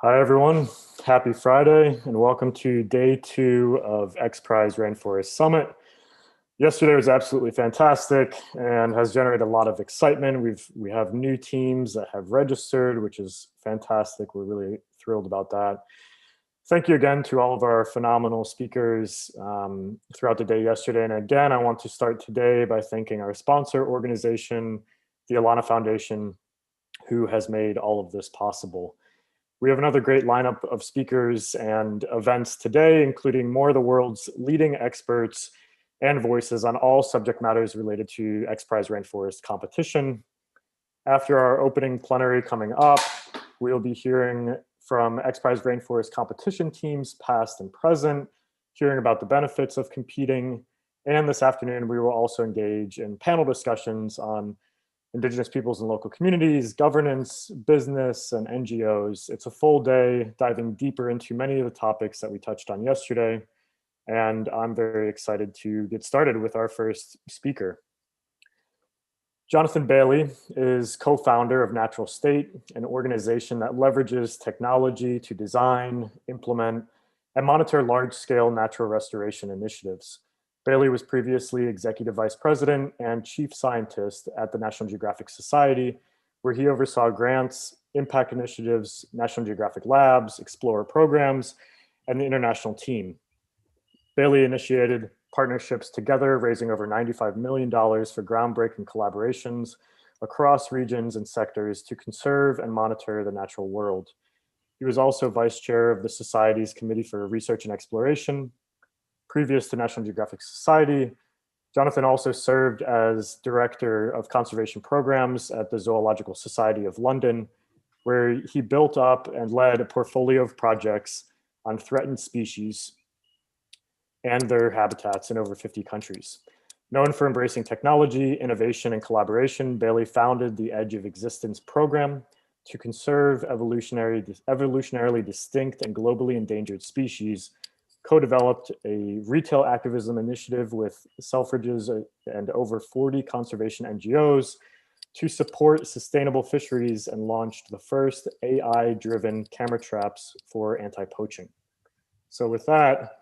Hi, everyone. Happy Friday, and welcome to day 2 of XPRIZE Rainforest Summit. Yesterday was absolutely fantastic and has generated a lot of excitement. We have new teams that have registered, which is fantastic. We're really thrilled about that. Thank you again to all of our phenomenal speakers throughout the day yesterday. And again, I want to start today by thanking our sponsor organization, the Alana Foundation, who has made all of this possible. We have another great lineup of speakers and events today, including more of the world's leading experts and voices on all subject matters related to XPRIZE Rainforest competition. After our opening plenary coming up, we'll be hearing from XPRIZE Rainforest competition teams, past and present, hearing about the benefits of competing. And this afternoon, we will also engage in panel discussions on Indigenous peoples and local communities, governance, business, and NGOs. It's a full day diving deeper into many of the topics that we touched on yesterday. And I'm very excited to get started with our first speaker. Jonathan Bailey is co-founder of Natural State, an organization that leverages technology to design, implement, and monitor large-scale natural restoration initiatives. Bailey was previously Executive Vice President and Chief Scientist at the National Geographic Society, where he oversaw grants, impact initiatives, National Geographic Labs, Explorer programs, and the international team. Bailey initiated partnerships together, raising over $95 million for groundbreaking collaborations across regions and sectors to conserve and monitor the natural world. He was also Vice Chair of the Society's Committee for Research and Exploration. Previous to National Geographic Society, Jonathan also served as Director of Conservation Programs at the Zoological Society of London, where he built up and led a portfolio of projects on threatened species and their habitats in over 50 countries. Known for embracing technology, innovation, and collaboration, Bailey founded the Edge of Existence program to conserve evolutionarily distinct and globally endangered species, co-developed a retail activism initiative with Selfridges and over 40 conservation NGOs to support sustainable fisheries, and launched the first AI-driven camera traps for anti-poaching. So with that,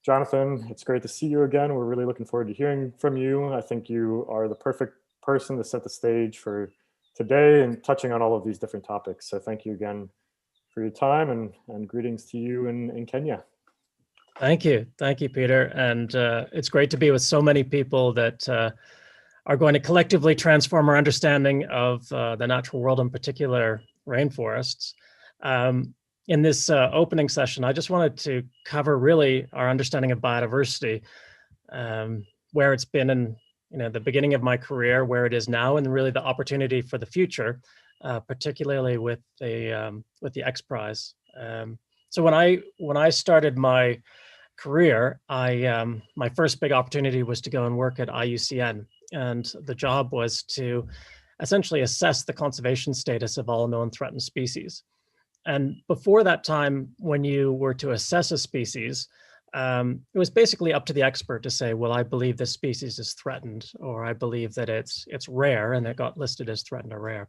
Jonathan, it's great to see you again. We're really looking forward to hearing from you. I think you are the perfect person to set the stage for today and touching on all of these different topics. So thank you again for your time, and greetings to you in Kenya. Thank you, Peter. And it's great to be with so many people that are going to collectively transform our understanding of the natural world, in particular rainforests. In this opening session, I just wanted to cover really our understanding of biodiversity, where it's been in the beginning of my career, where it is now, and really the opportunity for the future, particularly with the XPRIZE. So when I started my career, my first big opportunity was to go and work at IUCN, and the job was to essentially assess the conservation status of all known threatened species. And before that time, when you were to assess a species, it was basically up to the expert to say, well, I believe this species is threatened, or I believe that it's rare, and it got listed as threatened or rare.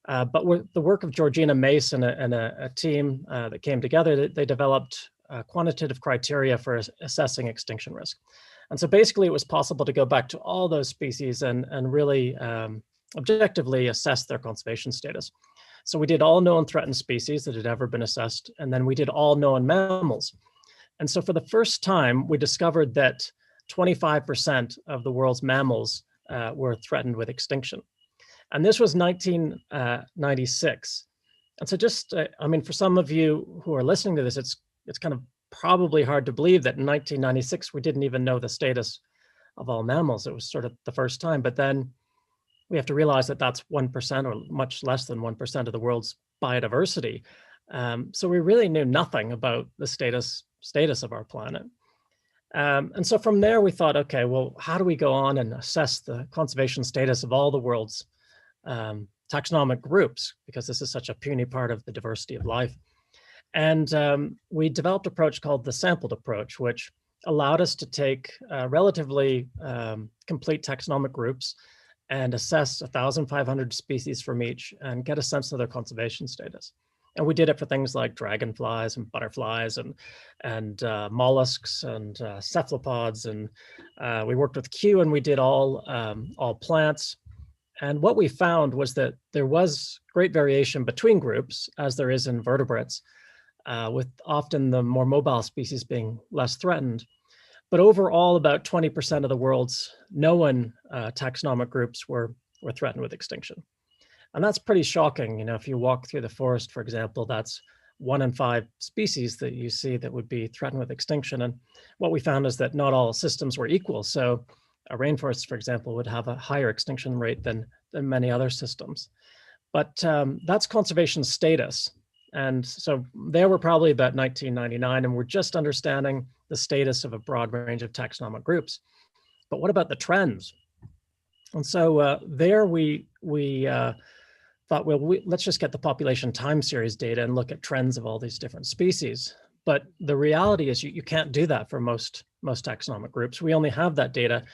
But with the work of Georgina Mace and a team that came together, they developed quantitative criteria for assessing extinction risk. And so basically it was possible to go back to all those species and really objectively assess their conservation status. So we did all known threatened species that had ever been assessed, and then we did all known mammals. And so for the first time, we discovered that 25% of the world's mammals were threatened with extinction. And this was 1996. And so just, I mean, for some of you who are listening to this, it's kind of probably hard to believe that in 1996, we didn't even know the status of all mammals. It was sort of the first time, but then we have to realize that that's 1% or much less than 1% of the world's biodiversity. So we really knew nothing about the status of our planet. And so from there, we thought, okay, well, how do we go on and assess the conservation status of all the world's taxonomic groups, because this is such a puny part of the diversity of life. And we developed an approach called the sampled approach, which allowed us to take relatively complete taxonomic groups and assess 1,500 species from each and get a sense of their conservation status. And we did it for things like dragonflies and butterflies and mollusks and cephalopods. And we worked with Q, and we did all plants. And what we found was that there was great variation between groups, as there is in vertebrates, with often the more mobile species being less threatened. But overall, about 20% of the world's known taxonomic groups were threatened with extinction. And that's pretty shocking. You know, if you walk through the forest, for example, that's 1 in 5 species that you see that would be threatened with extinction. And what we found is that not all systems were equal. So a rainforest, for example, would have a higher extinction rate than many other systems. But that's conservation status. And so there were probably about 1999, and we're just understanding the status of a broad range of taxonomic groups. But what about the trends? And so there we thought, well, let's just get the population time series data and look at trends of all these different species. But the reality is you can't do that for most taxonomic groups. We only have that data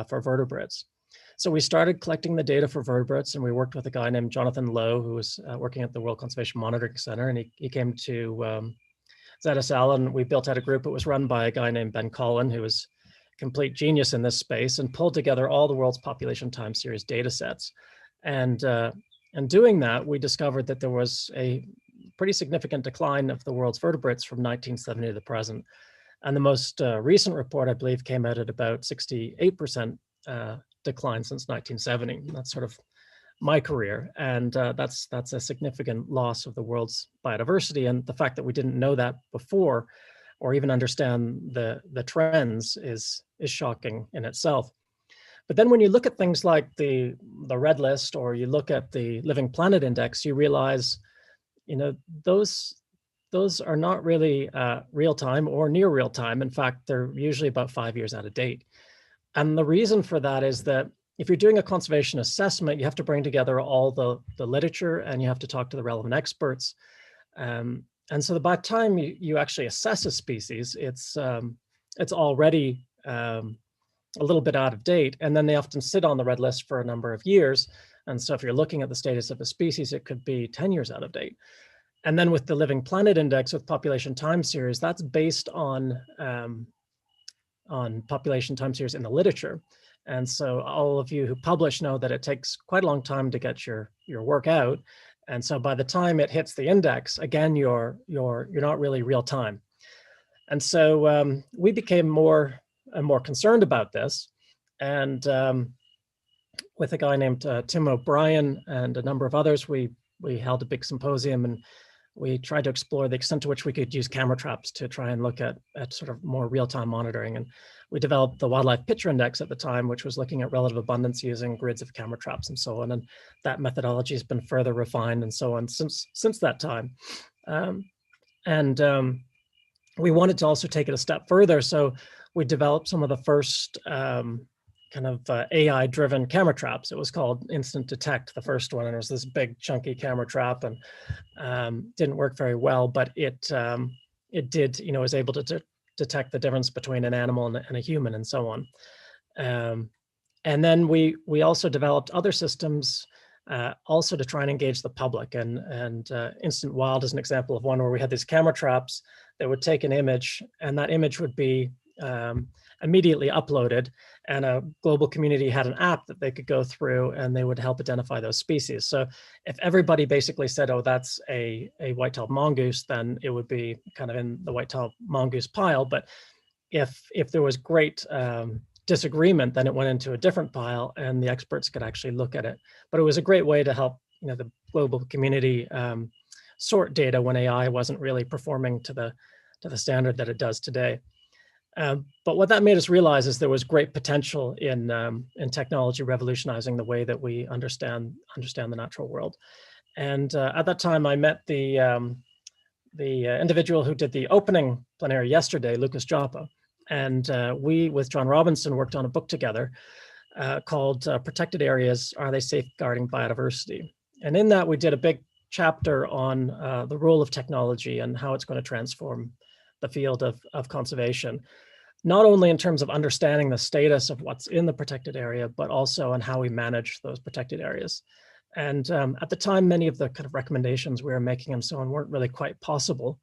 for vertebrates. So we started collecting the data for vertebrates, and we worked with a guy named Jonathan Lowe, who was working at the World Conservation Monitoring Center, and he came to ZSL, and we built out a group. It was run by a guy named Ben Collin, who was a complete genius in this space, and pulled together all the world's population time series data sets. And doing that, we discovered that there was a pretty significant decline of the world's vertebrates from 1970 to the present. And the most recent report, I believe, came out at about 68% decline since 1970. That's sort of my career. And that's a significant loss of the world's biodiversity. And the fact that we didn't know that before, or even understand the trends, is shocking in itself. But then when you look at things like the Red List, or you look at the Living Planet Index, you realize, you know, those are not really real time or near real time. In fact, they're usually about 5 years out of date. And the reason for that is that if you're doing a conservation assessment, you have to bring together all the literature, and you have to talk to the relevant experts. And so by the time you actually assess a species, it's already a little bit out of date, and then they often sit on the Red List for a number of years. And so if you're looking at the status of a species, it could be 10 years out of date. And then with the Living Planet Index, with population time series, that's based on population time series in the literature. And so all of you who publish know that it takes quite a long time to get your work out. And so by the time it hits the index, again, you're not really real time. And so we became more and more concerned about this. And with a guy named Tim O'Brien and a number of others, we held a big symposium, and we tried to explore the extent to which we could use camera traps to try and look at sort of more real-time monitoring. And we developed the Wildlife Picture Index at the time, which was looking at relative abundance using grids of camera traps and so on. And that methodology has been further refined and so on since that time. We wanted to also take it a step further. So we developed some of the first AI-driven camera traps. It was called Instant Detect, the first one, and it was this big chunky camera trap, and didn't work very well, but it did, you know, was able to detect the difference between an animal and a human and so on. And then we also developed other systems also to try and engage the public. And Instant Wild is an example of one where we had these camera traps that would take an image, and that image would be immediately uploaded, and a global community had an app that they could go through, and they would help identify those species. So if everybody basically said, oh, that's a white-tailed mongoose, then it would be kind of in the white-tailed mongoose pile. But if there was great disagreement, then it went into a different pile, and the experts could actually look at it. But it was a great way to help, you know, the global community sort data when AI wasn't really performing to the standard that it does today. But what that made us realize is there was great potential in technology revolutionizing the way that we understand the natural world. And at that time, I met the individual who did the opening plenary yesterday, Lucas Joppa. And we, with John Robinson, worked on a book together called Protected Areas, Are They Safeguarding Biodiversity? And in that, we did a big chapter on the role of technology and how it's going to transform the field of conservation, not only in terms of understanding the status of what's in the protected area, but also on how we manage those protected areas. And at the time, many of the kind of recommendations we were making and so on weren't really quite possible.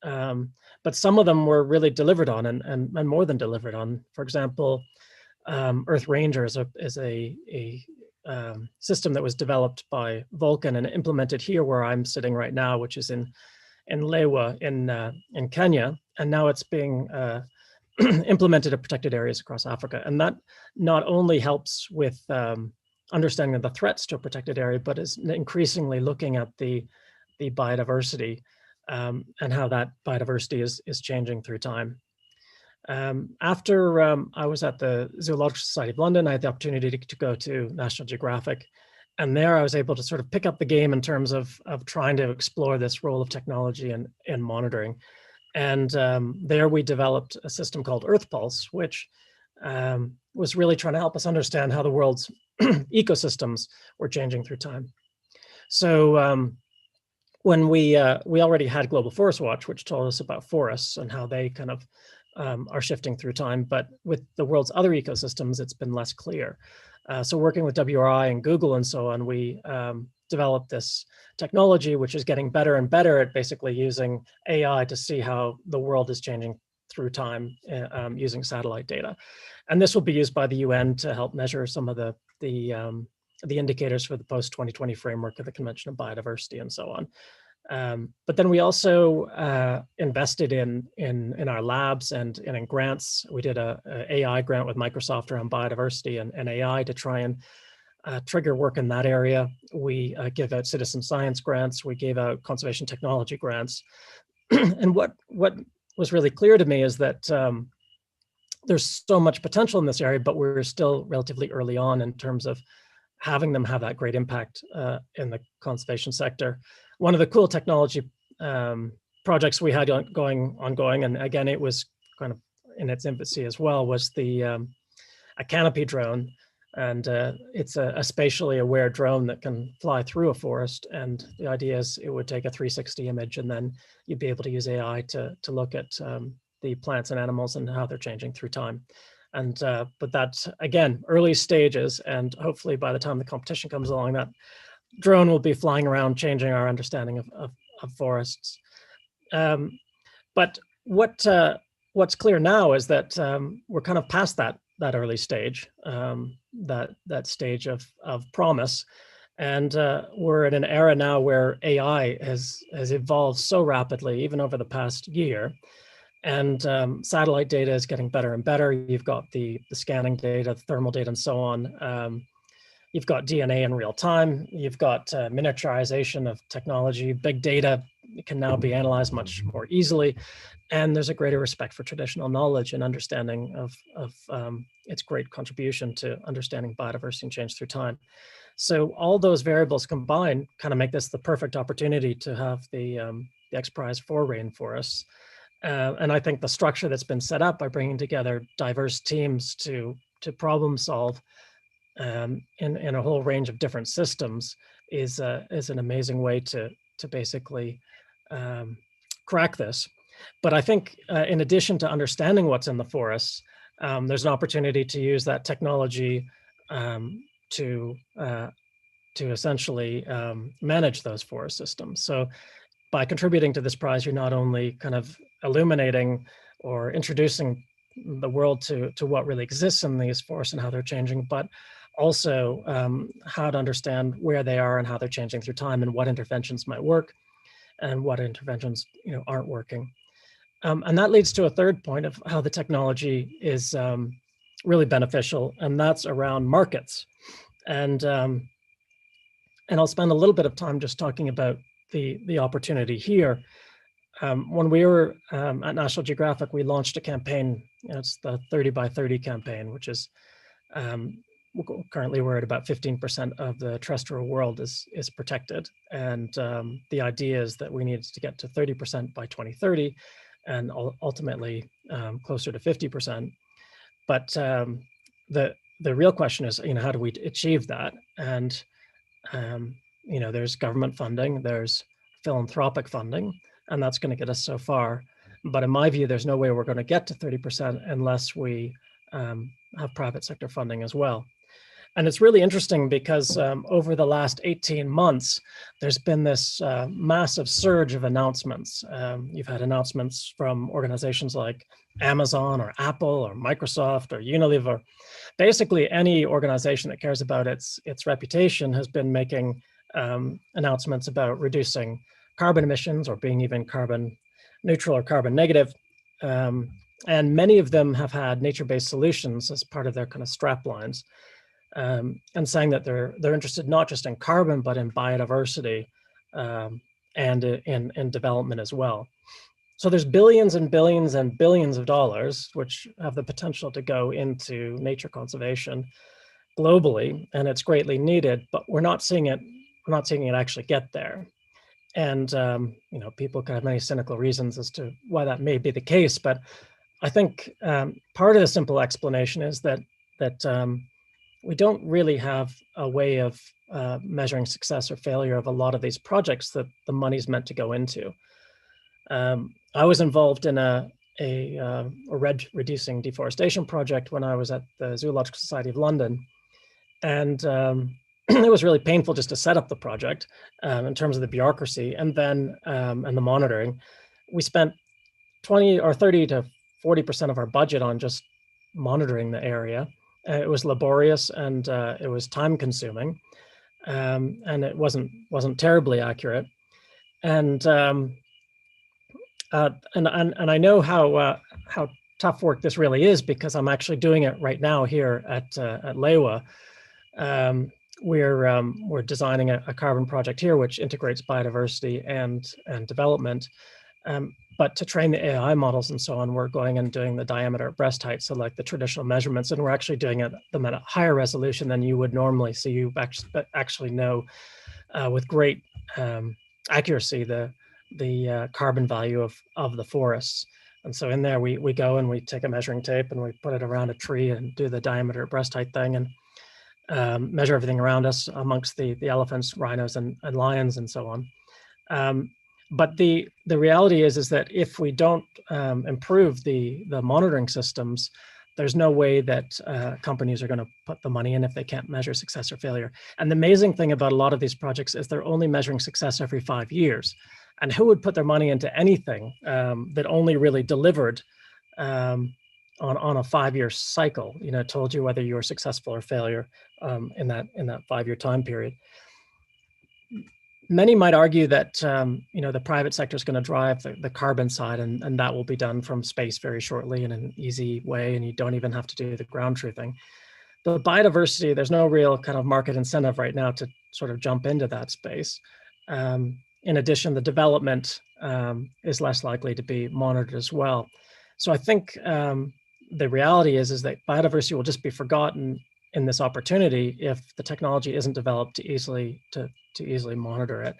But some of them were really delivered on and more than delivered on. For example, Earth Ranger is a system that was developed by Vulcan and implemented here where I'm sitting right now, which is in Lewa in Kenya, and now it's being implemented at protected areas across Africa. And that not only helps with understanding of the threats to a protected area, but is increasingly looking at the biodiversity and how that biodiversity is changing through time. After I was at the Zoological Society of London, I had the opportunity to go to National Geographic. And there I was able to sort of pick up the game in terms of trying to explore this role of technology in monitoring. And there we developed a system called Earth Pulse, which was really trying to help us understand how the world's ecosystems were changing through time. So when we already had Global Forest Watch, which told us about forests and how they kind of are shifting through time, but with the world's other ecosystems, it's been less clear. So working with WRI and Google and so on, we developed this technology, which is getting better and better at basically using AI to see how the world is changing through time using satellite data. And this will be used by the UN to help measure some of the indicators for the post-2020 framework of the Convention on Biodiversity and so on. But then we also invested in our labs and in grants. We did a AI grant with Microsoft around biodiversity and AI to try and trigger work in that area. We give out citizen science grants. We gave out conservation technology grants. And what was really clear to me is that there's so much potential in this area, but we're still relatively early on in terms of having them have that great impact in the conservation sector. One of the cool technology projects we had ongoing, and again, it was kind of in its infancy as well, was a canopy drone. And it's a spatially aware drone that can fly through a forest. And the idea is it would take a 360 image, and then you'd be able to use AI to look at the plants and animals and how they're changing through time. And but that's, again, early stages. And hopefully by the time the competition comes along, that drone will be flying around, changing our understanding of forests. But what's clear now is that we're kind of past that early stage, that stage of promise. And we're in an era now where AI has evolved so rapidly, even over the past year. And satellite data is getting better and better. You've got the scanning data, the thermal data, and so on. You've got DNA in real time. You've got miniaturization of technology. Big data can now be analyzed much more easily. And there's a greater respect for traditional knowledge and understanding of its great contribution to understanding biodiversity and change through time. So all those variables combined kind of make this the perfect opportunity to have the XPRIZE for rainforests. And I think the structure that's been set up by bringing together diverse teams to problem solve in a whole range of different systems is an amazing way to basically crack this. But I think in addition to understanding what's in the forests, there's an opportunity to use that technology to essentially manage those forest systems. So by contributing to this prize, you're not only kind of illuminating or introducing the world to what really exists in these forests and how they're changing, but also how to understand where they are and how they're changing through time and what interventions might work and what interventions aren't working. And that leads to a third point of how the technology is really beneficial, and that's around markets. And I'll spend a little bit of time just talking about the opportunity here. When we were at National Geographic, we launched a campaign. It's the 30 by 30 campaign, which is currently we're at about 15% of the terrestrial world is protected. And the idea is that we need to get to 30% by 2030 and ultimately closer to 50%. But the real question is, how do we achieve that? And there's government funding, there's philanthropic funding, and that's going to get us so far. But in my view, there's no way we're going to get to 30% unless we have private sector funding as well. And it's really interesting because over the last 18 months, there's been this massive surge of announcements. You've had announcements from organizations like Amazon or Apple or Microsoft or Unilever. Basically, any organization that cares about its reputation has been making announcements about reducing carbon emissions or being even carbon neutral or carbon negative. And many of them have had nature-based solutions as part of their kind of strap lines. And saying that they're interested not just in carbon, but in biodiversity and in development as well. So there's billions and billions and billions of dollars, which have the potential to go into nature conservation globally, and it's greatly needed, but we're not seeing it actually get there. And people could have many cynical reasons as to why that may be the case, but I think part of the simple explanation is that we don't really have a way of measuring success or failure of a lot of these projects that the money's meant to go into. I was involved in a reducing deforestation project when I was at the Zoological Society of London, and it was really painful just to set up the project in terms of the bureaucracy and then and the monitoring. We spent 20 or 30 to 40% of our budget on just monitoring the area. It was laborious and it was time consuming, and it wasn't terribly accurate. And I know how tough work this really is because I'm actually doing it right now here at LEWA. We're designing a carbon project here which integrates biodiversity and development. But to train the AI models and so on, we're going and doing the diameter at breast height, so like the traditional measurements, and we're actually doing them at a higher resolution than you would normally. So you actually know with great accuracy the carbon value of the forests. And so in there we go and we take a measuring tape and we put it around a tree and do the diameter at breast height thing and measure everything around us amongst the elephants, rhinos, and lions and so on. But the reality is that if we don't improve the monitoring systems, there's no way that companies are going to put the money in if they can't measure success or failure. And the amazing thing about a lot of these projects is they're only measuring success every 5 years. And who would put their money into anything that only really delivered on a 5-year cycle? Told you whether you were successful or failure in that 5-year time period. Many might argue that the private sector is going to drive the carbon side, and that will be done from space very shortly in an easy way, and you don't even have to do the ground truthing. The biodiversity, there's no real kind of market incentive right now to sort of jump into that space. In addition, the development is less likely to be monitored as well. So I think the reality is that biodiversity will just be forgotten in this opportunity if the technology isn't developed to easily monitor it.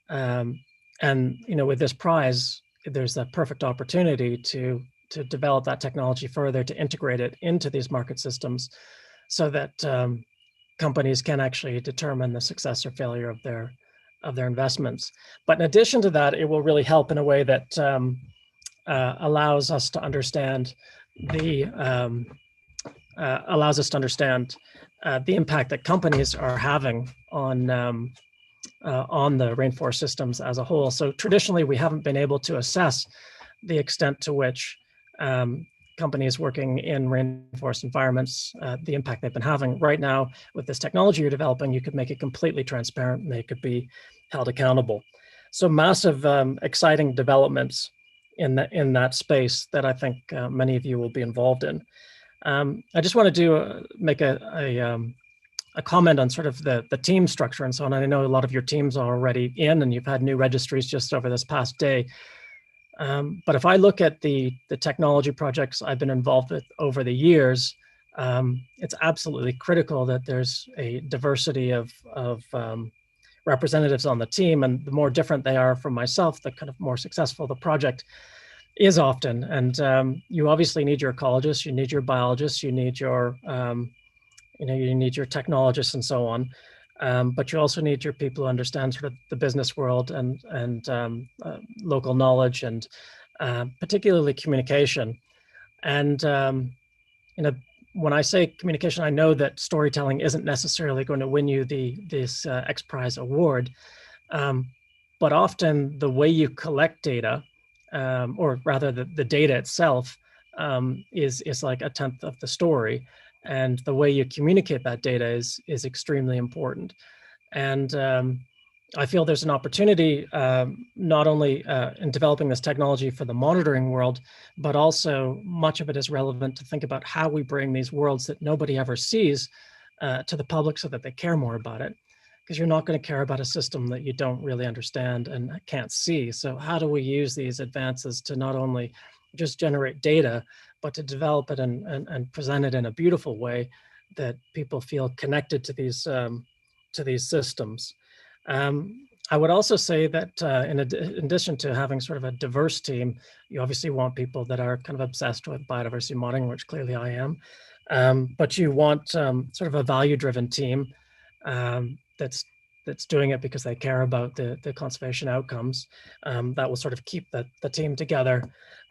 And with this prize, there's a perfect opportunity to develop that technology further, to integrate it into these market systems, so that companies can actually determine the success or failure of their investments. But in addition to that, it will really help in a way that allows us to understand the impact that companies are having on the rainforest systems as a whole. So traditionally, we haven't been able to assess the extent to which companies working in rainforest environments, the impact they've been having. Right now, with this technology you're developing, you could make it completely transparent and they could be held accountable. So massive, exciting developments in that space that I think many of you will be involved in. I just want to make a comment on sort of the team structure and so on. And I know a lot of your teams are already in, and you've had new registries just over this past day. But if I look at the technology projects I've been involved with over the years, it's absolutely critical that there's a diversity of representatives on the team. And the more different they are from myself, the kind of more successful the project is often. And you obviously need your ecologists, you need your biologists, you need your you need your technologists and so on. But you also need your people who understand sort of the business world and local knowledge and particularly communication. And when I say communication, I know that storytelling isn't necessarily going to win you this XPRIZE award, but often the way you collect data, or rather the data itself, is like a tenth of the story, and the way you communicate that data is extremely important. And I feel there's an opportunity not only in developing this technology for the monitoring world, but also much of it is relevant to think about how we bring these worlds that nobody ever sees to the public so that they care more about it. Because you're not going to care about a system that you don't really understand and can't see. So how do we use these advances to not only just generate data, but to develop it and present it in a beautiful way that people feel connected to these systems? I would also say that in addition to having sort of a diverse team, you obviously want people that are kind of obsessed with biodiversity modeling, which clearly I am. But you want sort of a value-driven team that's doing it because they care about the conservation outcomes. That will sort of keep the team together.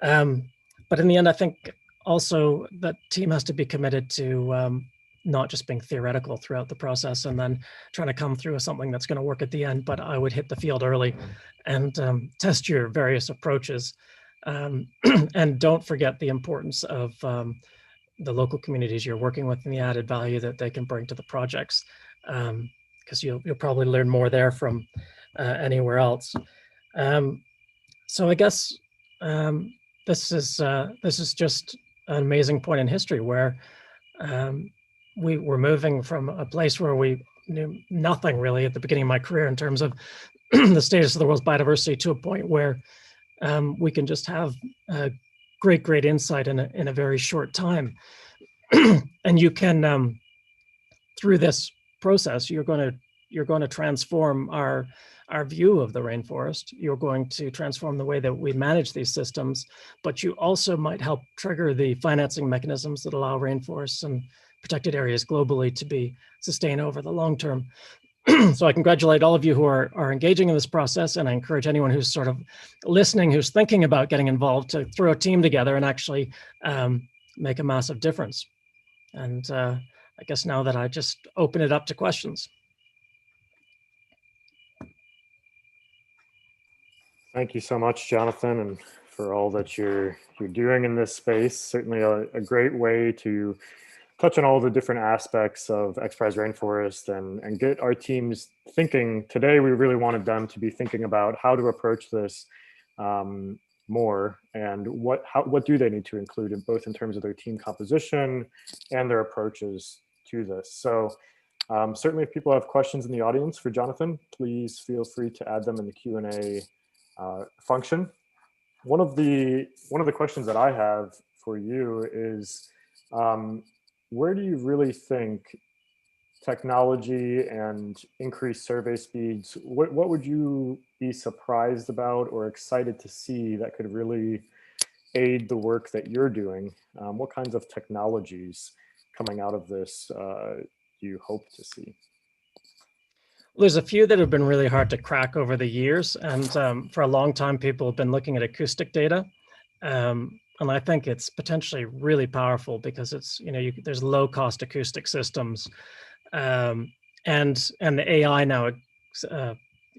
But in the end, I think also that team has to be committed to not just being theoretical throughout the process and then trying to come through with something that's going to work at the end, but I would hit the field early and test your various approaches. And don't forget the importance of the local communities you're working with and the added value that they can bring to the projects, because you'll probably learn more there from anywhere else. So I guess this is just an amazing point in history where we were moving from a place where we knew nothing really at the beginning of my career in terms of the status of the world's biodiversity to a point where we can just have great insight in a very short time. And you can, through this process, you're going to transform our view of the rainforest. You're going to transform the way that we manage these systems, but you also might help trigger the financing mechanisms that allow rainforests and protected areas globally to be sustained over the long term. So I congratulate all of you who are engaging in this process, and I encourage anyone who's sort of listening, who's thinking about getting involved, to throw a team together and actually make a massive difference. And I guess now that I just open it up to questions. Thank you so much, Jonathan, and for all that you're doing in this space. Certainly a great way to touch on all the different aspects of XPRIZE Rainforest and get our teams thinking. Today, we really wanted them to be thinking about how to approach this more, and what do they need to include in both in terms of their team composition and their approaches to this. So certainly if people have questions in the audience for Jonathan, please feel free to add them in the Q&A function. One of the questions that I have for you is, where do you really think technology and increased survey speeds, what would you be surprised about or excited to see that could really aid the work that you're doing? What kinds of technologies coming out of this do you hope to see? Well, there's a few that have been really hard to crack over the years. And for a long time, people have been looking at acoustic data. And I think it's potentially really powerful because it's, there's low cost acoustic systems. And the AI now,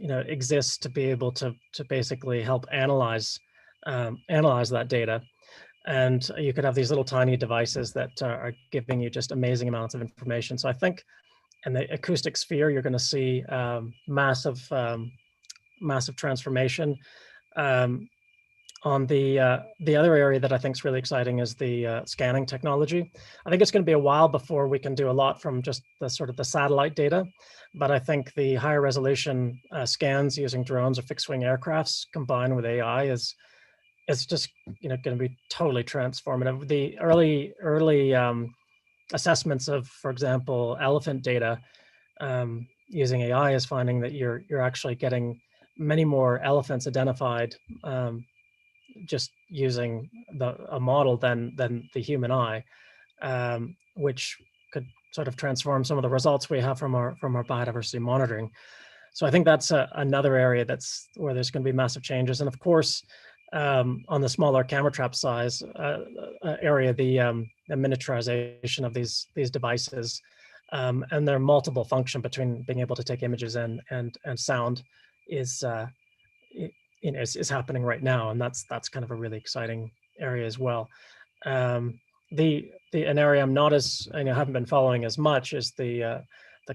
exists to be able to basically help analyze that data. And you could have these little tiny devices that are giving you just amazing amounts of information. So I think in the acoustic sphere, you're going to see massive transformation. On the other area that I think is really exciting is the scanning technology. I think it's going to be a while before we can do a lot from just the sort of the satellite data, but I think the higher resolution scans using drones or fixed wing aircrafts combined with AI is just going to be totally transformative. The early assessments of, for example, elephant data using AI is finding that you're actually getting many more elephants identified just using a model than the human eye, which could sort of transform some of the results we have from our biodiversity monitoring. So I think that's another area where there's going to be massive changes. And of course, on the smaller camera trap size area, the miniaturization of these devices, and their multiple function between being able to take images and sound is is happening right now, and that's kind of a really exciting area as well. An area I'm not as haven't been following as much is the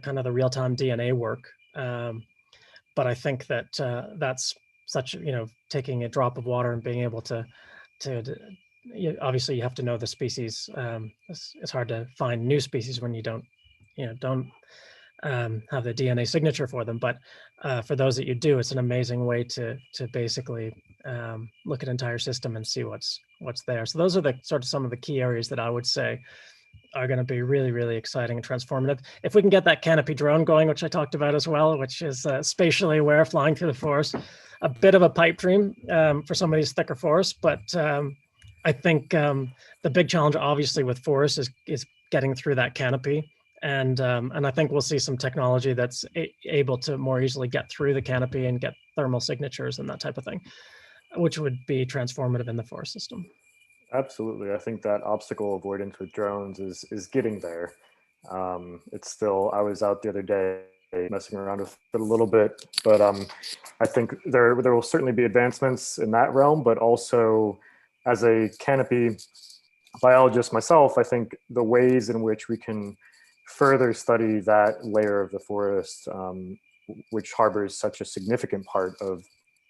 kind of the real-time DNA work, but I think that that's such taking a drop of water and being able to obviously you have to know the species. It's hard to find new species when you don't have the DNA signature for them, but for those that you do, it's an amazing way to basically look at entire system and see what's there. So those are the sort of some of the key areas that I would say are going to be really, really exciting and transformative. If we can get that canopy drone going, which I talked about as well, which is spatially aware, flying through the forest, a bit of a pipe dream for some of these thicker forests, but I think the big challenge obviously with forests is getting through that canopy. And I think we'll see some technology that's able to more easily get through the canopy and get thermal signatures and that type of thing, which would be transformative in the forest system. Absolutely. I think that obstacle avoidance with drones is getting there. It's still, I was out the other day messing around with it a little bit, but I think there will certainly be advancements in that realm, but also as a canopy biologist myself, I think the ways in which we can further study that layer of the forest, which harbors such a significant part of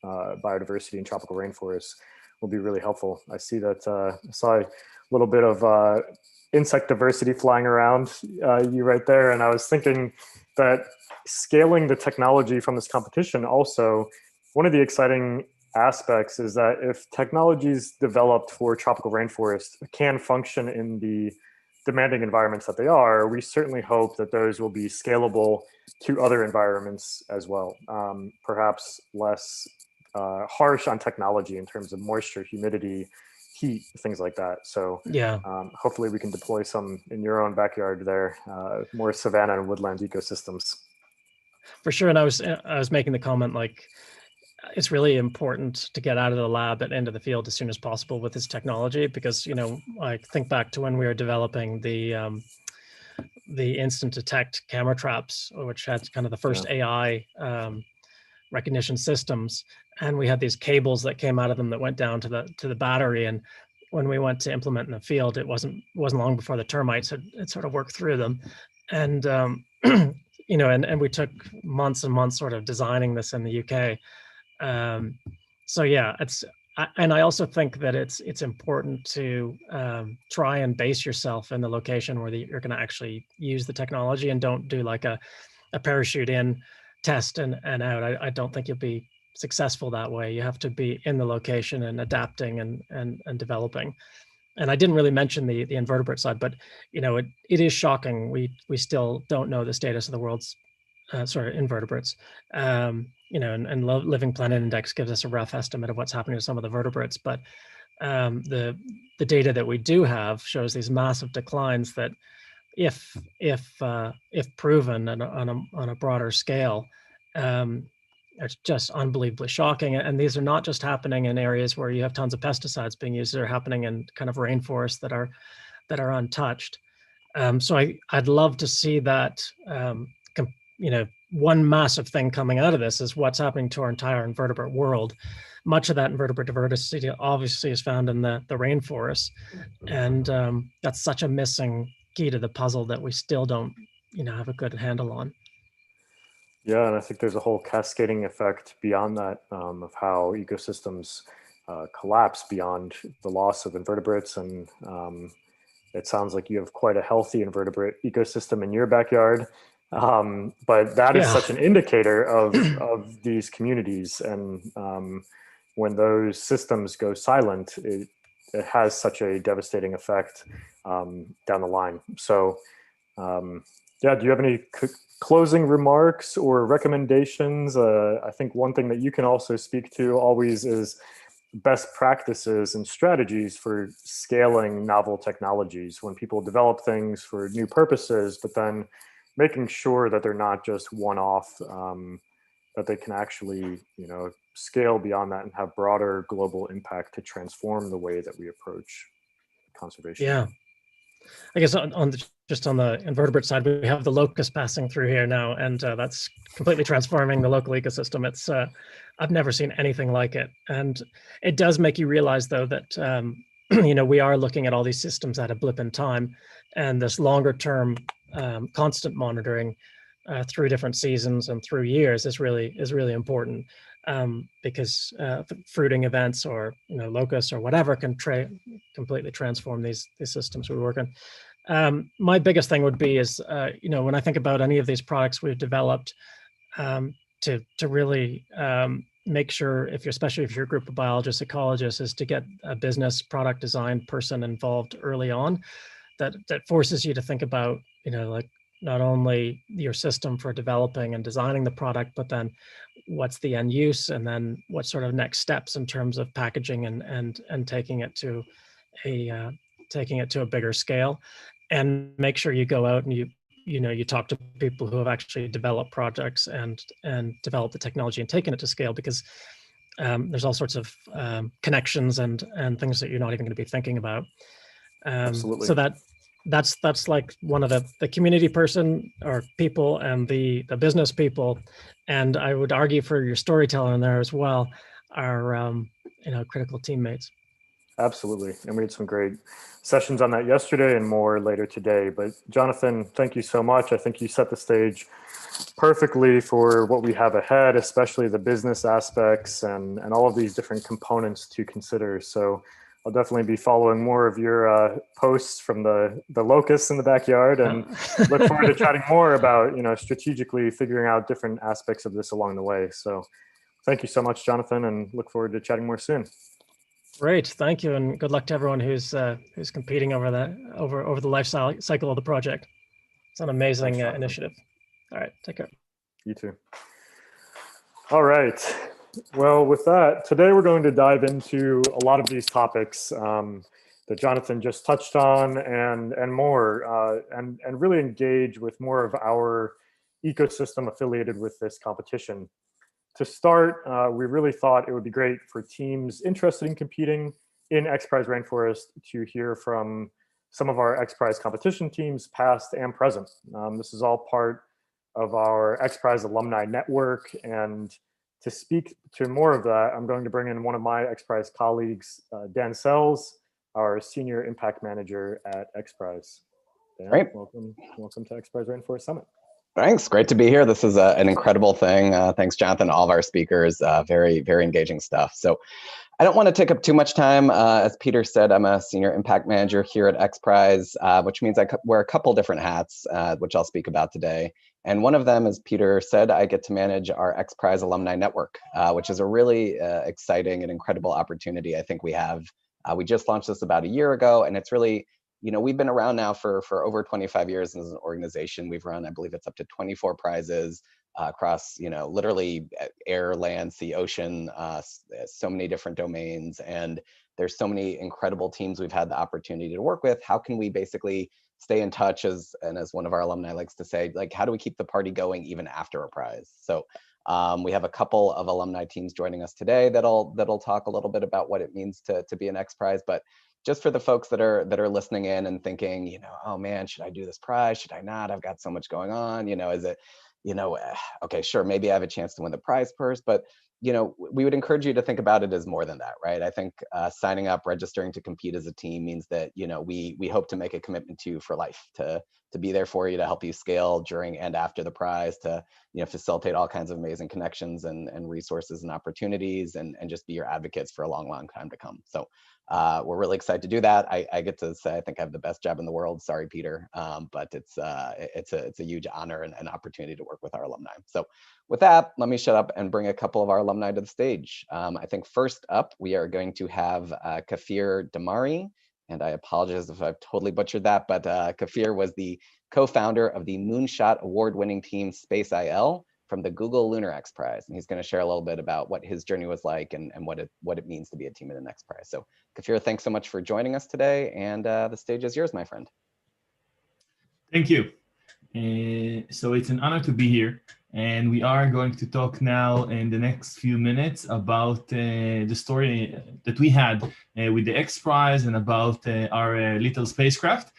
biodiversity in tropical rainforests, will be really helpful. I see that I saw a little bit of insect diversity flying around you right there, and I was thinking that scaling the technology from this competition also, one of the exciting aspects is that if technologies developed for tropical rainforest can function in the demanding environments that they are, we certainly hope that those will be scalable to other environments as well, perhaps less harsh on technology in terms of moisture, humidity, heat, things like that. So yeah, hopefully we can deploy some in your own backyard there, more savanna and woodland ecosystems. For sure. And I was making the comment, like, it's really important to get out of the lab and into the field as soon as possible with this technology, because I think back to when we were developing the instant detect camera traps, which had kind of the first AI recognition systems, and we had these cables that came out of them that went down to the battery. And when we went to implement in the field, it wasn't long before the termites had sort of worked through them, and and we took months and months sort of designing this in the UK. So yeah, and I also think that it's important to try and base yourself in the location where you're going to actually use the technology, and don't do like a parachute in, test and out. I don't think you'll be successful that way. You have to be in the location and adapting and developing. And I didn't really mention the invertebrate side, but it is shocking. We still don't know the status of the world's invertebrates. And Living Planet Index gives us a rough estimate of what's happening to some of the vertebrates, but the data that we do have shows these massive declines that, if proven on a broader scale, it's just unbelievably shocking. And these are not just happening in areas where you have tons of pesticides being used; they're happening in kind of rainforests that are untouched. So I'd love to see that. One massive thing coming out of this is what's happening to our entire invertebrate world. Much of that invertebrate diversity obviously is found in the rainforest, and that's such a missing key to the puzzle that we still don't have a good handle on. Yeah, and I think there's a whole cascading effect beyond that, of how ecosystems collapse beyond the loss of invertebrates. And it sounds like you have quite a healthy invertebrate ecosystem in your backyard. But that is such an indicator of these communities. And when those systems go silent, it has such a devastating effect down the line. So do you have any closing remarks or recommendations? I think one thing that you can also speak to always is best practices and strategies for scaling novel technologies when people develop things for new purposes, but then making sure that they're not just one-off that they can actually, you know, scale beyond that and have broader global impact to transform the way that we approach conservation. Yeah. I guess just on the invertebrate side, we have the locust passing through here now, and that's completely transforming the local ecosystem. It's I've never seen anything like it, and it does make you realize, though, that you know, we are looking at all these systems at a blip in time, and this longer term constant monitoring through different seasons and through years is really important, because fruiting events or, you know, locusts or whatever can completely transform these systems we work in. My biggest thing would be is, you know, when I think about any of these products we've developed, to really make sure, especially if you're a group of biologists, ecologists, is to get a business product design person involved early on, that forces you to think about, you know, like, not only your system for developing and designing the product, but then what's the end use, and then what sort of next steps in terms of packaging and taking it to a bigger scale, and make sure you go out and you talk to people who have actually developed projects and developed the technology and taken it to scale, because there's all sorts of connections and things that you're not even going to be thinking about. Absolutely. So that's like one of the community person or people and the business people, and I would argue for your storyteller in there as well, are you know, critical teammates. Absolutely. And we had some great sessions on that yesterday and more later today. But Jonathan, thank you so much. I think you set the stage perfectly for what we have ahead, especially the business aspects and all of these different components to consider. So I'll definitely be following more of your posts from the locusts in the backyard, and look forward to chatting more about, you know, strategically figuring out different aspects of this along the way. So thank you so much, Jonathan, and look forward to chatting more soon. Great, thank you, and good luck to everyone who's competing over the life cycle of the project. It's an amazing initiative. All right, take care. You too. All right. Well, with that, today we're going to dive into a lot of these topics that Jonathan just touched on, and more, and really engage with more of our ecosystem affiliated with this competition. To start, we really thought it would be great for teams interested in competing in XPRIZE Rainforest to hear from some of our XPRIZE competition teams, past and present. This is all part of our XPRIZE alumni network, and to speak to more of that, I'm going to bring in one of my XPRIZE colleagues, Dan Sells, our Senior Impact Manager at XPRIZE. Dan, Great. welcome to XPRIZE Rainforest Summit. Thanks. Great to be here. This is an incredible thing. Thanks, Jonathan, all of our speakers. Very, very engaging stuff. So I don't want to take up too much time. As Peter said, I'm a Senior Impact Manager here at XPRIZE, which means I wear a couple different hats, which I'll speak about today. And one of them, as Peter said, I get to manage our XPRIZE Alumni Network, which is a really exciting and incredible opportunity I think we have. We just launched this about a year ago, and it's really, you know, we've been around now for over 25 years as an organization. We've run, I believe it's up to 24 prizes across, you know, literally air, land, sea, ocean, so many different domains. And there's so many incredible teams we've had the opportunity to work with. How can we basically stay in touch, as one of our alumni likes to say, like, how do we keep the party going even after a prize? So we have a couple of alumni teams joining us today that'll talk a little bit about what it means to be an XPRIZE. But just for the folks that are listening in and thinking, you know, oh man, should I do this prize? Should I not? I've got so much going on. You know, is it, you know, okay, sure, maybe I have a chance to win the prize purse, but you know, we would encourage you to think about it as more than that, right? I think signing up, registering to compete as a team means that, you know, we hope to make a commitment to you for life, to be there for you, to help you scale during and after the prize, to, you know, facilitate all kinds of amazing connections and resources and opportunities, and just be your advocates for a long, long time to come. So we're really excited to do that. I get to say I think I have the best job in the world. Sorry, Peter, but it's a huge honor and opportunity to work with our alumni. So with that, let me shut up and bring a couple of our alumni to the stage. I think first up, we are going to have Kafir Damari, and I apologize if I've totally butchered that, but Kafir was the co-founder of the Moonshot award-winning team Space IL from the Google Lunar XPRIZE, and he's going to share a little bit about what his journey was like and what it means to be a team in an XPRIZE. So Kafir, thanks so much for joining us today, and the stage is yours, my friend. Thank you. So it's an honor to be here. And we are going to talk now in the next few minutes about the story that we had with the XPRIZE and about our little spacecraft.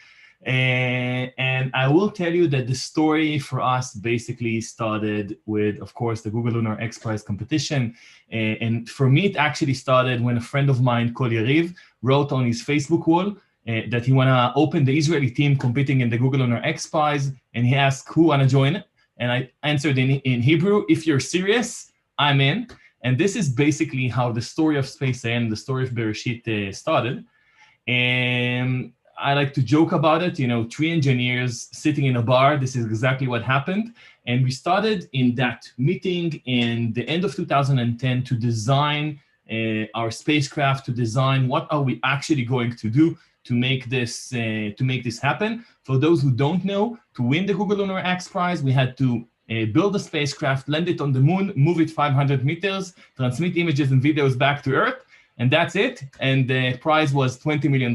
And I will tell you that the story for us basically started with, of course, the Google Lunar XPRIZE competition. And for me, it actually started when a friend of mine, Kol Yariv, wrote on his Facebook wall that he want to open the Israeli team competing in the Google Lunar XPRIZE, and he asked who want to join it. And I answered in Hebrew, if you're serious, I'm in. And this is basically how the story of Space and the story of Bereshit started. And I like to joke about it, you know, 3 engineers sitting in a bar. This is exactly what happened. And we started in that meeting in the end of 2010 to design our spacecraft, to design what are we actually going to do to make this happen. For those who don't know, to win the Google Lunar XPRIZE, we had to build a spacecraft, land it on the moon, move it 500 meters, transmit images and videos back to Earth, and that's it. And the prize was $20 million.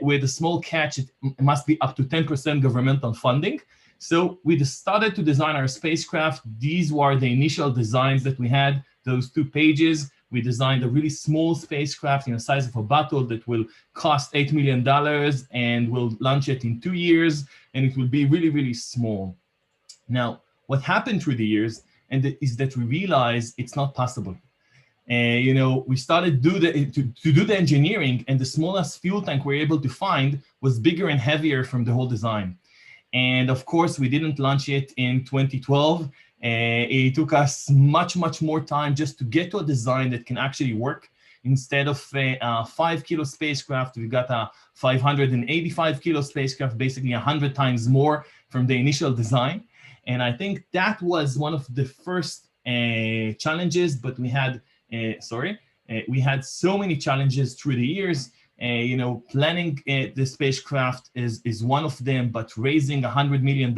With a small catch, it must be up to 10% governmental funding. So we started to design our spacecraft. These were the initial designs that we had, those 2 pages. We designed a really small spacecraft in the size of a bottle that will cost $8 million, and we'll launch it in 2 years, and it will be really, really small. Now, what happened through the years is that we realized it's not possible. You know, we started to do the engineering, and the smallest fuel tank we were able to find was bigger and heavier from the whole design. And of course, we didn't launch it in 2012. It took us much, much more time just to get to a design that can actually work. Instead of a 5 kilo spacecraft, we got a 585 kilo spacecraft, basically 100 times more from the initial design. And I think that was one of the first challenges, but we had, we had so many challenges through the years. You know, planning the spacecraft is one of them, but raising $100 million,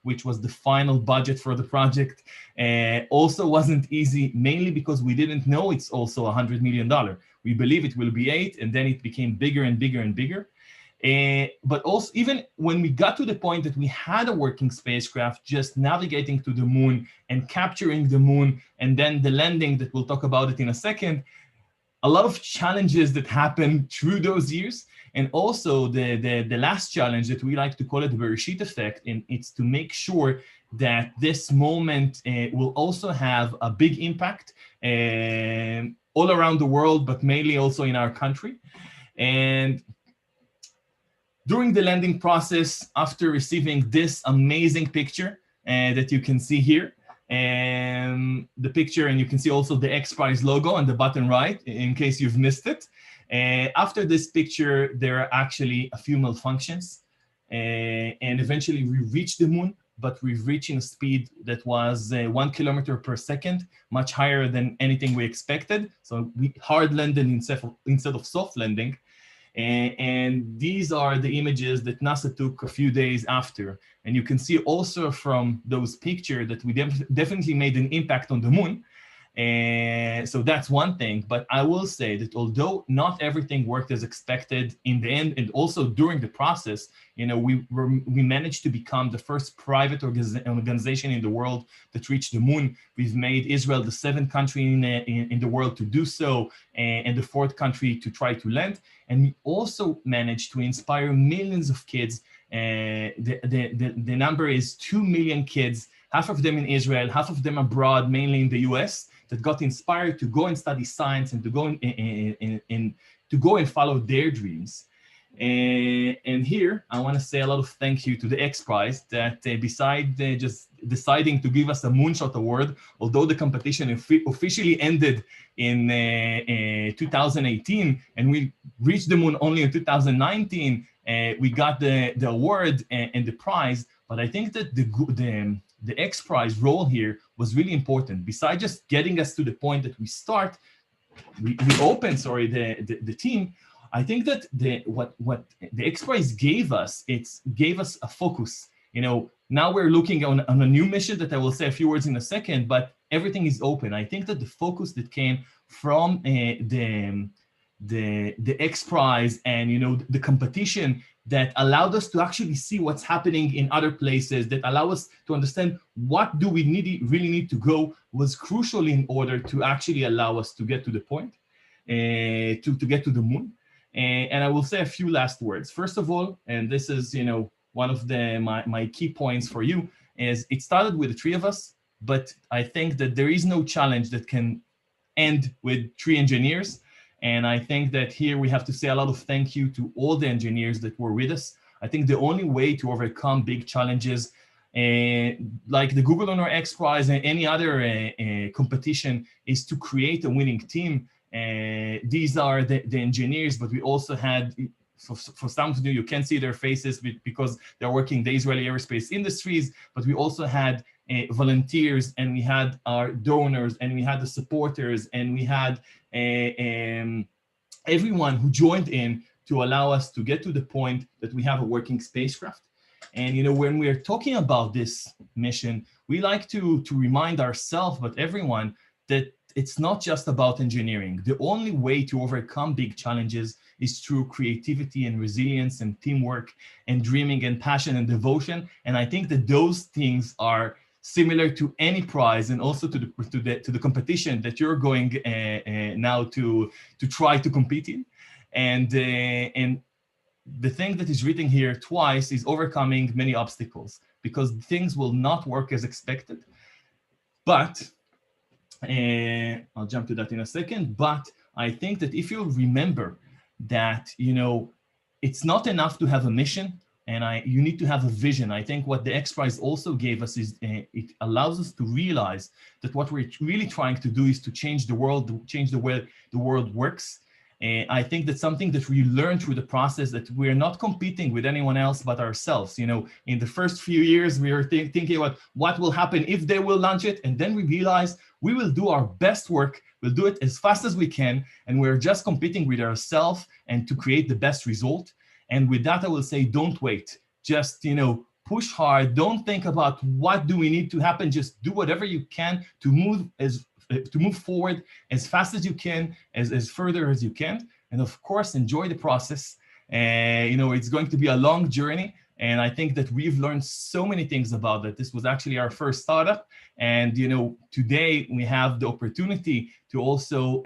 which was the final budget for the project, also wasn't easy, mainly because we didn't know it's also $100 million. We believe it will be 8, and then it became bigger and bigger and bigger. But also, even when we got to the point that we had a working spacecraft, just navigating to the moon and capturing the moon, and then the landing that we'll talk about it in a second, a lot of challenges that happened through those years. And also the last challenge that we like to call it the Bereshit effect, and it's to make sure that this moment will also have a big impact all around the world, but mainly also in our country. And during the landing process, after receiving this amazing picture that you can see here, and the picture, and you can see also the XPRIZE logo on the bottom right, in case you've missed it. After this picture, there are actually a few malfunctions, and eventually we reached the moon, but we've reached in a speed that was 1 kilometer per second, much higher than anything we expected. So we hard landed instead of soft landing. And these are the images that NASA took a few days after. And you can see also from those pictures that we definitely made an impact on the moon. And so that's one thing. But I will say that although not everything worked as expected in the end, and also during the process, you know, we managed to become the first private organization in the world that reached the moon. We've made Israel the 7th country in the world to do so, and the 4th country to try to land. And we also managed to inspire millions of kids. The number is 2 million kids, half of them in Israel, half of them abroad, mainly in the US, that got inspired to go and study science and to go and follow their dreams. And here, I want to say a lot of thank you to the XPRIZE that beside just deciding to give us a Moonshot Award, although the competition officially ended in 2018 and we reached the moon only in 2019, we got the award and the prize. But I think that the XPRIZE role here was really important. Besides just getting us to the point that we opened the team, I think that what the XPRIZE gave us, gave us a focus. You know, now we're looking on a new mission that I will say a few words in a second, but everything is open. I think that the focus that came from the XPRIZE and, you know, the competition that allowed us to actually see what's happening in other places, that allow us to understand what do we really need to go, was crucial in order to actually allow us to get to the point, to get to the moon. And I will say a few last words. First of all, and this is, one of my key points for you, is it started with the three of us, but I think that there is no challenge that can end with 3 engineers. And I think that here we have to say a lot of thank you to all the engineers that were with us. I think the only way to overcome big challenges, like the Google Honor XPRIZE and any other competition, is to create a winning team. These are the engineers, but we also had, for some of you can't see their faces because they're working the Israeli aerospace industries, but we also had volunteers, and we had our donors, and we had the supporters, and we had everyone who joined in to allow us to get to the point that we have a working spacecraft. And when we are talking about this mission, we like to remind ourselves, but everyone, that it's not just about engineering. The only way to overcome big challenges is through creativity and resilience and teamwork and dreaming and passion and devotion. And I think that those things are similar to any prize, and also to the competition that you're going now to try to compete in. And the thing that is written here twice is overcoming many obstacles, because things will not work as expected. But I'll jump to that in a second. But I think that if you remember that, it's not enough to have a mission, and you need to have a vision. I think what the XPRIZE also gave us is it allows us to realize that what we're really trying to do is to change the world, to change the way the world works. I think that's something that we learned through the process, that we're not competing with anyone else but ourselves. In the first few years, we were thinking about what will happen if they will launch it. And then we realized we will do our best work. We'll do it as fast as we can. And we're just competing with ourselves and to create the best result. And with that, I will say, don't wait. Just, push hard. Don't think about what do we need to happen. Just do whatever you can to move forward as fast as you can, as further as you can. And of course, enjoy the process. It's going to be a long journey. And I think that we've learned so many things about that. This was actually our first startup. And, today we have the opportunity to also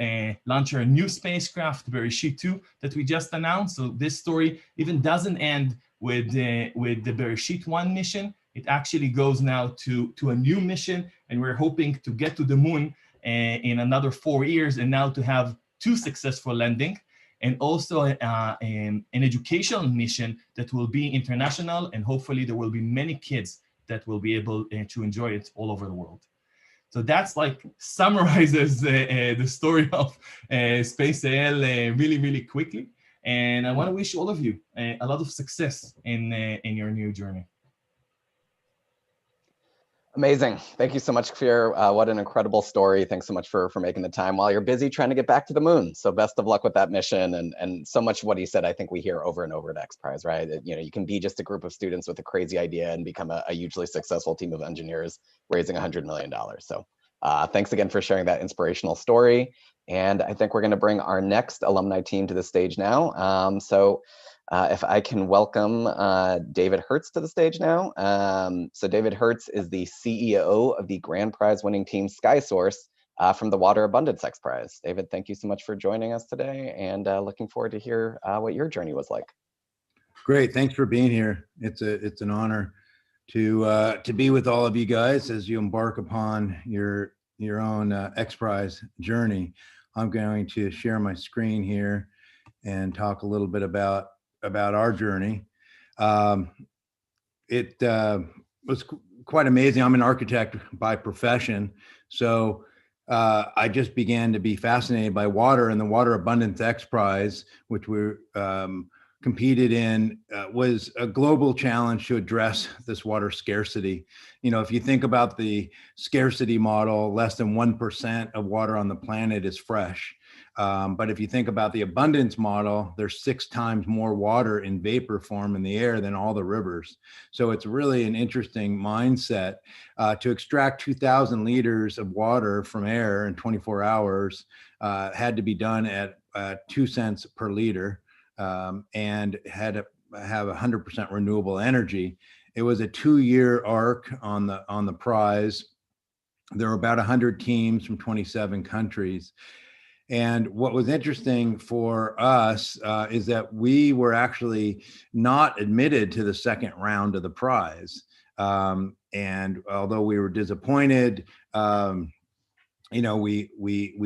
launch our new spacecraft, Bereshit 2, that we just announced. So this story even doesn't end with the Bereshit 1 mission. It actually goes now to a new mission. And we're hoping to get to the moon in another 4 years, and now to have 2 successful landings. And also an educational mission that will be international, and hopefully there will be many kids that will be able to enjoy it all over the world. So that's summarizes the story of SpaceAL really, really quickly. And I want to wish all of you a lot of success in your new journey. Amazing. Thank you so much, Kfir. What an incredible story. Thanks so much for making the time while you're busy trying to get back to the moon. So best of luck with that mission. And so much of what he said, I think we hear over and over at XPRIZE, right? That, you can be just a group of students with a crazy idea and become a hugely successful team of engineers raising $100 million. So thanks again for sharing that inspirational story. And I think we're going to bring our next alumni team to the stage now. If I can welcome David Hertz to the stage now. So David Hertz is the CEO of the grand prize winning team SkySource from the Water Abundance XPRIZE. David, thank you so much for joining us today, and looking forward to hear what your journey was like. Great, thanks for being here. It's an honor to be with all of you guys as you embark upon your own XPRIZE journey. I'm going to share my screen here and talk a little bit about our journey. It was quite amazing. I'm an architect by profession, so I just began to be fascinated by water, and the Water Abundance XPRIZE, which we competed in, was a global challenge to address this water scarcity. If you think about the scarcity model, less than 1% of water on the planet is fresh. But if you think about the abundance model, there's 6 times more water in vapor form in the air than all the rivers. So it's really an interesting mindset. To extract 2,000 liters of water from air in 24 hours had to be done at 2 cents per liter, and had have 100% renewable energy. It was a 2-year arc on the prize. There were about 100 teams from 27 countries. And what was interesting for us is that we were actually not admitted to the second round of the prize. And although we were disappointed, we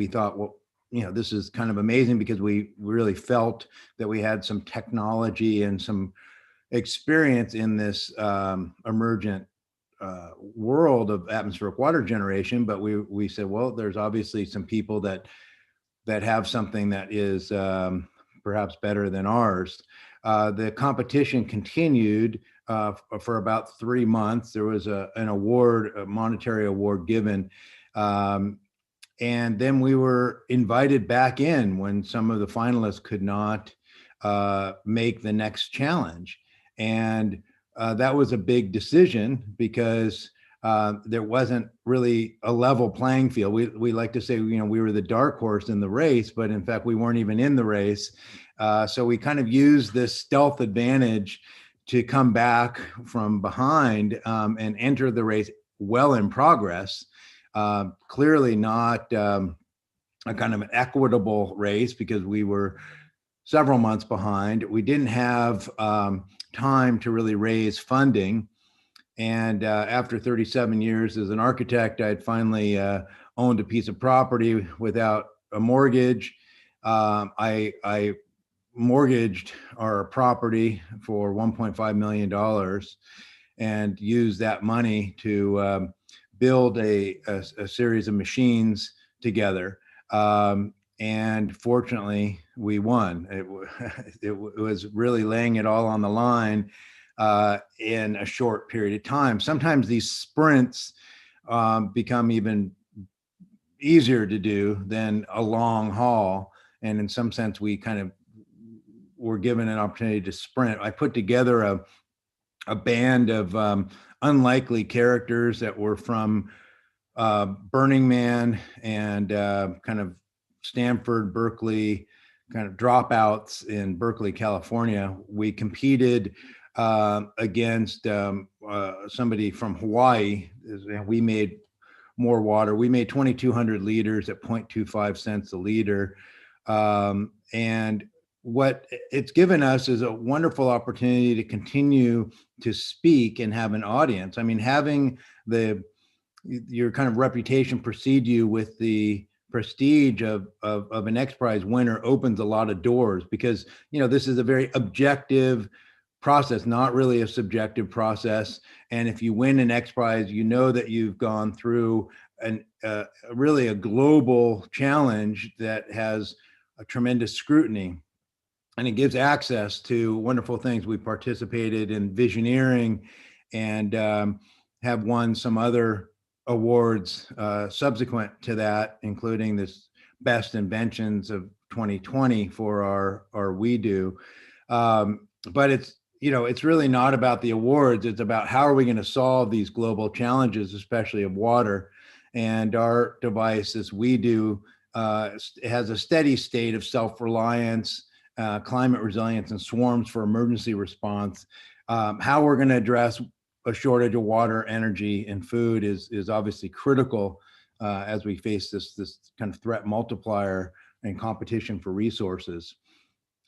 thought, well, this is kind of amazing, because we really felt that we had some technology and some experience in this emergent world of atmospheric water generation. But we said, well, there's obviously some people that have something that is perhaps better than ours. The competition continued for about 3 months. There was an award, a monetary award given. And then we were invited back in when some of the finalists could not make the next challenge. And that was a big decision, because there wasn't really a level playing field. We like to say, we were the dark horse in the race, but in fact, we weren't even in the race. So we kind of used this stealth advantage to come back from behind and enter the race well in progress. Clearly not a kind of an equitable race, because we were several months behind. We didn't have time to really raise funding. And after 37 years as an architect, I had finally owned a piece of property without a mortgage. I mortgaged our property for $1.5 million and used that money to build a series of machines together. And fortunately, we won. It was really laying it all on the line in a short period of time. Sometimes these sprints become even easier to do than a long haul. And in some sense, we kind of were given an opportunity to sprint. I put together a band of unlikely characters that were from Burning Man and kind of Stanford, Berkeley, kind of dropouts in Berkeley, California. We competed against somebody from Hawaii. We made more water. We made 2,200 liters at 0.25 cents a liter. And what it's given us is a wonderful opportunity to continue to speak and have an audience. I mean, having your kind of reputation precede you with the prestige of an XPRIZE winner opens a lot of doors, because this is a very objective process, not really a subjective process. And if you win an XPRIZE, you know that you've gone through really a global challenge that has a tremendous scrutiny, and it gives access to wonderful things. We participated in visioneering and have won some other awards subsequent to that, including this Best Inventions of 2020 for our We Do. But it's really not about the awards. It's about how are we going to solve these global challenges, especially of water. And our device, as We Do, has a steady state of self-reliance, climate resilience, and swarms for emergency response. How we're going to address a shortage of water, energy, and food is obviously critical as we face this kind of threat multiplier and competition for resources.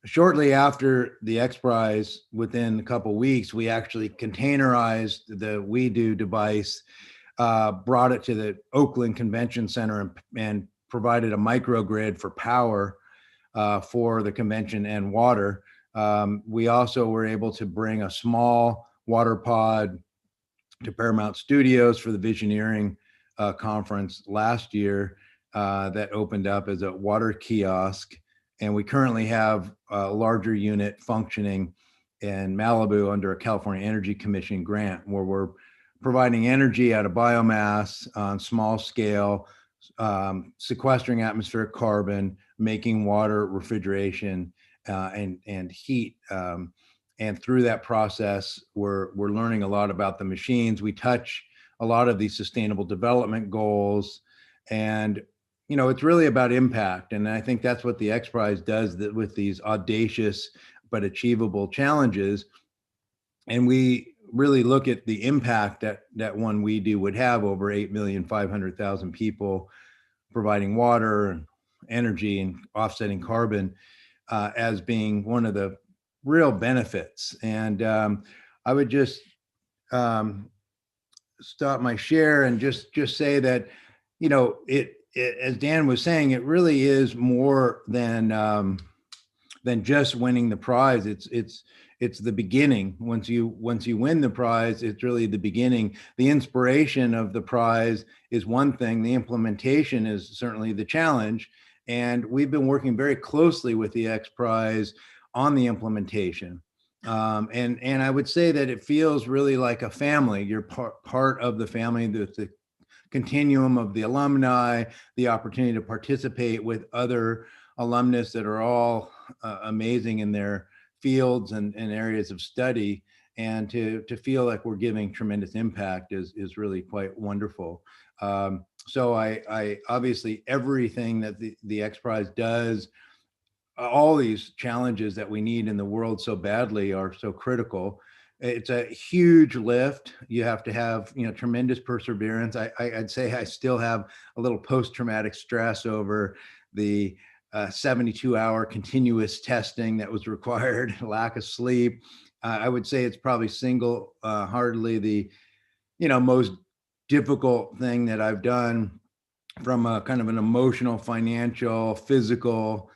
Shortly after the XPRIZE, within a couple of weeks, we actually containerized the We Do device, brought it to the Oakland Convention Center, and provided a microgrid for power for the convention and water. We also were able to bring a small water pod to Paramount Studios for the Visioneering conference last year that opened up as a water kiosk. And we currently have a larger unit functioning in Malibu under a California Energy Commission grant, where we're providing energy out of biomass on small scale, sequestering atmospheric carbon, making water, refrigeration, and heat. And through that process, we're learning a lot about the machines. We touch a lot of these sustainable development goals, and it's really about impact. And I think that's what the XPRIZE does with these audacious but achievable challenges. And we really look at the impact that one we do would have over 8,500,000 people, providing water and energy and offsetting carbon as being one of the real benefits. And I would just stop my share and just say that, it as Dan was saying, it really is more than just winning the prize. It's the beginning. Once you win the prize, it's really the beginning. The inspiration of the prize is one thing. The implementation is certainly the challenge. And we've been working very closely with the XPRIZE on the implementation. And I would say that it feels really like a family. You're part of the family, the continuum of the alumni, the opportunity to participate with other alumnus that are all amazing in their fields and areas of study, and to feel like we're giving tremendous impact is really quite wonderful. So I obviously everything that the XPRIZE does, all these challenges that we need in the world so badly are so critical. It's a huge lift. You have to have tremendous perseverance. I'd say I still have a little post-traumatic stress over the 72-hour continuous testing that was required, lack of sleep. I would say it's probably single-heartedly the most difficult thing that I've done from a kind of an emotional, financial, physical,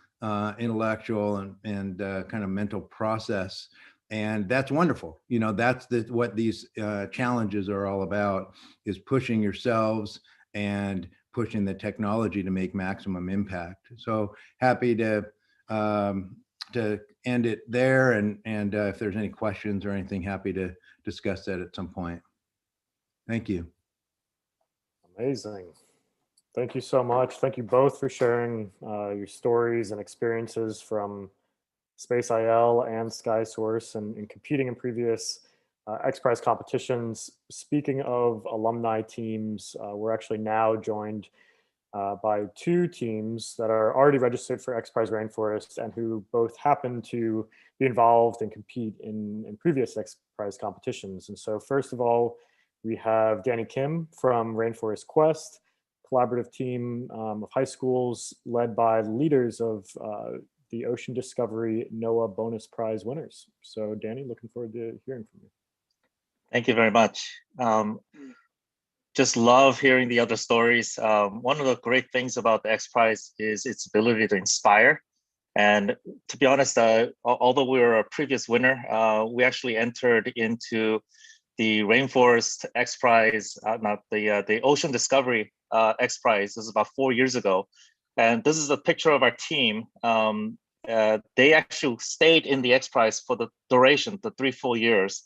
intellectual, and kind of mental process. And that's wonderful. That's what these challenges are all about, is pushing yourselves and pushing the technology to make maximum impact. So happy to end it there. And if there's any questions or anything, happy to discuss that at some point. Thank you. Amazing. Thank you so much. Thank you both for sharing your stories and experiences from Space IL and SkySource and competing in previous XPRIZE competitions. Speaking of alumni teams, we're actually now joined by two teams that are already registered for XPRIZE Rainforest and who both happen to be involved and compete in previous XPRIZE competitions. And so first of all, we have Danny Kim from Rainforest Quest, collaborative team of high schools led by leaders of the Ocean Discovery NOAA Bonus Prize winners. So Danny, looking forward to hearing from you. Thank you very much. Just love hearing the other stories. One of the great things about the XPRIZE is its ability to inspire. And to be honest, although we were a previous winner, we actually entered into the Rainforest XPRIZE, not the Ocean Discovery XPRIZE. This is about 4 years ago. And this is a picture of our team. They actually stayed in the XPRIZE for the duration, the 3 full years.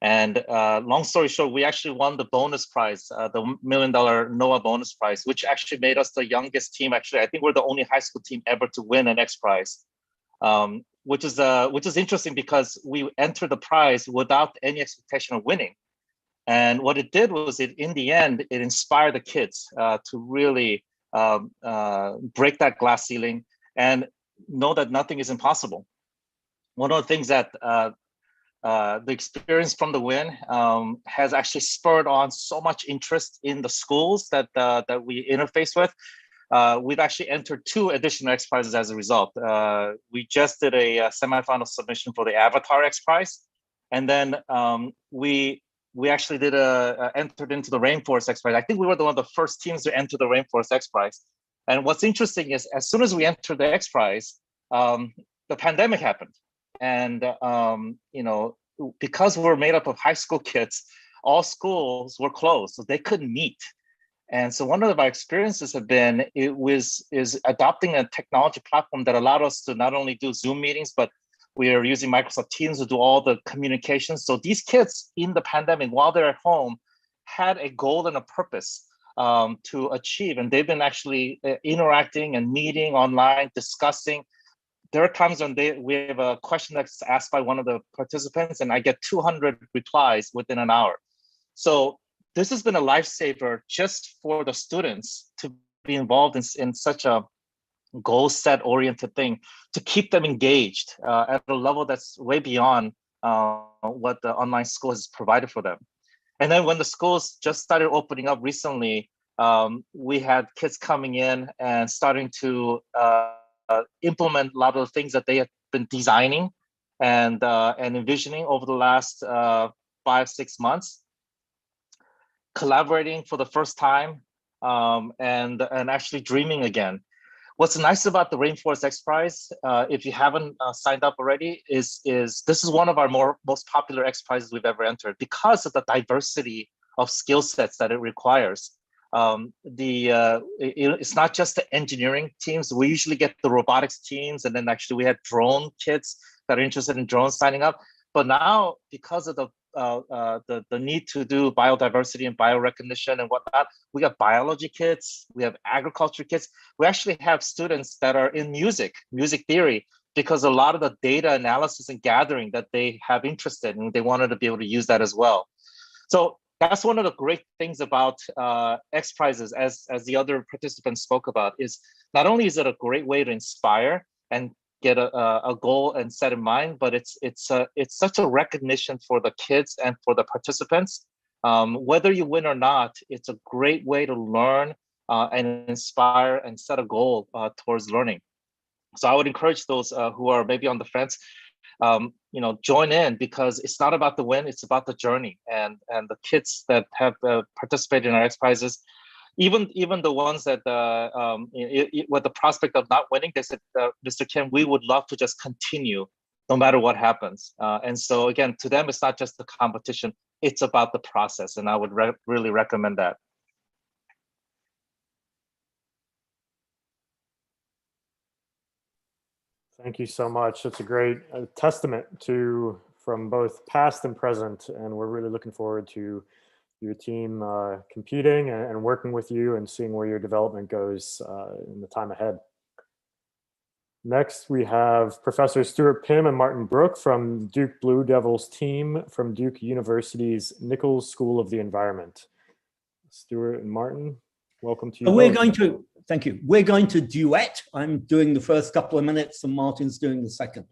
And long story short, we actually won the bonus prize, the $1 million NOAA bonus prize, which actually made us the youngest team. Actually, I think we're the only high school team ever to win an XPRIZE, which is interesting because we entered the prize without any expectation of winning. And what it did was, in the end, it inspired the kids to really break that glass ceiling and know that nothing is impossible. One of the things that the experience from the win has actually spurred on so much interest in the schools that we interface with. We've actually entered 2 additional XPRIZes as a result. We just did a semifinal submission for the Avatar XPRIZE, and then we actually did entered into the Rainforest XPRIZE. I think we were one of the first teams to enter the Rainforest XPRIZE. And what's interesting is, as soon as we entered the XPRIZE, the pandemic happened. And, because we're made up of high school kids, all schools were closed, so they couldn't meet. And so one of my experiences have been, is adopting a technology platform that allowed us to not only do Zoom meetings, but we are using Microsoft Teams to do all the communications. So these kids in the pandemic, while they're at home, had a goal and a purpose to achieve. And they've been actually interacting and meeting online, discussing. There are times when we have a question that's asked by one of the participants, and I get 200 replies within an hour. So this has been a lifesaver just for the students to be involved in such a goal set oriented thing to keep them engaged at a level that's way beyond what the online school has provided for them. And then when the schools just started opening up recently, we had kids coming in and starting to implement a lot of the things that they had been designing and envisioning over the last 5-6 months, collaborating for the first time, and actually dreaming again. What's nice about the Rainforest XPRIZE, if you haven't signed up already, is this is one of our most popular XPRIZes we've ever entered because of the diversity of skill sets that it requires. It's not just the engineering teams. We usually get the robotics teams, and then actually we had drone kids that are interested in drones signing up. But now, because of the need to do biodiversity and biorecognition and whatnot, we got biology kids, we have agriculture kids. We actually have students that are in music theory, because a lot of the data analysis and gathering that they have interest in, and they wanted to be able to use that as well. So that's one of the great things about XPRIZes, as the other participants spoke about, is not only is it a great way to inspire and get a goal and set in mind, but it's such a recognition for the kids and for the participants. Whether you win or not, it's a great way to learn and inspire and set a goal towards learning. So I would encourage those who are maybe on the fence, join in, because it's not about the win, it's about the journey. And the kids that have participated in our XPRIZes, even the ones that with the prospect of not winning, they said, Mr. Kim, we would love to just continue no matter what happens. And so again, to them, it's not just the competition, it's about the process. And I would really recommend that. Thank you so much. It's a great testament from both past and present, and we're really looking forward to your team competing and working with you and seeing where your development goes in the time ahead. Next, we have Professor Stuart Pym and Martin Brooke from Duke Blue Devils team from Duke University's Nichols School of the Environment. Stuart and Martin, welcome to you. Thank you. We're going to duet. I'm doing the first couple of minutes and Martin's doing the second.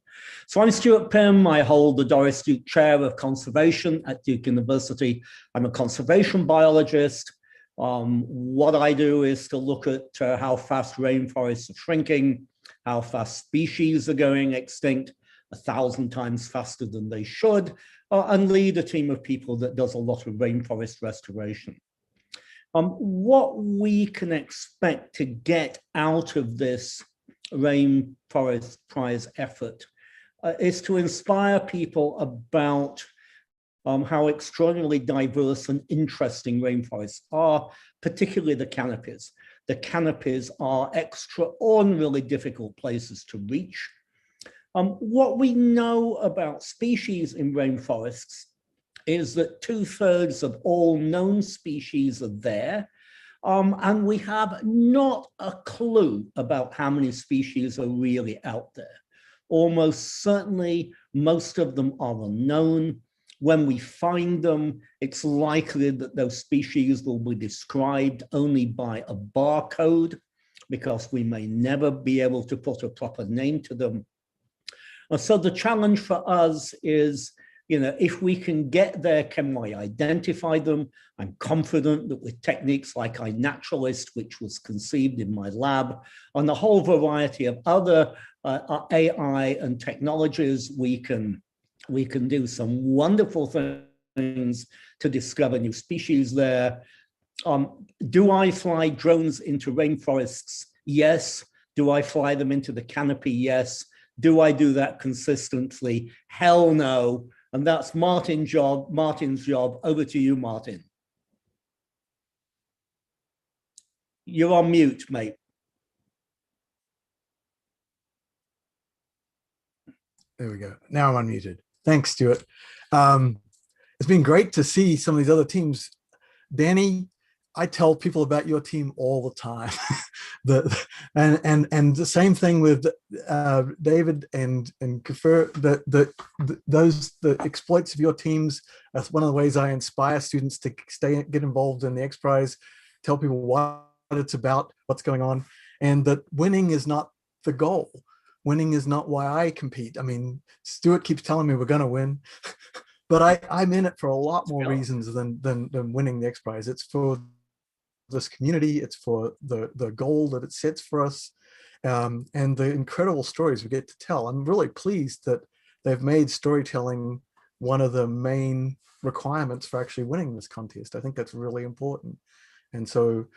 So I'm Stuart Pym. I hold the Doris Duke Chair of Conservation at Duke University. I'm a conservation biologist. What I do is to look at how fast rainforests are shrinking, how fast species are going extinct, 1,000 times faster than they should, and lead a team of people that does a lot of rainforest restoration. What we can expect to get out of this Rainforest Prize effort is to inspire people about how extraordinarily diverse and interesting rainforests are, particularly the canopies. The canopies are extraordinarily difficult places to reach. What we know about species in rainforests is that 2/3 of all known species are there, and we have not a clue about how many species are really out there. Almost certainly, most of them are unknown. When we find them, it's likely that those species will be described only by a barcode, because we may never be able to put a proper name to them. So the challenge for us is, if we can get there, can we identify them? I'm confident that with techniques like iNaturalist, which was conceived in my lab, and a whole variety of other AI and technologies, we can do some wonderful things to discover new species there. Do I fly drones into rainforests? Yes. Do I fly them into the canopy? Yes. Do I do that consistently? Hell no. And that's Martin's job. Over to you, Martin. You're on mute, mate. There we go. Now I'm unmuted. Thanks, Stuart. It's been great to see some of these other teams. Danny, I tell people about your team all the time. and the same thing with David and Kafir, the exploits of your teams. That's one of the ways I inspire students to get involved in the XPRIZE, tell people what it's about, what's going on. and that winning is not the goal. Winning is not why I compete. I mean, Stuart keeps telling me we're going to win, but I'm in it for a lot more reasons than winning the XPRIZE. It's for this community, it's for the goal that it sets for us, and the incredible stories we get to tell. I'm really pleased that they've made storytelling one of the main requirements for actually winning this contest. I think that's really important. And so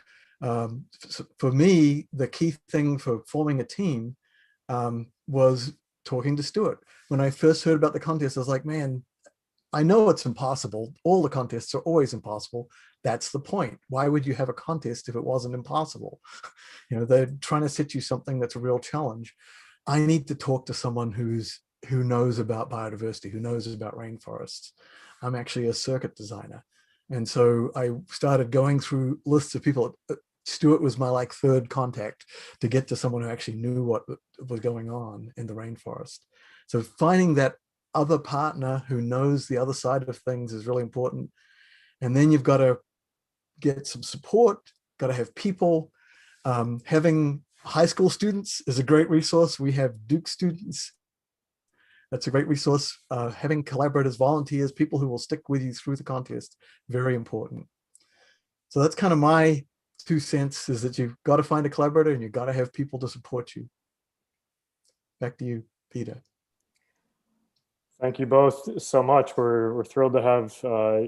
for me, the key thing for forming a team was talking to Stuart. When I first heard about the contest, I was like, man, I know it's impossible. All the contests are always impossible. That's the point. Why would you have a contest if it wasn't impossible? You know, they're trying to set you something that's a real challenge. I need to talk to someone who knows about biodiversity, who knows about rainforests. I'm actually a circuit designer. And so I started going through lists of people. Stuart was my like third contact to get to someone who actually knew what was going on in the rainforest. So finding that other partner who knows the other side of things is really important. And then you've got to get some support, got to have people. Having high school students is a great resource. We have Duke students. That's a great resource. Having collaborators, volunteers, people who will stick with you through the contest, very important. So that's kind of my 2 cents, is that you've got to find a collaborator and you've got to have people to support you. Back to you, Peter. Thank you both so much. We're thrilled to have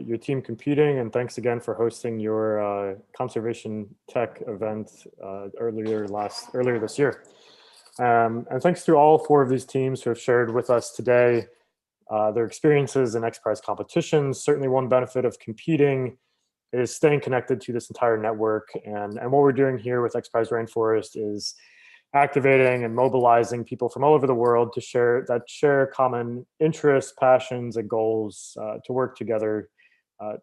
your team competing, and thanks again for hosting your conservation tech event earlier this year. And thanks to all 4 of these teams who have shared with us today their experiences in XPRIZE competitions. Certainly one benefit of competing is staying connected to this entire network. And what we're doing here with XPRIZE Rainforest is activating and mobilizing people from all over the world to share common interests, passions, and goals to work together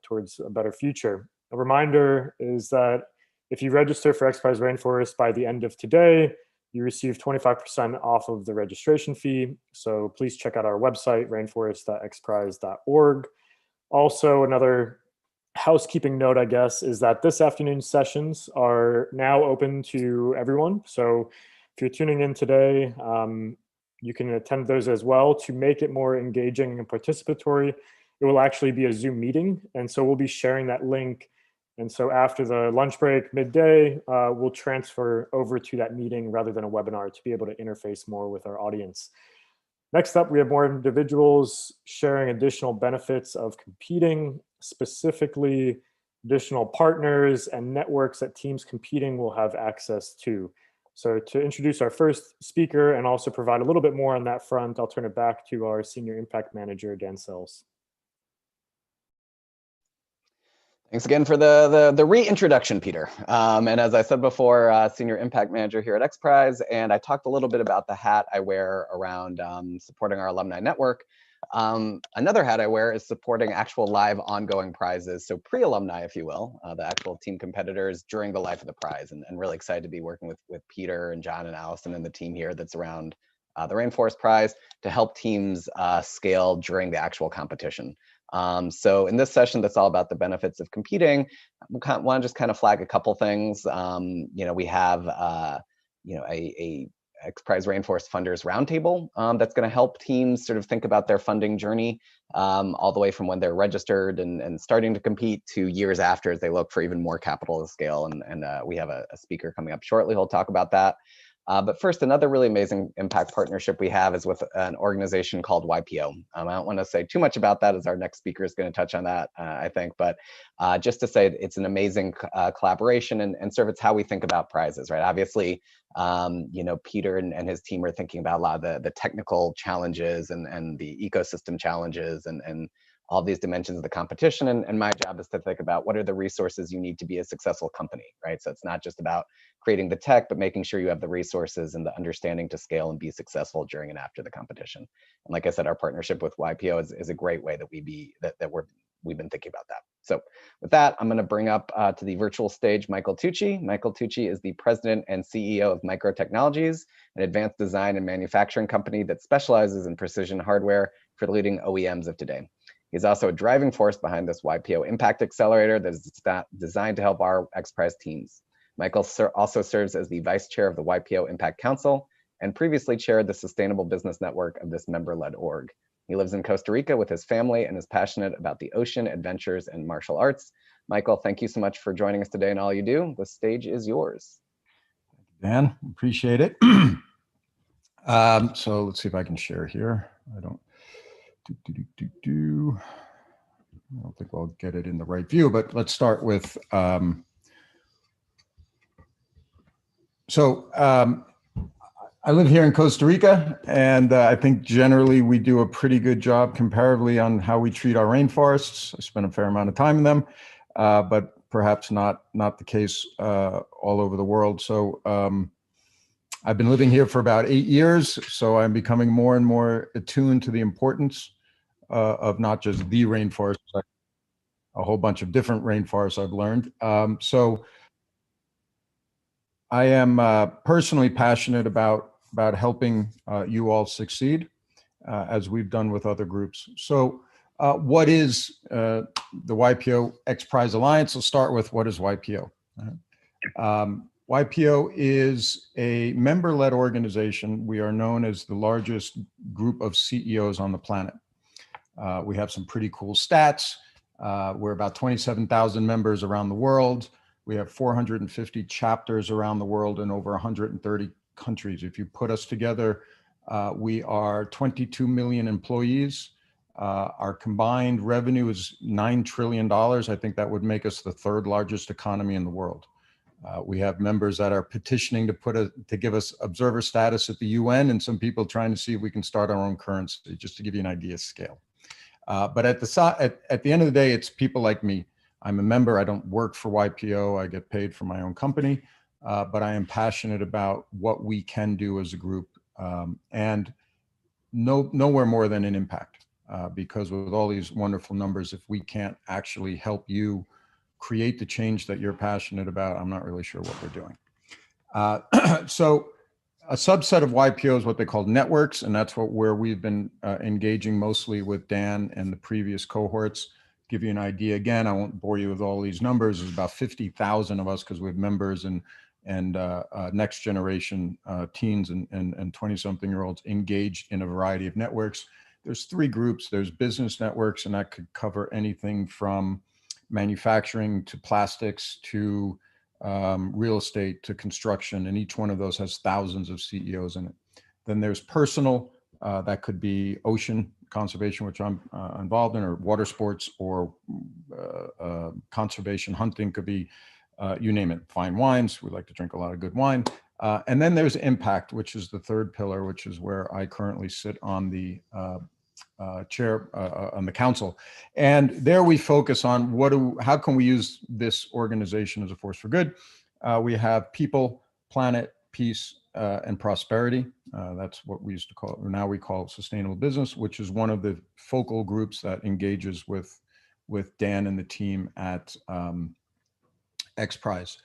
towards a better future. A reminder is that if you register for XPRIZE Rainforest by the end of today, you receive 25% off of the registration fee. So please check out our website, rainforest.xprize.org. Also, another housekeeping note, I guess, is that this afternoon's sessions are now open to everyone. So if you're tuning in today, you can attend those as well. To make it more engaging and participatory, it will actually be a Zoom meeting. And so we'll be sharing that link. And so after the lunch break, midday, we'll transfer over to that meeting rather than a webinar to be able to interface more with our audience. Next up, we have more individuals sharing additional benefits of competing, specifically additional partners and networks that teams competing will have access to. So to introduce our first speaker and also provide a little bit more on that front, I'll turn it back to our Senior Impact Manager, Dan Sells. Thanks again for the reintroduction, Peter. And as I said before, Senior Impact Manager here at XPRIZE, and I talked a little bit about the hat I wear around supporting our alumni network. Another hat I wear is supporting actual live ongoing prizes, so pre-alumni, if you will, the actual team competitors during the life of the prize, and really excited to be working with Peter and John and Allison and the team here that's around the Rainforest Prize to help teams scale during the actual competition. So in this session, that's all about the benefits of competing. We want to just kind of flag a couple things. We have a XPRIZE Rainforest Funders Roundtable that's going to help teams sort of think about their funding journey all the way from when they're registered and starting to compete to years after as they look for even more capital to scale. And we have a speaker coming up shortly who'll talk about that. But first, another really amazing impact partnership we have is with an organization called YPO. I don't want to say too much about that as our next speaker is going to touch on that, I think. But just to say it's an amazing collaboration and sort of it's how we think about prizes, right? Obviously, Peter and his team are thinking about a lot of the technical challenges and the ecosystem challenges and all these dimensions of the competition. And my job is to think about what are the resources you need to be a successful company, right? So it's not just about creating the tech, but making sure you have the resources and the understanding to scale and be successful during and after the competition. And like I said, our partnership with YPO is a great way that we've been thinking about that. So with that, I'm going to bring up to the virtual stage Michael Tucci. Michael Tucci is the president and CEO of Micro Technologies, an advanced design and manufacturing company that specializes in precision hardware for the leading OEMs of today. He's also a driving force behind this YPO Impact Accelerator that is designed to help our XPRIZE teams. Michael also serves as the Vice Chair of the YPO Impact Council and previously chaired the Sustainable Business Network of this member-led org. He lives in Costa Rica with his family and is passionate about the ocean, adventures, and martial arts. Michael, thank you so much for joining us today and all you do. The stage is yours. Dan, appreciate it. So let's see if I can share here. I don't think we'll get it in the right view, but let's start with, I live here in Costa Rica, and I think generally we do a pretty good job comparatively on how we treat our rainforests. I spend a fair amount of time in them, but perhaps not the case all over the world. So I've been living here for about 8 years, so I'm becoming more and more attuned to the importance of not just the rainforest, but a whole bunch of different rainforests I've learned. So I am personally passionate about helping you all succeed, as we've done with other groups. So what is the YPO XPRIZE Alliance? We'll start with what is YPO. YPO is a member-led organization. We are known as the largest group of CEOs on the planet. We have some pretty cool stats. We're about 27,000 members around the world. We have 450 chapters around the world in over 130 countries. If you put us together, we are 22 million employees. Our combined revenue is $9 trillion. I think that would make us the third largest economy in the world. We have members that are petitioning to give us observer status at the UN, and some people trying to see if we can start our own currency, just to give you an idea of scale. But at the end of the day, it's people like me. I'm a member. I don't work for YPO. I get paid for my own company, but I am passionate about what we can do as a group, and nowhere more than an impact. Because with all these wonderful numbers, if we can't actually help you create the change that you're passionate about, I'm not really sure what we're doing. So a subset of YPO is what they call networks, and that's where we've been engaging mostly with Dan and the previous cohorts. Give you an idea, again, I won't bore you with all these numbers. There's about 50,000 of us because we have members and next generation teens and 20-something-year-olds engaged in a variety of networks. There's 3 groups. There's business networks, and that could cover anything from manufacturing to plastics to real estate to construction, and each one of those has thousands of CEOs in it. Then there's personal, that could be ocean conservation, which I'm involved in, or water sports, or conservation hunting, could be, you name it, fine wines. We like to drink a lot of good wine. And then there's impact, which is the third pillar, which is where I currently sit on the chair on the council. And there we focus on how can we use this organization as a force for good. We have people, planet, peace, and prosperity. That's what we used to call it, or now we call it sustainable business, which is one of the focal groups that engages with Dan and the team at XPRIZE.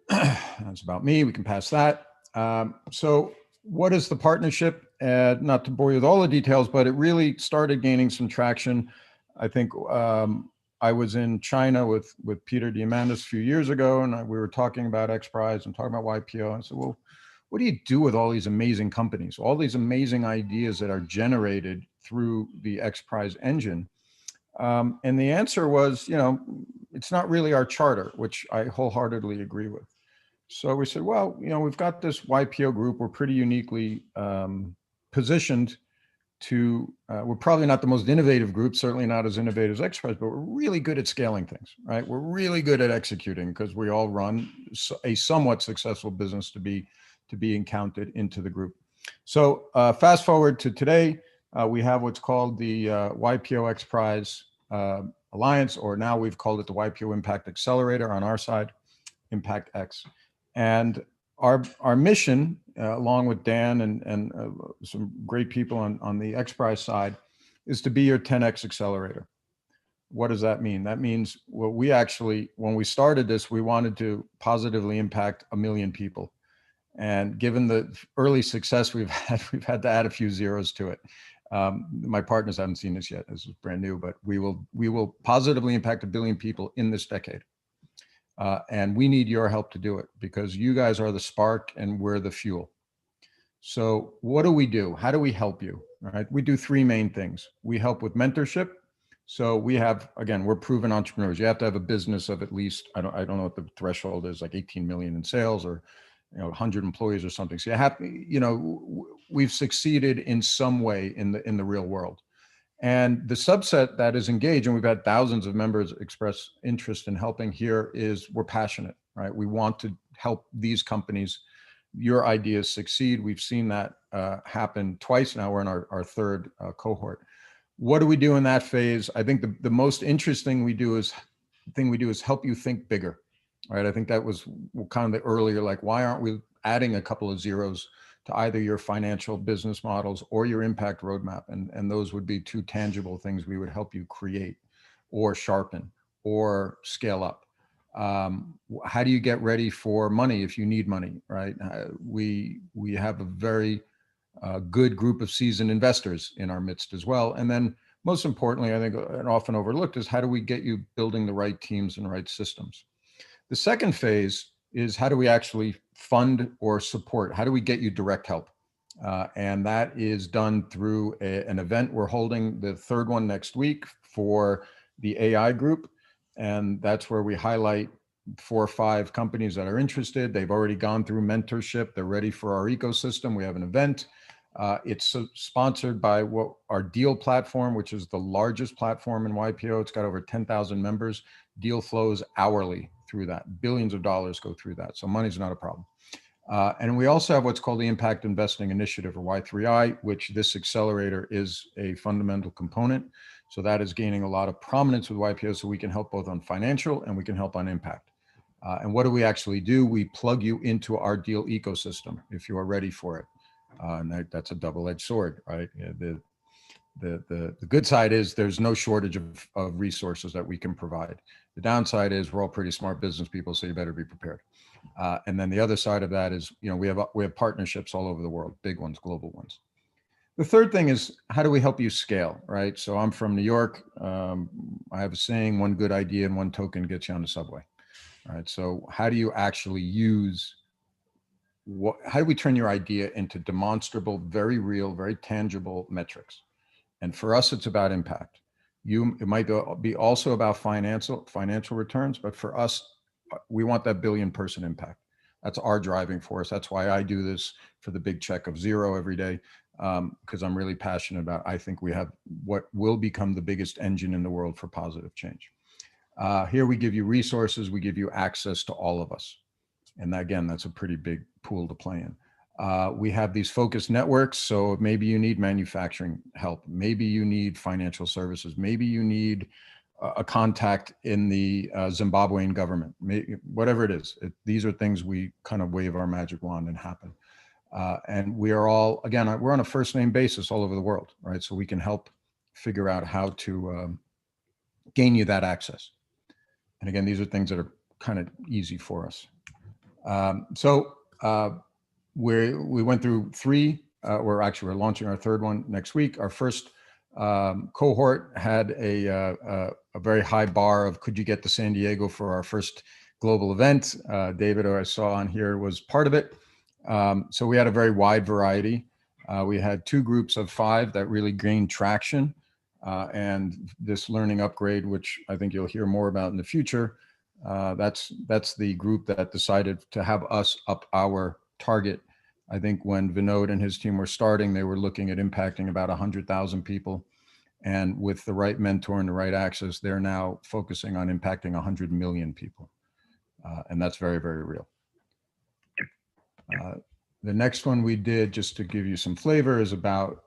That's about me. We can pass that. So what is the partnership? Not to bore you with all the details, but it really started gaining some traction. I think I was in China with Peter Diamandis a few years ago, and we were talking about XPRIZE and talking about YPO. I said, well, what do you do with all these amazing companies, all these amazing ideas that are generated through the XPRIZE engine? And the answer was, it's not really our charter, which I wholeheartedly agree with. So we said, well, we've got this YPO group. We're pretty uniquely positioned to, we're probably not the most innovative group, certainly not as innovative as XPRIZE, but we're really good at scaling things, right? We're really good at executing because we all run a somewhat successful business to be encountered into the group. So fast forward to today, we have what's called the YPO XPRIZE Alliance, or now we've called it the YPO Impact Accelerator on our side, Impact X. And our mission, along with Dan and some great people on the XPRIZE side, is to be your 10X accelerator. What does that mean? That means, well, we actually, when we started this, we wanted to positively impact 1 million people. And given the early success we've had to add a few zeros to it. My partners haven't seen this yet. This is brand new, but we will positively impact 1 billion people in this decade. And we need your help to do it because you guys are the spark and we're the fuel. So what do we do? How do we help you? All right. We do three main things. We help with mentorship. So we have, again, we're proven entrepreneurs. You have to have a business of at least, I don't know what the threshold is, like 18 million in sales or 100 employees or something. So you have, we've succeeded in some way in the real world. And the subset that is engaged, and we've had thousands of members express interest in helping here, is we're passionate, right? We want to help these companies, your ideas succeed. We've seen that happen twice now. We're in our third cohort. What do we do in that phase? I think the most interesting thing we do is help you think bigger, right? I think that was kind of the earlier, like, why aren't we adding a couple of zeros to either your financial business models or your impact roadmap? And those would be two tangible things we would help you create or sharpen or scale up. How do you get ready for money if you need money, right? We have a very good group of seasoned investors in our midst as well. And then most importantly, I think, and often overlooked, is how do we get you building the right teams and the right systems? The second phase is how do we actually fund or support? How do we get you direct help? And that is done through an event we're holding, the third one next week, for the AI group. And that's where we highlight 4 or 5 companies that are interested. They've already gone through mentorship. They're ready for our ecosystem. We have an event. It's sponsored by our Deal platform, which is the largest platform in YPO. It's got over 10,000 members. Deal flows hourly through that. Billions of dollars go through that. So money's not a problem. And we also have what's called the Impact Investing Initiative, or Y3I, which this accelerator is a fundamental component. So that is gaining a lot of prominence with YPO, so we can help both on financial and we can help on impact. And what do we actually do? We plug you into our Deal ecosystem if you are ready for it. And that's a double-edged sword, right? The good side is there's no shortage of resources that we can provide. The downside is we're all pretty smart business people, so you better be prepared. And then the other side of that is, we have partnerships all over the world, big ones, global ones. The third thing is, how do we help you scale, right? So I'm from New York. I have a saying, one good idea and one token gets you on the subway, right? So how do you actually how do we turn your idea into demonstrable, very real, very tangible metrics? And for us, it's about impact. It might be also about financial returns, but for us, we want that billion-person impact. That's our driving force. That's why I do this for the big check of zero every day, because I'm really passionate about, I think we have what will become the biggest engine in the world for positive change. Here we give you resources, we give you access to all of us. And again, that's a pretty big pool to play in. We have these focused networks. So maybe you need manufacturing help. Maybe you need financial services. Maybe you need a contact in the Zimbabwean government, whatever it is. These are things we kind of wave our magic wand and happen. And we are all, again, we're on a first name basis all over the world, right? So we can help figure out how to gain you that access. And again, these are things that are kind of easy for us. We went through 3, we're launching our third one next week. Our first cohort had a very high bar of, could you get to San Diego for our first global event? David, who I saw on here, was part of it. So we had a very wide variety. We had 2 groups of 5 that really gained traction. And this learning upgrade, which I think you'll hear more about in the future, that's the group that decided to have us up our target. I think when Vinod and his team were starting, they were looking at impacting about 100,000 people. And with the right mentor and the right access, they're now focusing on impacting 100 million people. And that's very, very real. The next one we did, just to give you some flavor, is about,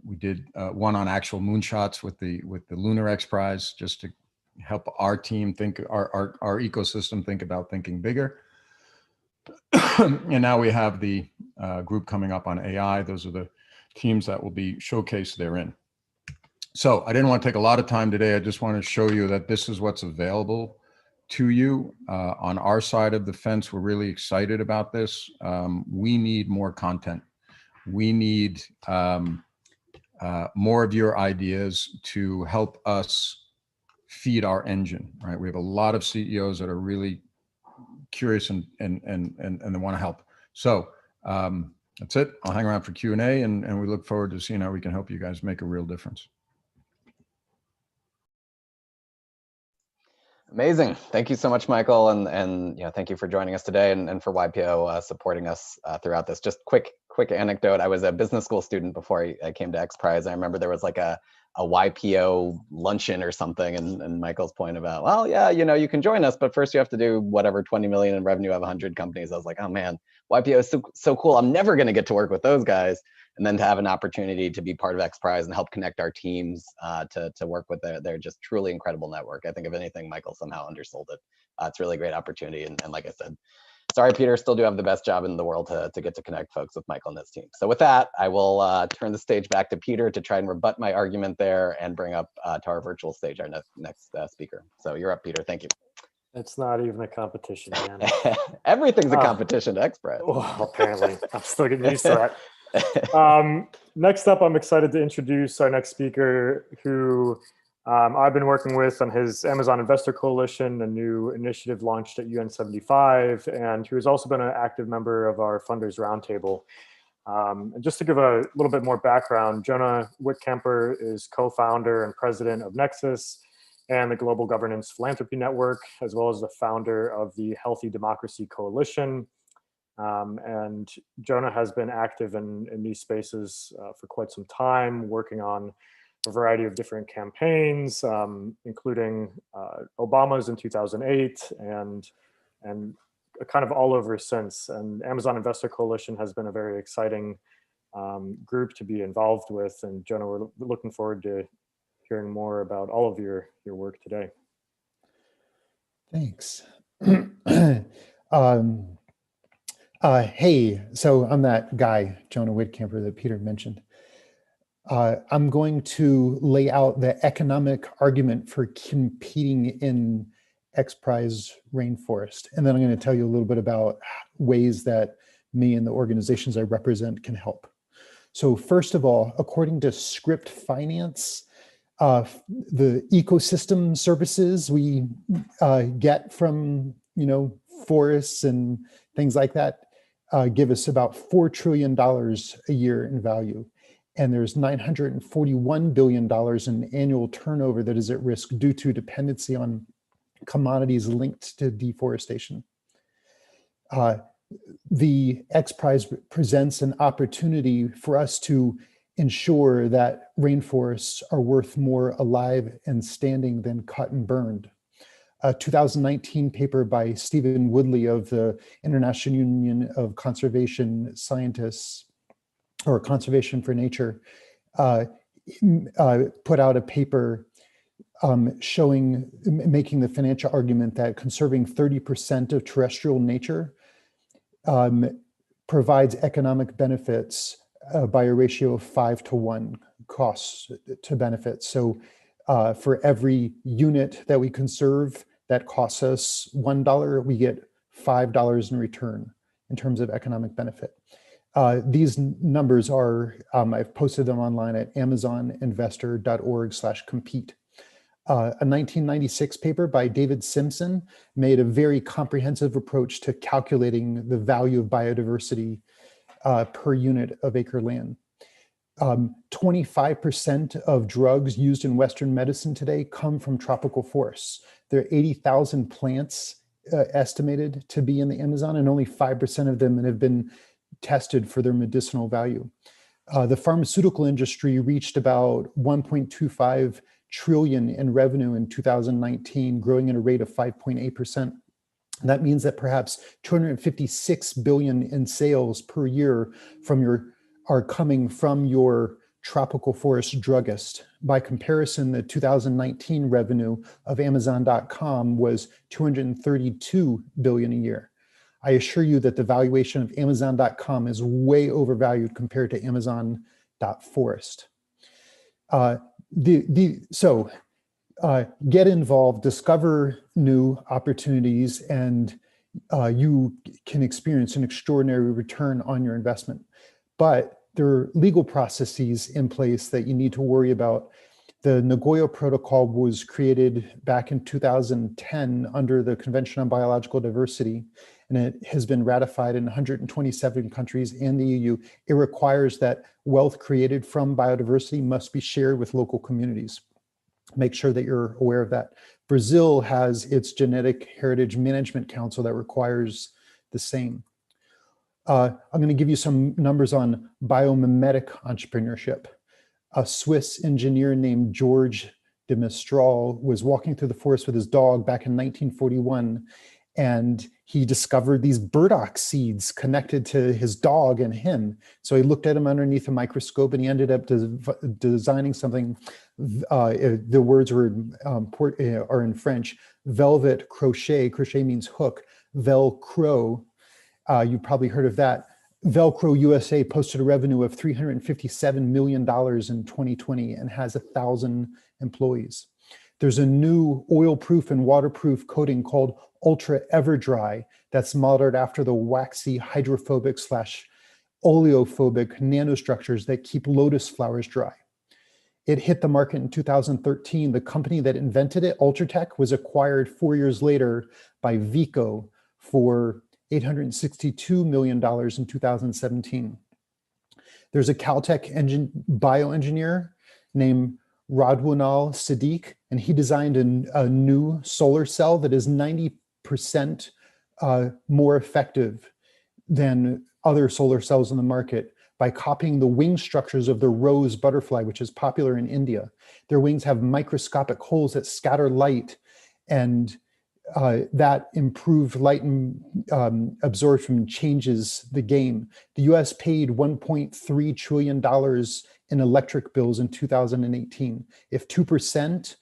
we did one on actual moonshots with the Lunar XPRIZE, just to help our team think, our ecosystem think about thinking bigger. And now we have the group coming up on AI. Those are the teams that will be showcased therein. So I didn't want to take a lot of time today. I just want to show you that this is what's available to you. On our side of the fence, we're really excited about this. We need more content. We need more of your ideas to help us feed our engine, right? We have a lot of CEOs that are really curious and they want to help. So that's it. I'll hang around for Q&A, and we look forward to seeing how we can help you guys make a real difference. Amazing. Thank you so much, Michael. And you know, thank you for joining us today and for YPO supporting us throughout this. Just quick anecdote. I was a business school student before I came to XPRIZE. I remember there was like a YPO luncheon or something, and Michael's point about, well, yeah, you know, you can join us, but first you have to do whatever 20 million in revenue of 100 companies. I was like, oh man, YPO is so cool. I'm never going to get to work with those guys. And then to have an opportunity to be part of XPRIZE and help connect our teams to work with their just truly incredible network. I think if anything, Michael somehow undersold it. It's a really great opportunity. And like I said, sorry, Peter, still do have the best job in the world to get to connect folks with Michael and his team. So with that, I will turn the stage back to Peter to try and rebut my argument there and bring up to our virtual stage our next speaker. So you're up, Peter. Thank you. It's not even a competition, man. Everything's a competition to XPRIZE. Well, apparently, I'm still getting used to that. Next up, I'm excited to introduce our next speaker, who I've been working with on his Amazon Investor Coalition, a new initiative launched at UN75, and who has also been an active member of our Funders Roundtable. And just to give a little bit more background, Jonah Whitcamper is co-founder and president of Nexus and the Global Governance Philanthropy Network, as well as the founder of the Healthy Democracy Coalition. And Jonah has been active in these spaces for quite some time, working on a variety of different campaigns, including Obama's in 2008 and kind of all over since. And Amazon Investor Coalition has been a very exciting group to be involved with. And Jonah, we're looking forward to hearing more about all of your work today. Thanks. Hey, so I'm that guy, Jonah Whitcamper, that Peter mentioned. I'm going to lay out the economic argument for competing in XPRIZE Rainforest. And then I'm going to tell you a little bit about ways that me and the organizations I represent can help. So first of all, according to Script Finance, the ecosystem services we get from, forests and things like that give us about $4 trillion a year in value. And there's $941 billion in annual turnover that is at risk due to dependency on commodities linked to deforestation. The XPRIZE presents an opportunity for us to ensure that rainforests are worth more alive and standing than cut and burned. A 2019 paper by Stephen Woodley of the International Union of Conservation Scientists, or Conservation for Nature, put out a paper making the financial argument that conserving 30% of terrestrial nature provides economic benefits by a ratio of 5-to-1 costs to benefits. So for every unit that we conserve that costs us $1, we get $5 in return in terms of economic benefit. These numbers are, I've posted them online at amazoninvestor.org/compete. A 1996 paper by David Simpson made a very comprehensive approach to calculating the value of biodiversity per unit of acre land. 25% of drugs used in Western medicine today come from tropical forests. There are 80,000 plants estimated to be in the Amazon, and only 5% of them have been tested for their medicinal value. The pharmaceutical industry reached about 1.25 trillion in revenue in 2019, growing at a rate of 5.8%. That means that perhaps 256 billion in sales per year are coming from your tropical forest druggist. By comparison, the 2019 revenue of Amazon.com was 232 billion a year. I assure you that the valuation of Amazon.com is way overvalued compared to Amazon.forest. Get involved, discover new opportunities, and you can experience an extraordinary return on your investment. But there are legal processes in place that you need to worry about The Nagoya Protocol was created back in 2010 under the Convention on Biological Diversity, and it has been ratified in 127 countries and the EU. It requires that wealth created from biodiversity must be shared with local communities. Make sure that you're aware of that. Brazil has its Genetic Heritage Management Council that requires the same. I'm going to give you some numbers on biomimetic entrepreneurship. A Swiss engineer named George de Mistral was walking through the forest with his dog back in 1941, and he discovered these burdock seeds connected to his dog and him. So he looked at them underneath a microscope, and he ended up designing something. The words are in French: velvet crochet. Crochet means hook. Velcro. You probably heard of that. Velcro USA posted a revenue of $357 million in 2020 and has 1,000 employees. There's a new oil-proof and waterproof coating called Ultra Everdry that's modeled after the waxy hydrophobic / oleophobic nanostructures that keep lotus flowers dry. It hit the market in 2013. The company that invented it, Ultratech, was acquired 4 years later by Vico for $862 million in 2017. There's a Caltech bioengineer named Radwanal Siddiq, and he designed a new solar cell that is 90% more effective than other solar cells in the market by copying the wing structures of the rose butterfly, which is popular in India. Their wings have microscopic holes that scatter light, and that improved light absorption changes the game. The US paid $1.3 trillion in electric bills in 2018. If 2%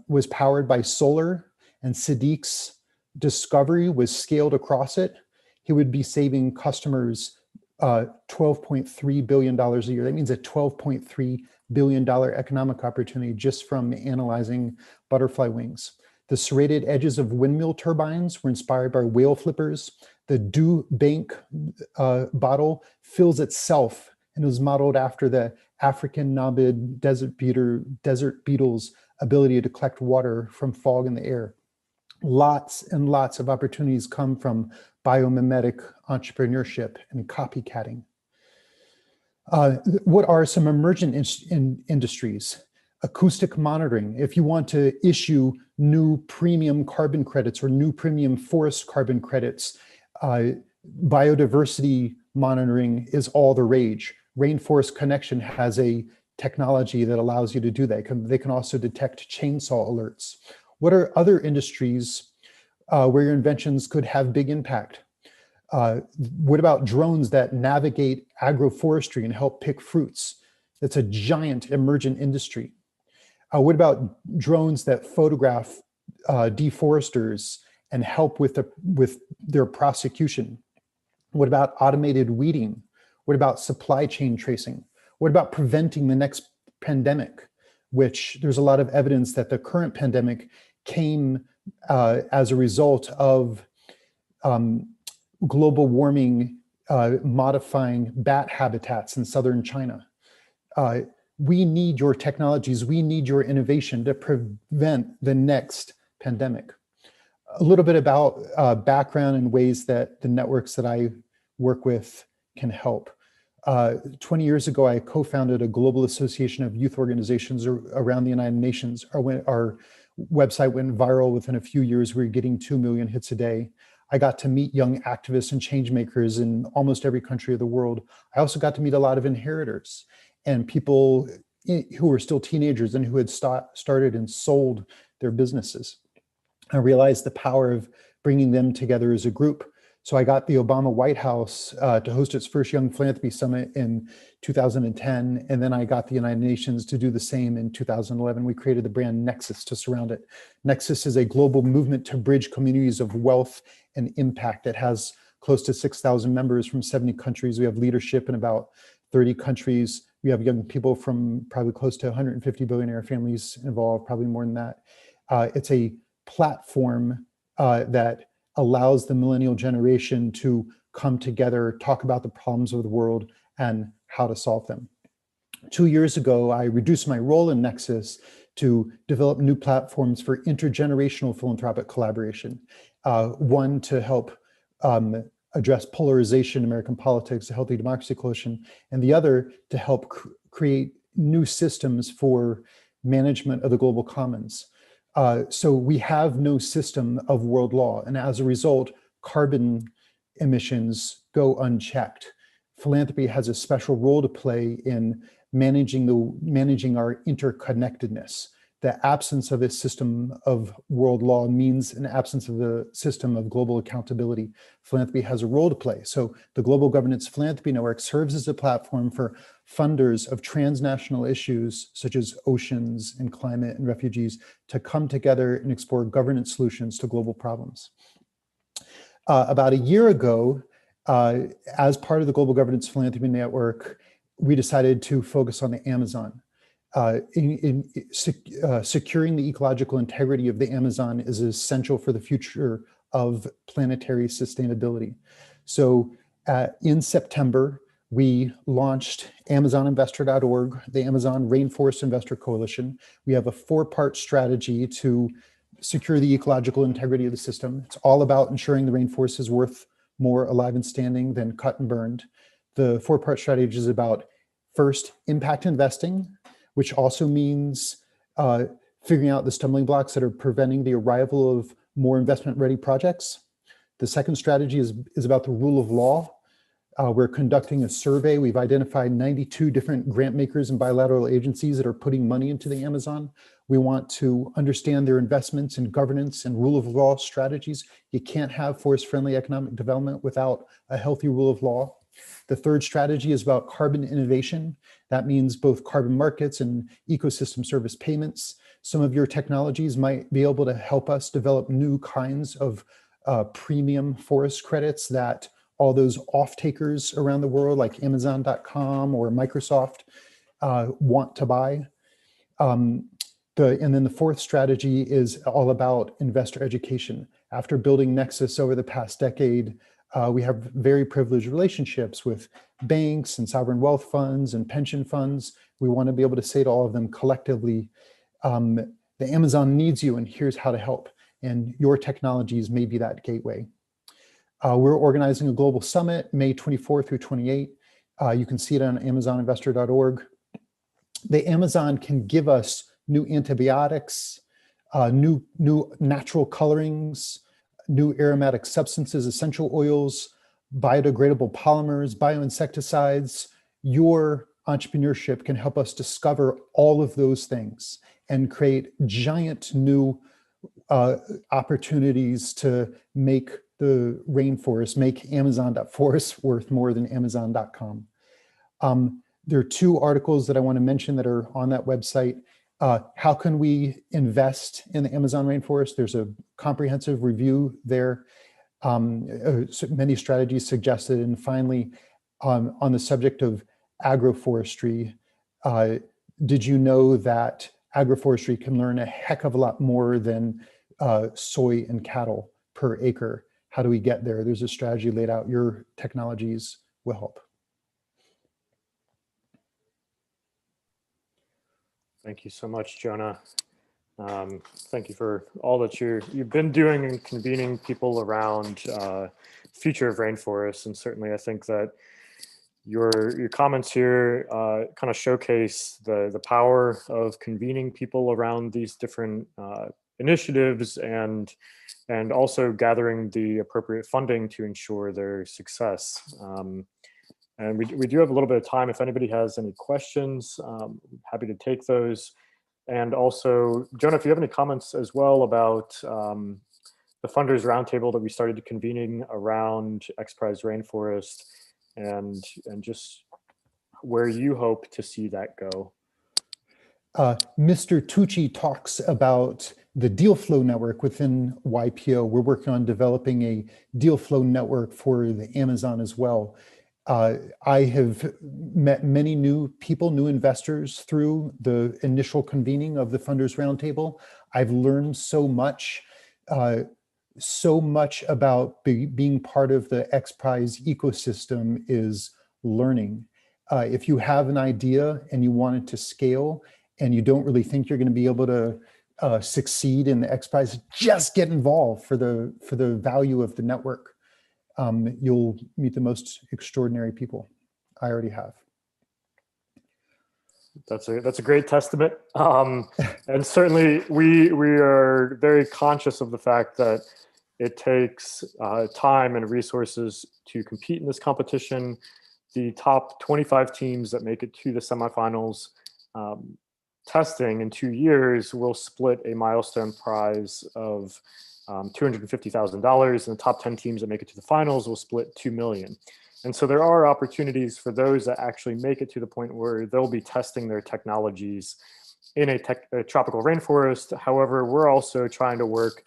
was powered by solar and Siddiq's discovery was scaled across it, he would be saving customers $12.3 billion a year. That means a $12.3 billion economic opportunity just from analyzing butterfly wings. The serrated edges of windmill turbines were inspired by whale flippers. The dew bank bottle fills itself and was modeled after the African knobbed desert beetle's ability to collect water from fog in the air. Lots and lots of opportunities come from biomimetic entrepreneurship and copycatting. What are some emergent industries? Acoustic monitoring. If you want to issue new premium carbon credits or new premium forest carbon credits, biodiversity monitoring is all the rage. Rainforest Connection has a technology that allows you to do that. They can also detect chainsaw alerts. What are other industries where your inventions could have big impact? What about drones that navigate agroforestry and help pick fruits? That's a giant emergent industry. What about drones that photograph deforesters and help with their prosecution? What about automated weeding? What about supply chain tracing? What about preventing the next pandemic, which there's a lot of evidence that the current pandemic came as a result of global warming modifying bat habitats in southern China. We need your technologies, we need your innovation to prevent the next pandemic. A little bit about background and ways that the networks that I work with can help. 20 years ago, I co-founded a global association of youth organizations around the United Nations. Our website went viral within a few years. We were getting 2 million hits a day. I got to meet young activists and change makers in almost every country of the world. I also got to meet a lot of inheritors and people who were still teenagers and who had started and sold their businesses. I realized the power of bringing them together as a group. So I got the Obama White House to host its first Young Philanthropy Summit in 2010. And then I got the United Nations to do the same in 2011. We created the brand Nexus to surround it. Nexus is a global movement to bridge communities of wealth and impact. It has close to 6,000 members from 70 countries. We have leadership in about 30 countries. We have young people from probably close to 150 billionaire families involved, probably more than that. It's a platform that allows the millennial generation to come together, talk about the problems of the world and how to solve them. 2 years ago, I reduced my role in Nexus to develop new platforms for intergenerational philanthropic collaboration. One to help address polarization in American politics, the Healthy Democracy Coalition, and the other to help create new systems for management of the global commons. So we have no system of world law, and as a result, carbon emissions go unchecked. Philanthropy has a special role to play in managing our interconnectedness. The absence of a system of world law means an absence of a system of global accountability. Philanthropy has a role to play. So the Global Governance Philanthropy Network serves as a platform for funders of transnational issues such as oceans and climate and refugees to come together and explore governance solutions to global problems. About a year ago, as part of the Global Governance Philanthropy Network, we decided to focus on the Amazon. Securing the ecological integrity of the Amazon is essential for the future of planetary sustainability. So in September, we launched AmazonInvestor.org, the Amazon Rainforest Investor Coalition. We have a 4-part strategy to secure the ecological integrity of the system. It's all about ensuring the rainforest is worth more alive and standing than cut and burned. The 4-part strategy is about, first, impact investing, which also means figuring out the stumbling blocks that are preventing the arrival of more investment-ready projects. The second strategy is about the rule of law. We're conducting a survey. We've identified 92 different grant makers and bilateral agencies that are putting money into the Amazon. We want to understand their investments in governance and rule of law strategies. You can't have forest-friendly economic development without a healthy rule of law. The third strategy is about carbon innovation. That means both carbon markets and ecosystem service payments. Some of your technologies might be able to help us develop new kinds of premium forest credits that all those off-takers around the world like Amazon.com or Microsoft want to buy. And then the fourth strategy is all about investor education. After building Nexus over the past decade, we have very privileged relationships with banks and sovereign wealth funds and pension funds. We want to be able to say to all of them collectively, the Amazon needs you and here's how to help. And your technologies may be that gateway. We're organizing a global summit, May 24 through 28. You can see it on AmazonInvestor.org. The Amazon can give us new antibiotics, new natural colorings, new aromatic substances, essential oils, biodegradable polymers, bioinsecticides. Your entrepreneurship can help us discover all of those things and create giant new opportunities to make the rainforest, make Amazon.forest worth more than Amazon.com. There are 2 articles that I want to mention that are on that website. How can we invest in the Amazon rainforest? There's a comprehensive review there. Many strategies suggested. And finally, on the subject of agroforestry, did you know that agroforestry can learn a heck of a lot more than soy and cattle per acre? How do we get there? There's a strategy laid out. Your technologies will help. Thank you so much, Jonah. Thank you for all that you've been doing and convening people around future of rainforests. And certainly I think that your comments here kind of showcase the power of convening people around these different initiatives and also gathering the appropriate funding to ensure their success. And we do have a little bit of time. If anybody has any questions, happy to take those. And also, Jonah, if you have any comments as well about the funders roundtable that we started convening around XPRIZE Rainforest and just where you hope to see that go. Mr. Tucci talks about the deal flow network within YPO. We're working on developing a deal flow network for the Amazon as well. I have met many new people, new investors through the initial convening of the Funders Roundtable. I've learned so much about being part of the XPRIZE ecosystem is learning. If you have an idea and you want it to scale and you don't really think you're going to be able to succeed in the XPRIZE, just get involved for the value of the network. You'll meet the most extraordinary people. I already have. That's a great testament. And certainly we are very conscious of the fact that it takes time and resources to compete in this competition. The top 25 teams that make it to the semifinals testing in 2 years will split a milestone prize of $250,000, and the top 10 teams that make it to the finals will split $2 million. And so there are opportunities for those that actually make it to the point where they'll be testing their technologies in a tropical rainforest. However, we're also trying to work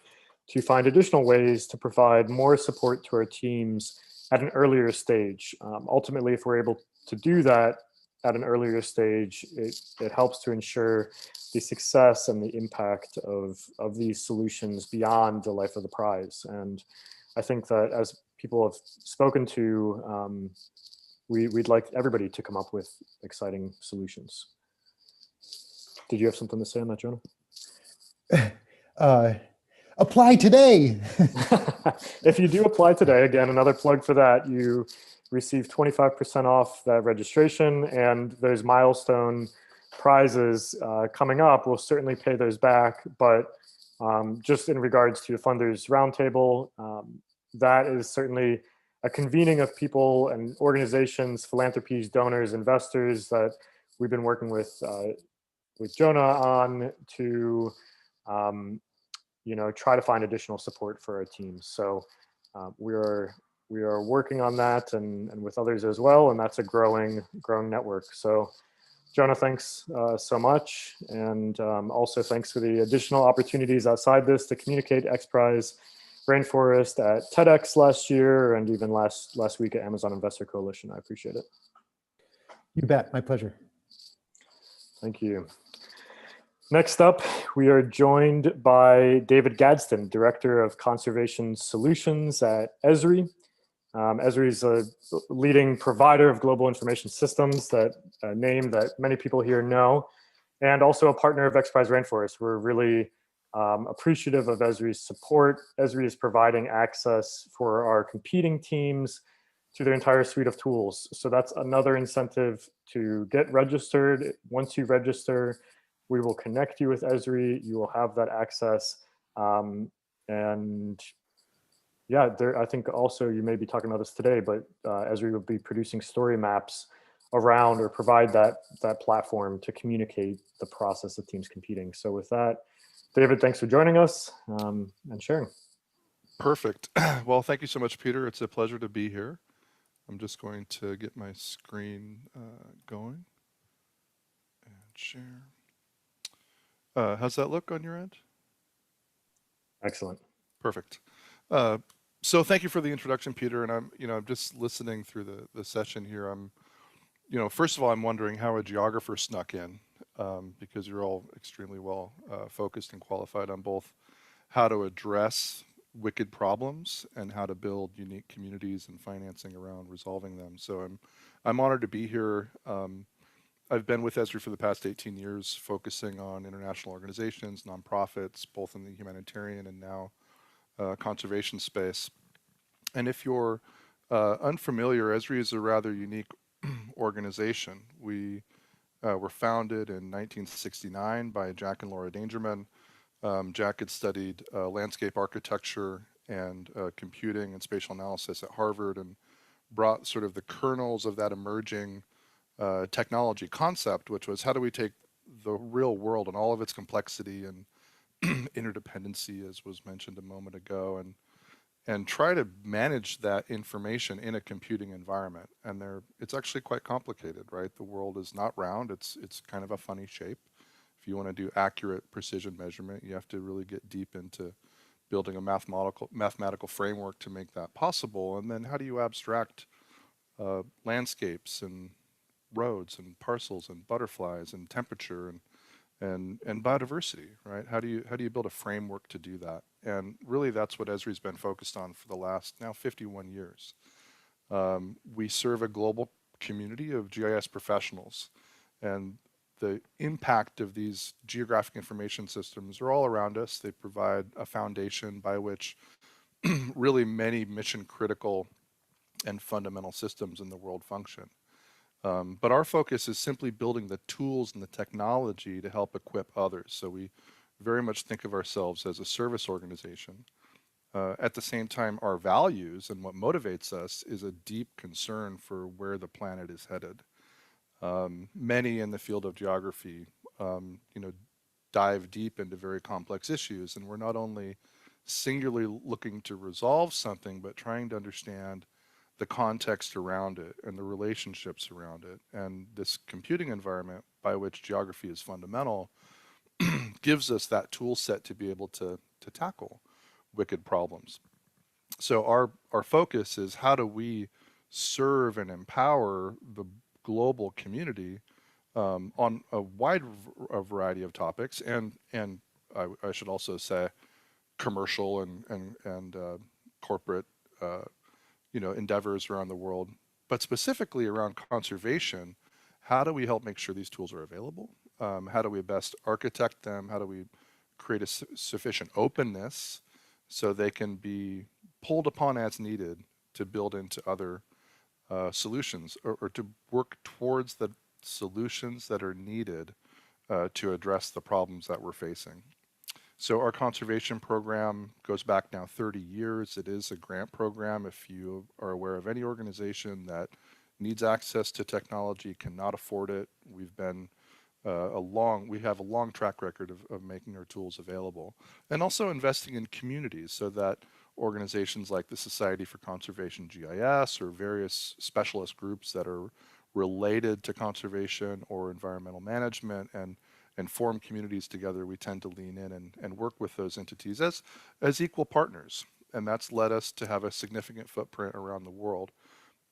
to find additional ways to provide more support to our teams at an earlier stage. Ultimately, if we're able to do that at an earlier stage, it helps to ensure the success and the impact of these solutions beyond the life of the prize. And I think that as people have spoken to, we'd like everybody to come up with exciting solutions. Did you have something to say on that, Jonah? Apply today. If you do apply today, again, another plug for that, you receive 25% off that registration, and those milestone prizes coming up, we'll certainly pay those back. But just in regards to the Funders Roundtable, that is certainly a convening of people and organizations, philanthropies, donors, investors that we've been working with Jonah on to try to find additional support for our teams. So we are working on that and with others as well, and that's a growing network. So Jonah, thanks so much, and also thanks for the additional opportunities outside this to communicate XPRIZE Rainforest at TEDx last year, and even last week at Amazon Investor Coalition. I appreciate it. You bet, my pleasure. Thank you. Next up, we are joined by David Gadsden, Director of Conservation Solutions at Esri. Esri is a leading provider of global information systems, that name that many people here know, and also a partner of XPRIZE Rainforest. We're really appreciative of Esri's support. Esri is providing access for our competing teams to their entire suite of tools. So that's another incentive to get registered. Once you register, we will connect you with Esri. You will have that access. And yeah, I think also you may be talking about this today, but Esri will be producing story maps around or provide that platform to communicate the process of teams competing. So with that, David, thanks for joining us and sharing. Perfect. Well, thank you so much, Peter. It's a pleasure to be here. I'm just going to get my screen going and share. How's that look on your end? Excellent. Perfect. So thank you for the introduction, Peter. And I'm just listening through the session here. First of all, I'm wondering how a geographer snuck in, because you're all extremely well focused and qualified on both how to address wicked problems and how to build unique communities and financing around resolving them. So I'm honored to be here. I've been with Esri for the past 18 years, focusing on international organizations, nonprofits, both in the humanitarian and now conservation space. And if you're unfamiliar, Esri is a rather unique organization. We were founded in 1969 by Jack and Laura Dangerman. Jack had studied landscape architecture and computing and spatial analysis at Harvard, and brought sort of the kernels of that emerging technology concept, which was how do we take the real world and all of its complexity and interdependency, as was mentioned a moment ago, and try to manage that information in a computing environment. And it's actually quite complicated, right? The world is not round, it's kind of a funny shape. If you want to do accurate precision measurement, you have to really get deep into building a mathematical framework to make that possible. And then how do you abstract landscapes and roads and parcels and butterflies and temperature and biodiversity, right? How do you build a framework to do that? And really that's what Esri's been focused on for the last now 51 years. We serve a global community of GIS professionals, and the impact of these geographic information systems are all around us. They provide a foundation by which really many mission critical and fundamental systems in the world function. But our focus is simply building the tools and the technology to help equip others. So we very much think of ourselves as a service organization. At the same time, our values and what motivates us is a deep concern for where the planet is headed. Many in the field of geography, dive deep into very complex issues, and we're not only singularly looking to resolve something, but trying to understand the context around it and the relationships around it. And this computing environment by which geography is fundamental gives us that tool set to be able to tackle wicked problems. So our focus is how do we serve and empower the global community on a wide variety of topics, and I should also say commercial and corporate endeavors around the world, but specifically around conservation. How do we help make sure these tools are available? How do we best architect them? How do we create a sufficient openness so they can be pulled upon as needed to build into other solutions, or to work towards the solutions that are needed to address the problems that we're facing? So our conservation program goes back now 30 years. It is a grant program. If you are aware of any organization that needs access to technology, cannot afford it, we've been we have a long track record of making our tools available, and also investing in communities so that organizations like the Society for Conservation GIS or various specialist groups that are related to conservation or environmental management and form communities together, we tend to lean in and work with those entities as equal partners. And that's led us to have a significant footprint around the world,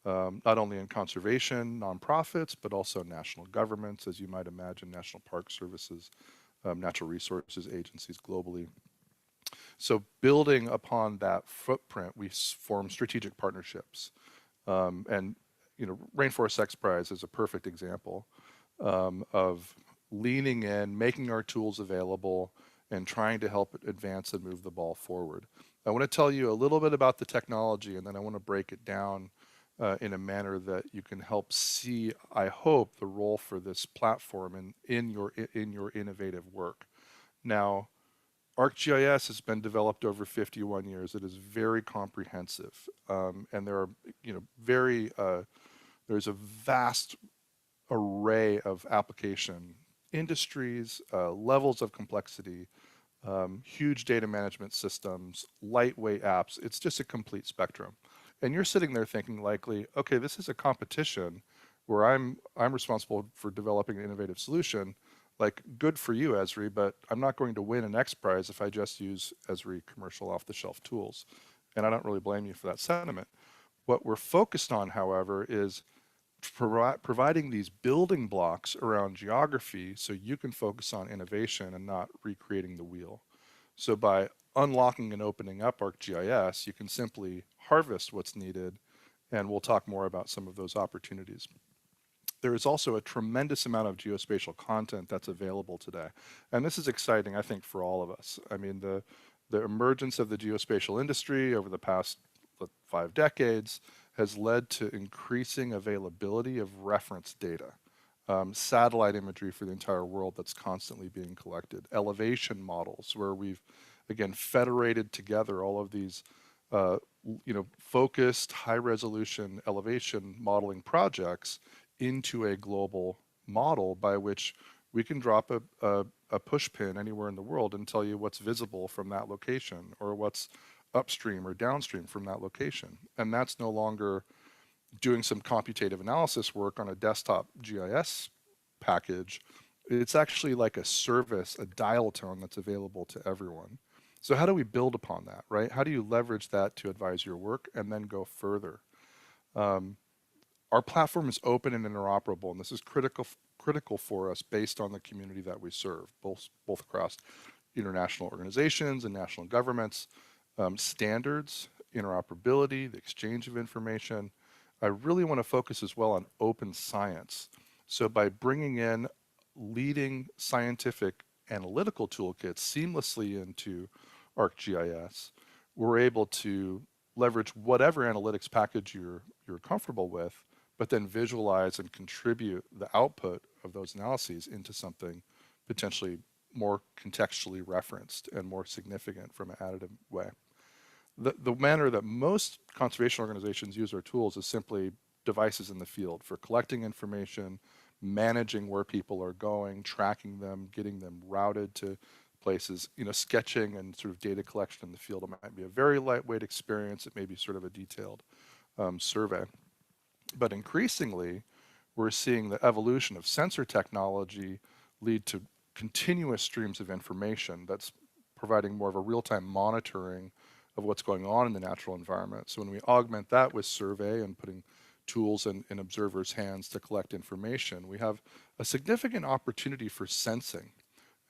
not only in conservation, nonprofits, but also national governments, as you might imagine, national park services, natural resources agencies globally. So building upon that footprint, we form strategic partnerships. And Rainforest XPRIZE is a perfect example of leaning in, making our tools available, and trying to help advance and move the ball forward. I want to tell you a little bit about the technology, and then I want to break it down in a manner that you can help see, I hope, the role for this platform in your innovative work. Now, ArcGIS has been developed over 51 years. It is very comprehensive, and there are there's a vast array of application industries, levels of complexity, huge data management systems, lightweight apps. It's just a complete spectrum. And you're sitting there thinking likely, okay, this is a competition where I'm responsible for developing an innovative solution. Like, good for you, Esri, but I'm not going to win an XPRIZE if I just use Esri commercial off-the-shelf tools. And I don't really blame you for that sentiment. What we're focused on, however, is providing these building blocks around geography so you can focus on innovation and not recreating the wheel. So by unlocking and opening up ArcGIS, you can simply harvest what's needed, and we'll talk more about some of those opportunities. There is also a tremendous amount of geospatial content that's available today. And this is exciting, I think, for all of us. I mean, the emergence of the geospatial industry over the past 5 decades has led to increasing availability of reference data, satellite imagery for the entire world that's constantly being collected, elevation models where we've, again, federated together all of these focused high-resolution elevation modeling projects into a global model by which we can drop a push pin anywhere in the world and tell you what's visible from that location or what's upstream or downstream from that location. And that's no longer doing some computative analysis work on a desktop GIS package. It's actually like a service, a dial tone that's available to everyone. So how do we build upon that, right? How do you leverage that to advise your work and then go further? Our platform is open and interoperable, and this is critical for us based on the community that we serve, both across international organizations and national governments. Standards, interoperability, the exchange of information, I really want to focus as well on open science. So by bringing in leading scientific analytical toolkits seamlessly into ArcGIS, we're able to leverage whatever analytics package you're comfortable with, but then visualize and contribute the output of those analyses into something potentially more contextually referenced and more significant from an additive way. The manner that most conservation organizations use our tools is simply devices in the field for collecting information, managing where people are going, tracking them, getting them routed to places. Sketching and sort of data collection in the field, it might be a very lightweight experience. It may be sort of a detailed survey. But increasingly, we're seeing the evolution of sensor technology lead to continuous streams of information that's providing more of a real-time monitoring of what's going on in the natural environment. So when we augment that with survey and putting tools in observers' hands to collect information, we have a significant opportunity for sensing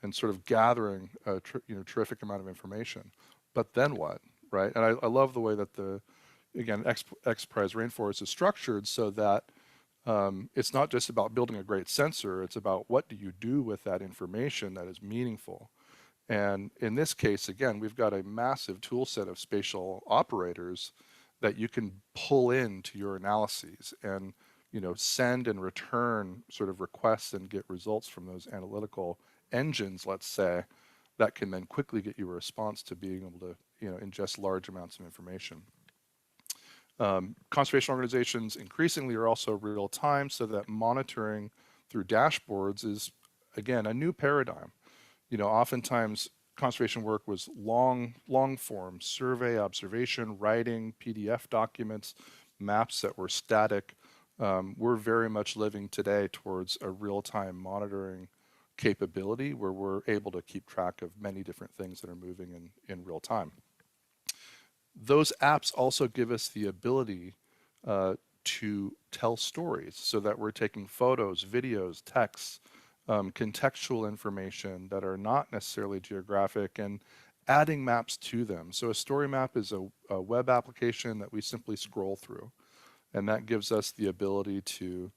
and sort of gathering a terrific amount of information. But then what, right? And I love the way that again, XPRIZE Rainforest is structured so that it's not just about building a great sensor, it's about what do you do with that information that is meaningful. And in this case, again, we've got a massive tool set of spatial operators that you can pull into your analyses and send and return sort of requests and get results from those analytical engines, let's say, that can then quickly get you a response to being able to ingest large amounts of information. Conservation organizations increasingly are also real time, so that monitoring through dashboards is, again, a new paradigm. Oftentimes conservation work was long form survey, observation, writing, PDF documents, maps that were static. We're very much living today towards a real-time monitoring capability where we're able to keep track of many different things that are moving in real time. Those apps also give us the ability to tell stories, so that we're taking photos, videos, texts, contextual information that are not necessarily geographic and adding maps to them. So a story map is a web application that we simply scroll through, and that gives us the ability to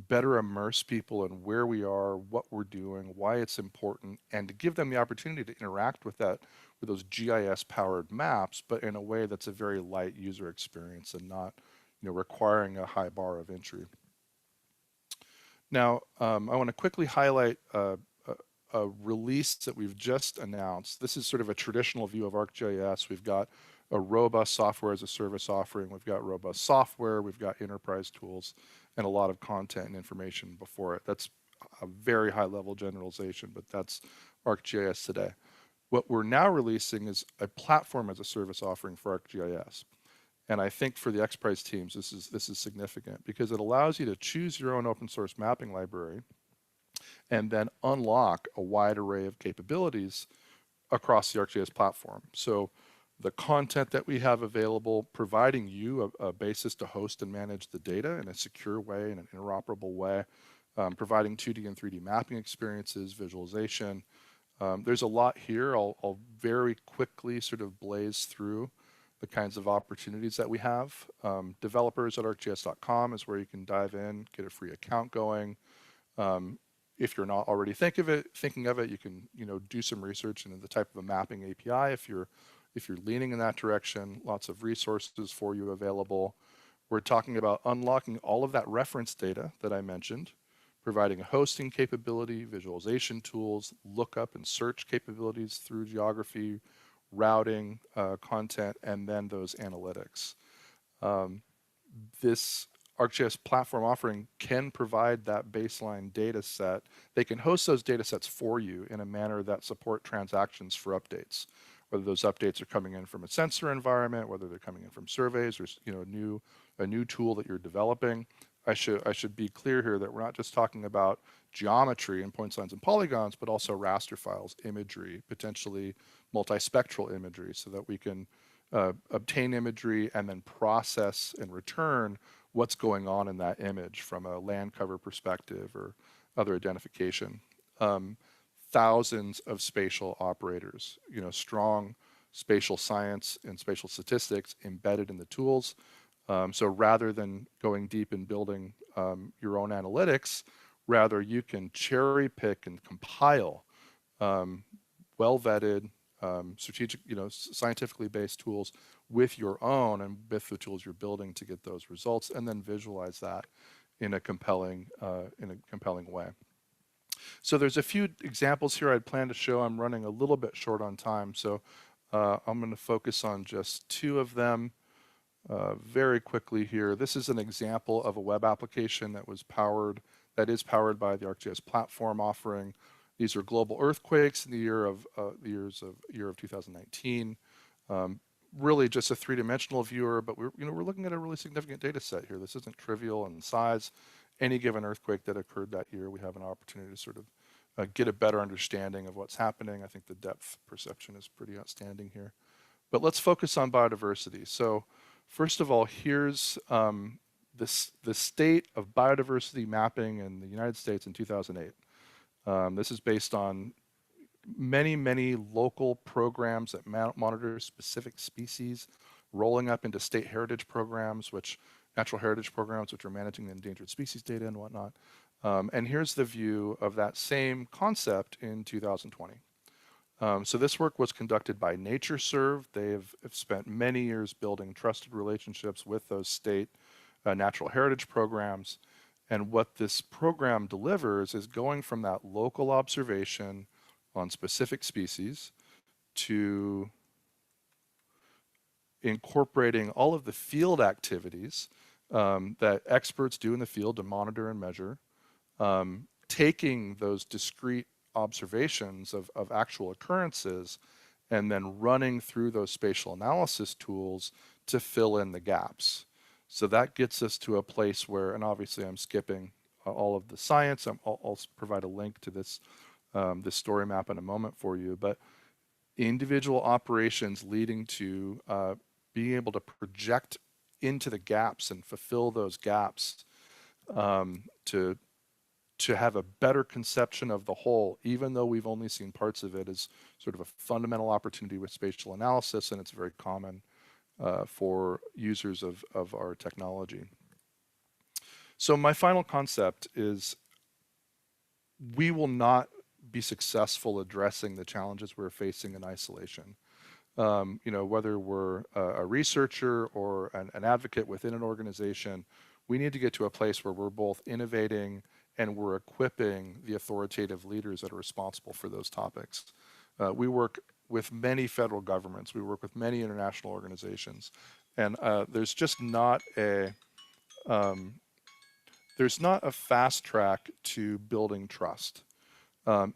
better immerse people in where we are, what we're doing, why it's important, and to give them the opportunity to interact with those GIS powered maps, but in a way that's a very light user experience and not requiring a high bar of entry. Now, I want to quickly highlight a release that we've just announced. This is sort of a traditional view of ArcGIS. We've got a robust software as a service offering. We've got robust software. We've got enterprise tools and a lot of content and information before it. That's a very high level generalization, but that's ArcGIS today. What we're now releasing is a platform as a service offering for ArcGIS. And I think for the XPRIZE teams, this is significant because it allows you to choose your own open source mapping library and then unlock a wide array of capabilities across the ArcGIS platform. So the content that we have available, providing you a basis to host and manage the data in a secure way, in an interoperable way, providing 2D and 3D mapping experiences, visualization. There's a lot here. I'll very quickly sort of blaze through the kinds of opportunities that we have. Developers at arcgis.com is where you can dive in, get a free account going. If you're not already thinking of it, you can do some research into the type of a mapping API. If you're leaning in that direction, lots of resources for you available. We're talking about unlocking all of that reference data that I mentioned, providing a hosting capability, visualization tools, lookup and search capabilities through geography, routing, content, and then those analytics. This ArcGIS platform offering can provide that baseline data set. They can host those data sets for you in a manner that support transactions for updates, whether those updates are coming in from a sensor environment, whether they're coming in from surveys or a new tool that you're developing. I should be clear here that we're not just talking about geometry and points, lines, and polygons, but also raster files, imagery, potentially multispectral imagery, so that we can obtain imagery and then process and return what's going on in that image from a land cover perspective or other identification. Thousands of spatial operators, strong spatial science and spatial statistics embedded in the tools. So rather than going deep and building your own analytics, rather you can cherry pick and compile well-vetted, strategic, scientifically based tools with your own and with the tools you're building to get those results, and then visualize that in a compelling way. So there's a few examples here I'd plan to show. I'm running a little bit short on time, so I'm going to focus on just two of them very quickly here. This is an example of a web application that is powered by the ArcGIS platform offering. These are global earthquakes in the year of 2019. Really just a three-dimensional viewer, but we're looking at a really significant data set here. This isn't trivial in size. Any given earthquake that occurred that year, we have an opportunity to sort of get a better understanding of what's happening. I think the depth perception is pretty outstanding here. But let's focus on biodiversity. So first of all, here's the state of biodiversity mapping in the United States in 2008. This is based on many local programs that monitor specific species, rolling up into state heritage programs, natural heritage programs, which are managing the endangered species data and whatnot. And here's the view of that same concept in 2020. So this work was conducted by NatureServe. They have spent many years building trusted relationships with those state natural heritage programs. And what this program delivers is going from that local observation on specific species to incorporating all of the field activities that experts do in the field to monitor and measure, taking those discrete observations of actual occurrences and then running through those spatial analysis tools to fill in the gaps. So that gets us to a place where, and obviously I'm skipping all of the science. I'll provide a link to this story map in a moment for you, but individual operations leading to being able to project into the gaps and fulfill those gaps to have a better conception of the whole, even though we've only seen parts of it, is sort of a fundamental opportunity with spatial analysis, and it's very common for users of our technology. So my final concept is we will not be successful addressing the challenges we're facing in isolation. Whether we're a researcher or an advocate within an organization, we need to get to a place where we're both innovating and we're equipping the authoritative leaders that are responsible for those topics. We work with many federal governments, we work with many international organizations, and there's just not a fast track to building trust.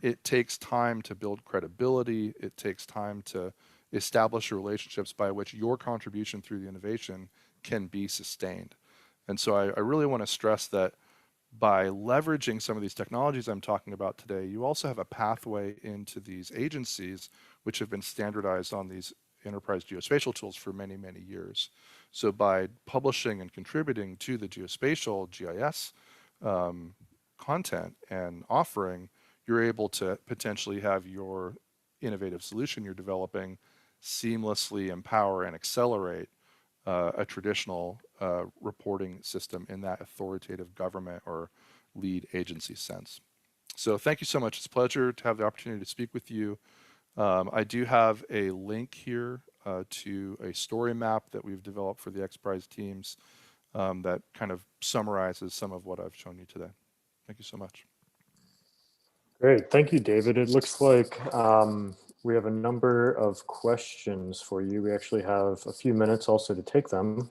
It takes time to build credibility. It takes time to establish relationships by which your contribution through the innovation can be sustained. And so I really want to stress that by leveraging some of these technologies I'm talking about today, you also have a pathway into these agencies which have been standardized on these enterprise geospatial tools for many years. So by publishing and contributing to the geospatial GIS content and offering, you're able to potentially have your innovative solution you're developing seamlessly empower and accelerate a traditional reporting system in that authoritative government or lead agency sense. So thank you so much. It's a pleasure to have the opportunity to speak with you. I do have a link here to a story map that we've developed for the XPRIZE teams that kind of summarizes some of what I've shown you today. Thank you so much. Great, thank you, David. It looks like we have a number of questions for you. We actually have a few minutes also to take them.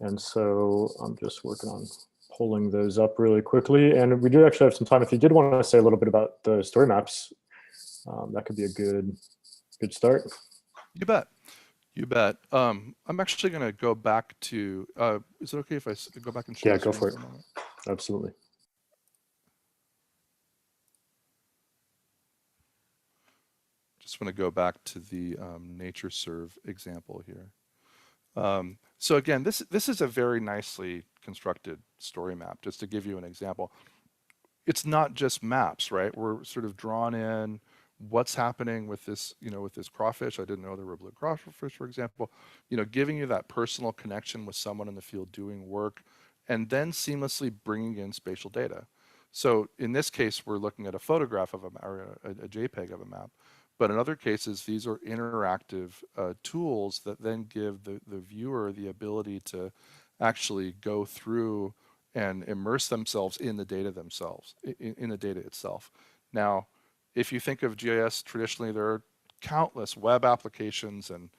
And so I'm just working on pulling those up really quickly. And we do actually have some time. If you did want to say a little bit about the story maps, that could be a good start. You bet. You bet. I'm actually going to go back to, is it okay if I go back and share? Yeah, go for it. Absolutely. Just want to go back to the NatureServe example here. So again, this is a very nicely constructed story map, just to give you an example. It's not just maps, right? We're sort of drawn in what's happening with this, with this crawfish. I didn't know there were blue crawfish, for example. Giving you that personal connection with someone in the field doing work, and then seamlessly bringing in spatial data. So in this case, we're looking at a photograph of or a JPEG of a map. But in other cases, these are interactive tools that then give the viewer the ability to actually go through and immerse themselves in the data themselves, in the data itself. Now, if you think of GIS traditionally, there are countless web applications, and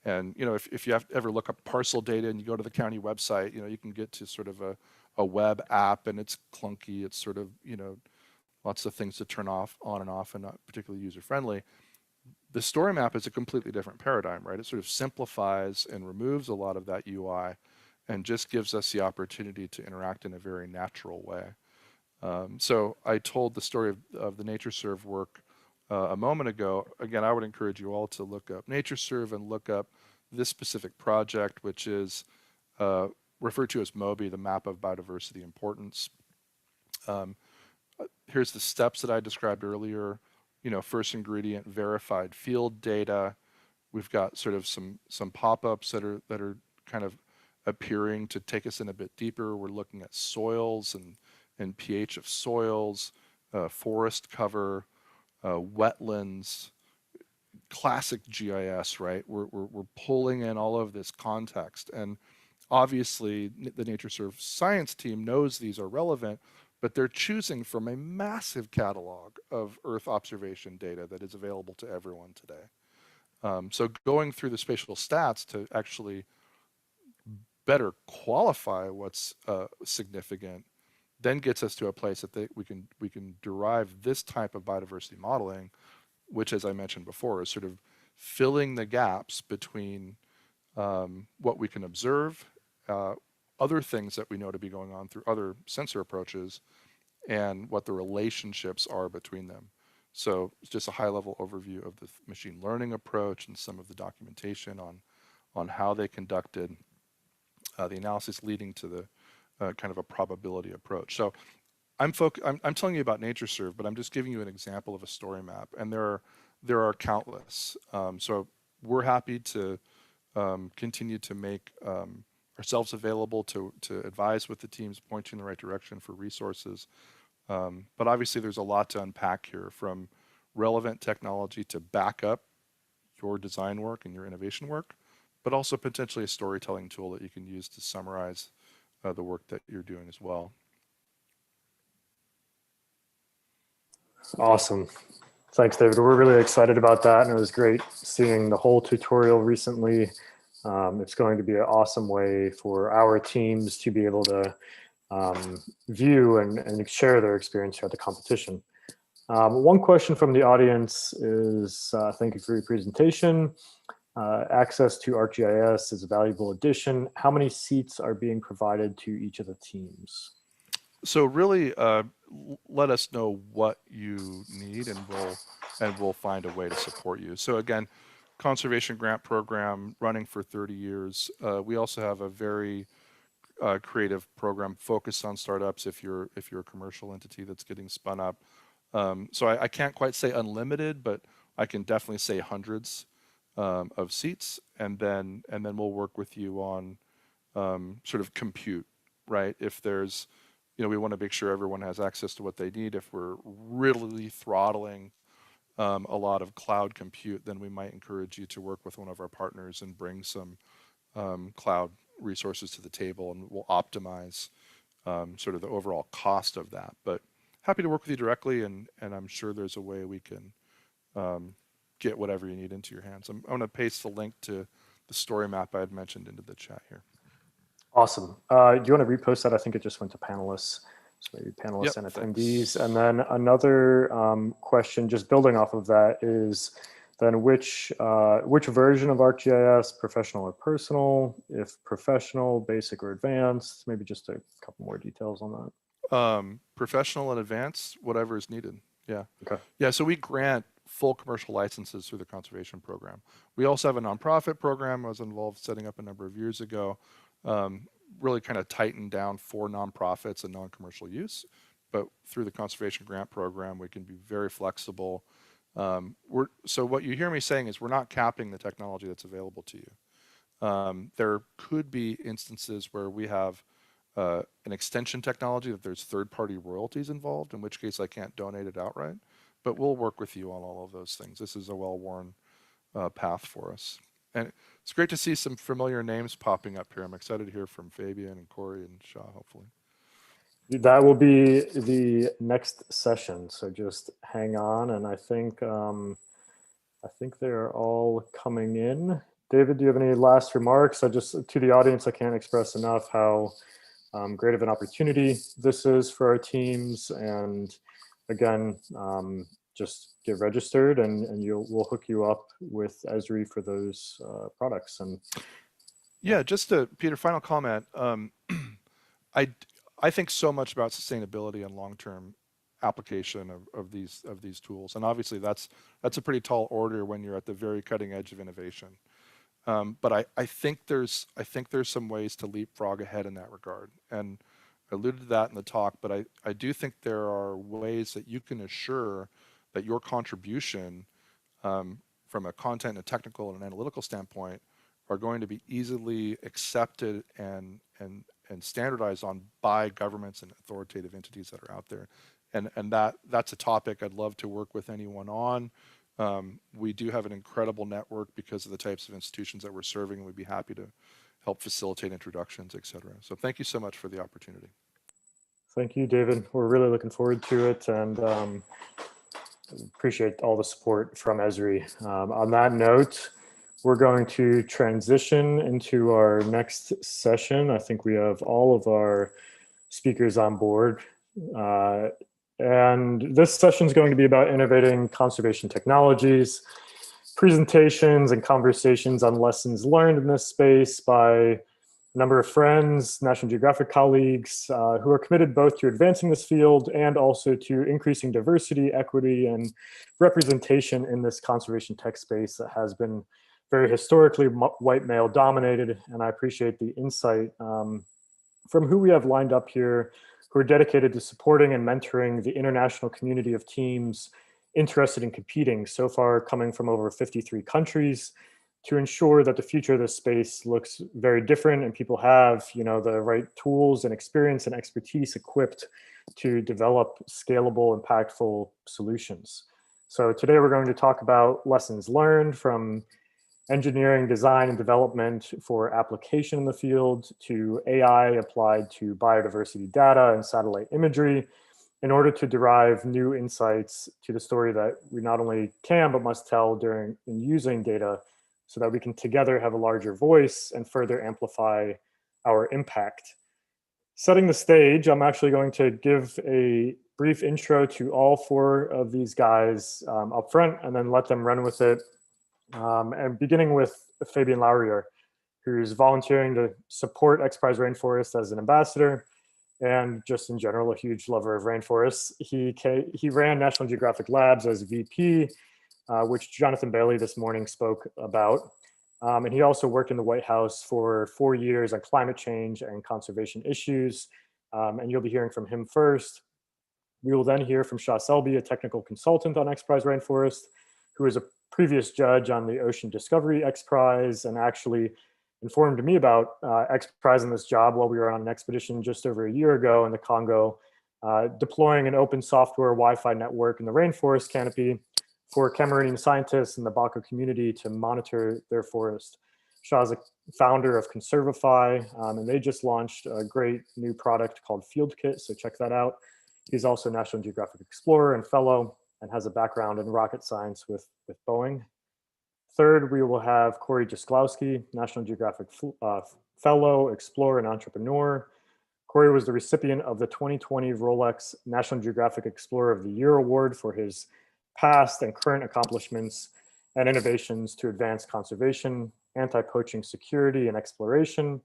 if you ever look up parcel data and you go to the county website, you can get to sort of a web app, and it's clunky. It's sort of, lots of things to turn on and off, and not particularly user friendly. The story map is a completely different paradigm, right? It sort of simplifies and removes a lot of that UI and just gives us the opportunity to interact in a very natural way. So I told the story of the NatureServe work a moment ago. Again, I would encourage you all to look up NatureServe and look up this specific project, which is referred to as MOBI, the Map of Biodiversity Importance. Here's the steps that I described earlier. First ingredient, verified field data. We've got sort of some pop-ups that are kind of appearing to take us in a bit deeper. We're looking at soils and pH of soils, forest cover, wetlands, classic GIS, right? We're pulling in all of this context, and obviously the NatureServe science team knows these are relevant, but they're choosing from a massive catalog of Earth observation data that is available to everyone today. So going through the spatial stats to actually better qualify what's significant then gets us to a place that we can derive this type of biodiversity modeling, which, as I mentioned before, is sort of filling the gaps between what we can observe, other things that we know to be going on through other sensor approaches, and what the relationships are between them. So it's just a high-level overview of the machine learning approach and some of the documentation on how they conducted the analysis, leading to the kind of a probability approach. So I'm telling you about NatureServe, but I'm just giving you an example of a story map, and there are countless. So we're happy to continue to make ourselves available to advise with the teams, point you in the right direction for resources. But obviously there's a lot to unpack here, from relevant technology to back up your design work and your innovation work, but also potentially a storytelling tool that you can use to summarize the work that you're doing as well. Awesome. Thanks, David. We're really excited about that, and it was great seeing the whole tutorial recently. It's going to be an awesome way for our teams to be able to view and share their experience throughout the competition. One question from the audience is, thank you for your presentation. Access to ArcGIS is a valuable addition. How many seats are being provided to each of the teams? So really, let us know what you need, and we'll find a way to support you. So again, conservation grant program running for 30 years. We also have a very creative program focused on startups if you're a commercial entity that's getting spun up. So I can't quite say unlimited, but I can definitely say hundreds of seats, and then we'll work with you on sort of compute, right? If there's, we want to make sure everyone has access to what they need. If we're really throttling a lot of cloud compute, then we might encourage you to work with one of our partners and bring some cloud resources to the table, and we'll optimize sort of the overall cost of that. But happy to work with you directly, and I'm sure there's a way we can get whatever you need into your hands. I'm going to paste the link to the story map I had mentioned into the chat here. Awesome. Do you want to repost that? I think it just went to panelists. So maybe panelists and attendees. Thanks. And then another question, just building off of that, is then which version of ArcGIS, professional or personal? If professional, basic or advanced? Maybe just a couple more details on that. Professional and advanced, whatever is needed. Yeah. Okay. Yeah. So we grant full commercial licenses through the conservation program. We also have a nonprofit program I was involved setting up a number of years ago. Really kind of tightened down for nonprofits and non-commercial use, but through the conservation grant program, we can be very flexible So what you hear me saying is we're not capping the technology that's available to you. There could be instances where we have an extension technology that there's third-party royalties involved, in which case I can't donate it outright. But we'll work with you on all of those things. This is a well-worn path for us. And it's great to see some familiar names popping up here. I'm excited to hear from Fabian and Corey and Shah, hopefully. That will be the next session. So just hang on. And I think they're all coming in. David, do you have any last remarks? To the audience, I can't express enough how great of an opportunity this is for our teams. And again, just get registered and we'll hook you up with Esri for those products. And yeah, just to Peter, final comment. I think so much about sustainability and long-term application of these tools, and obviously that's a pretty tall order when you're at the very cutting edge of innovation. But I think there's some ways to leapfrog ahead in that regard, and I alluded to that in the talk. But I do think there are ways that you can assure that your contribution from a content, and technical, and an analytical standpoint are going to be easily accepted and standardized on by governments and authoritative entities that are out there. And that's a topic I'd love to work with anyone on. We do have an incredible network because of the types of institutions that we're serving, and we'd be happy to help facilitate introductions, et cetera. So thank you so much for the opportunity. Thank you, David. We're really looking forward to it, and appreciate all the support from Esri. On that note, we're going to transition into our next session. I think we have all of our speakers on board. And this session is going to be about innovating conservation technologies, presentations and conversations on lessons learned in this space by a number of friends, National Geographic colleagues, who are committed both to advancing this field and also to increasing diversity, equity, and representation in this conservation tech space that has been very historically white male dominated. And I appreciate the insight from who we have lined up here, who are dedicated to supporting and mentoring the international community of teams interested in competing, so far coming from over 53 countries, to ensure that the future of this space looks very different and people have, the right tools and experience and expertise equipped to develop scalable, impactful solutions. So today we're going to talk about lessons learned from engineering, design, and development for application in the field, to AI applied to biodiversity data and satellite imagery, in order to derive new insights to the story that we not only can but must tell in using data, so that we can together have a larger voice and further amplify our impact. Setting the stage, I'm actually going to give a brief intro to all four of these guys up front, and then let them run with it. And beginning with Fabian Laurier, who's volunteering to support XPRIZE Rainforest as an ambassador, and just in general, a huge lover of rainforests. He ran National Geographic Labs as VP, which Jonathan Bailey this morning spoke about. And he also worked in the White House for 4 years on climate change and conservation issues. And you'll be hearing from him first. We will then hear from Shah Selby, a technical consultant on XPRIZE Rainforest, who is a previous judge on the Ocean Discovery XPRIZE, and actually informed me about XPRIZE in this job while we were on an expedition just over a year ago in the Congo, deploying an open software Wi-Fi network in the rainforest canopy for Cameroonian scientists and the Bako community to monitor their forest. Shah is a founder of Conservify, and they just launched a great new product called FieldKit, so check that out. He's also a National Geographic Explorer and Fellow, and has a background in rocket science with Boeing. Third, we will have Corey Jasklowski, National Geographic Fellow, Explorer, and Entrepreneur. Corey was the recipient of the 2020 Rolex National Geographic Explorer of the Year Award for his past and current accomplishments and innovations to advance conservation, anti-poaching security, and exploration,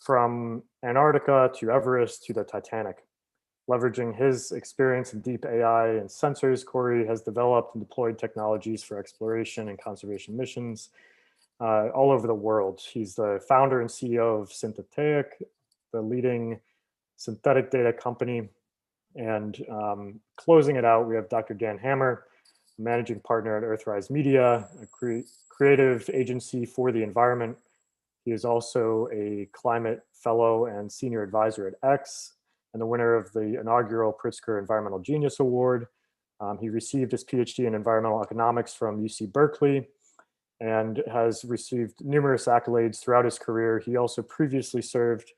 from Antarctica to Everest to the Titanic. Leveraging his experience in deep AI and sensors, Corey has developed and deployed technologies for exploration and conservation missions all over the world. He's the founder and CEO of Synthetic, the leading synthetic data company. And closing it out, we have Dr. Dan Hammer, managing partner at Earthrise Media, a creative agency for the environment. He is also a climate fellow and senior advisor at X, and the winner of the inaugural Pritzker Environmental Genius Award. He received his PhD in environmental economics from UC Berkeley and has received numerous accolades throughout his career. He also previously served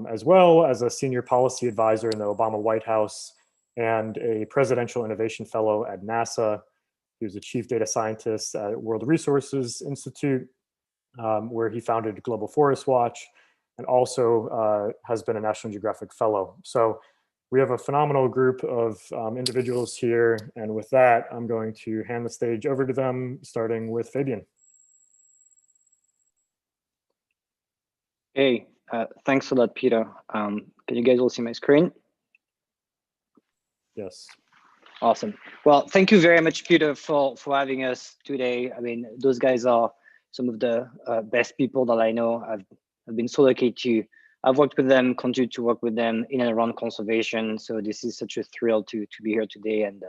as well as a senior policy advisor in the Obama White House and a presidential innovation fellow at NASA. He was a chief data scientist at World Resources Institute, where he founded Global Forest Watch, and also has been a National Geographic fellow. So we have a phenomenal group of individuals here. And with that, I'm going to hand the stage over to them, starting with Fabian. Hey, thanks a lot, Peter. Can you guys all see my screen? Yes. Awesome. Well, thank you very much, Peter, for having us today. I mean, those guys are some of the best people that I know. I've been so lucky to I've worked with them, continue to work with them in and around conservation. So this is such a thrill to be here today and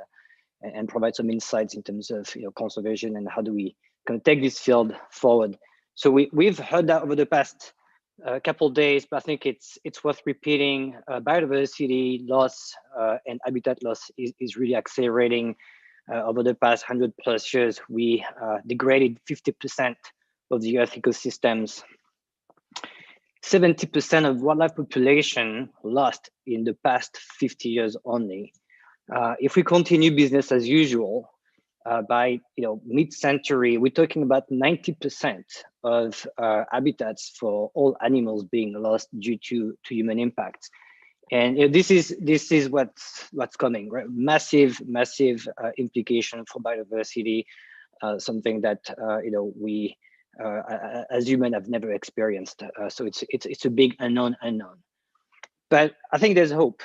provide some insights in terms of conservation and how do we kind of take this field forward. So we've heard that over the past couple of days, but I think it's worth repeating. Biodiversity loss and habitat loss is really accelerating. Over the past 100+ years, we degraded 50% of the Earth ecosystems. 70% of wildlife population lost in the past 50 years only. If we continue business as usual, by mid-century, we're talking about 90% of habitats for all animals being lost due to human impacts. And this is what's coming, right? Massive implication for biodiversity, something that we as humans have never experienced. So it's a big unknown. But I think there's hope.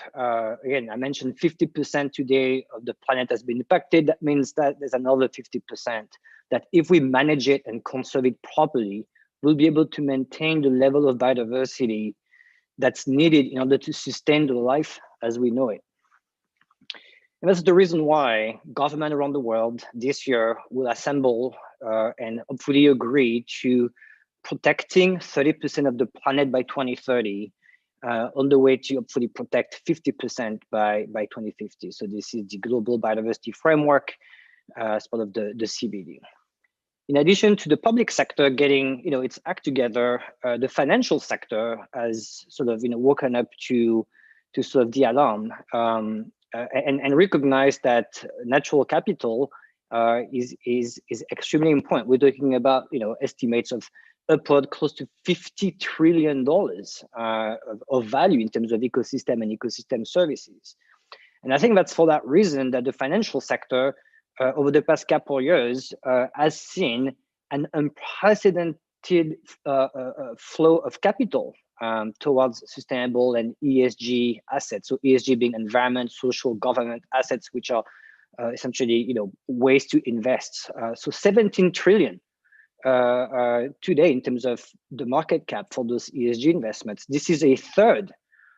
Again, I mentioned 50% today of the planet has been impacted. That means that there's another 50% that if we manage it and conserve it properly, we'll be able to maintain the level of biodiversity that's needed in order to sustain the life as we know it. And that's the reason why government around the world this year will assemble and hopefully agree to protecting 30% of the planet by 2030, on the way to hopefully protect 50% by 2050. So this is the Global Biodiversity Framework as part of the CBD. In addition to the public sector getting its act together, the financial sector has sort of woken up to sort of the alarm and recognize that natural capital is extremely important. We're talking about estimates of upward close to $50 trillion of value in terms of ecosystem and ecosystem services. And I think that's for that reason that the financial sector over the past couple of years has seen an unprecedented flow of capital towards sustainable and ESG assets. So ESG being environment, social, government assets, which are essentially ways to invest. So 17 trillion today in terms of the market cap for those ESG investments. This is a third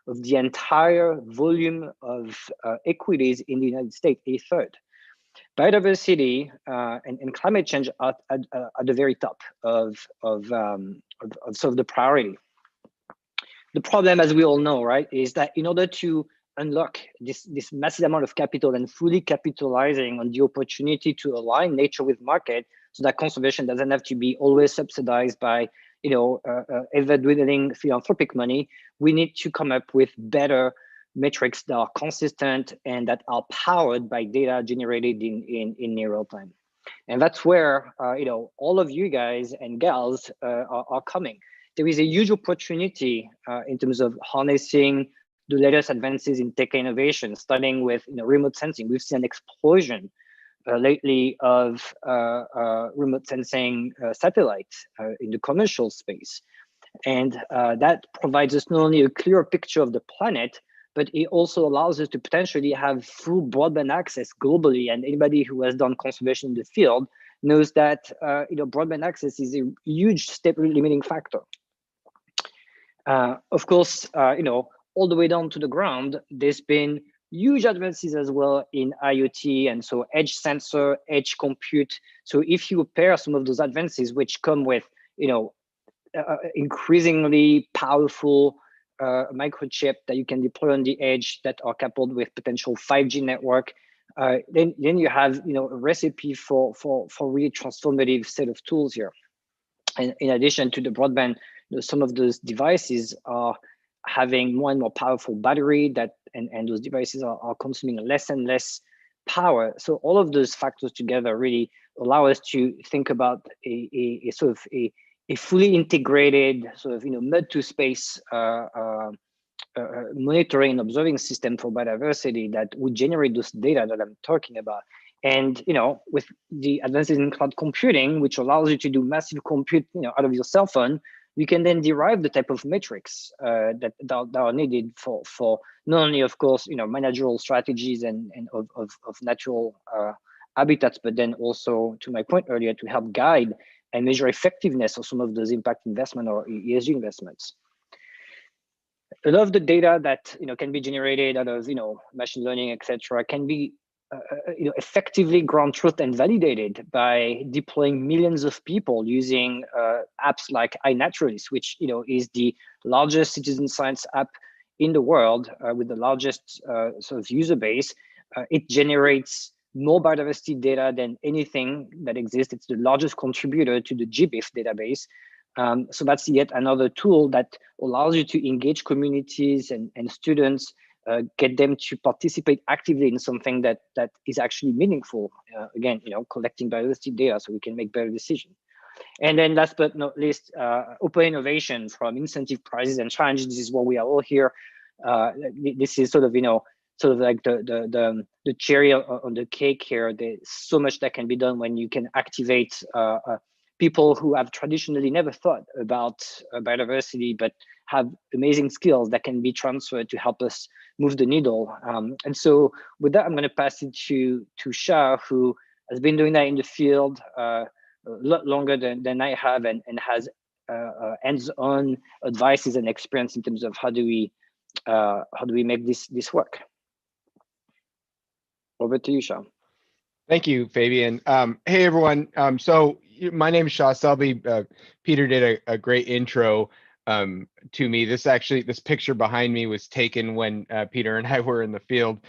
of the entire volume of equities in the United States, a third. Biodiversity and climate change are at the very top of sort of the priority. The problem, as we all know, right, is that in order to unlock this massive amount of capital and fully capitalizing on the opportunity to align nature with market, so that conservation doesn't have to be always subsidized by ever-dwindling philanthropic money, we need to come up with better metrics that are consistent and that are powered by data generated in near real time. And that's where all of you guys and gals are coming. There is a huge opportunity in terms of harnessing the latest advances in tech innovation, starting with remote sensing. We've seen an explosion lately of remote sensing satellites in the commercial space. And that provides us not only a clearer picture of the planet, but it also allows us to potentially have full broadband access globally. And anybody who has done conservation in the field knows that broadband access is a huge step limiting factor. Of course, all the way down to the ground, there's been huge advances as well in IoT, and so edge sensor, edge compute. So if you pair some of those advances, which come with, increasingly powerful microchip that you can deploy on the edge that are coupled with potential 5G network, then you have a recipe for really transformative set of tools here. And in addition to the broadband, some of those devices are having more and more powerful battery and those devices are consuming less and less power. So all of those factors together really allow us to think about a sort of a fully integrated sort of mud to space monitoring and observing system for biodiversity that would generate those data that I'm talking about. And with the advances in cloud computing, which allows you to do massive compute out of your cell phone, you can then derive the type of metrics that are needed for not only, of course, managerial strategies and of natural habitats, but then also, to my point earlier, to help guide and measure effectiveness of some of those impact investment or ESG investments. A lot of the data that can be generated out of machine learning, etc., can be effectively ground truth and validated by deploying millions of people using apps like iNaturalist, which is the largest citizen science app in the world with the largest sort of user base. It generates more biodiversity data than anything that exists. It's the largest contributor to the GBIF database. So that's yet another tool that allows you to engage communities and students, get them to participate actively in something that is actually meaningful. Again, collecting biodiversity data so we can make better decisions. And then last but not least, open innovation from incentive prizes and challenges. This is what we are all here. This is sort of like the cherry on the cake here. There's so much that can be done when you can activate people who have traditionally never thought about biodiversity, but have amazing skills that can be transferred to help us move the needle. And so with that, I'm going to pass it to Shah, who has been doing that in the field a lot longer than I have, and has hands-on advices and experience in terms of how do we make this work. Over to you, Shah. Thank you, Fabian. Hey, everyone. So my name is Shah Selby. Peter did a great intro to me. This picture behind me was taken when Peter and I were in the field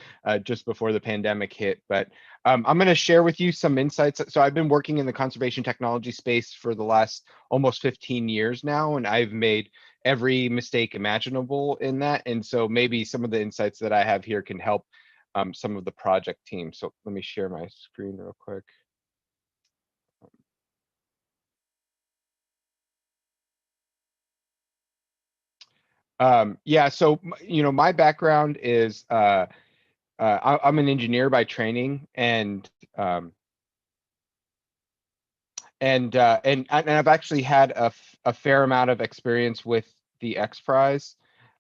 just before the pandemic hit. But I'm going to share with you some insights. So I've been working in the conservation technology space for the last almost 15 years now, and I've made every mistake imaginable in that. And so maybe some of the insights that I have here can help some of the project team. So let me share my screen real quick. Yeah, so my background is I'm an engineer by training, and I've actually had a fair amount of experience with the XPRIZE.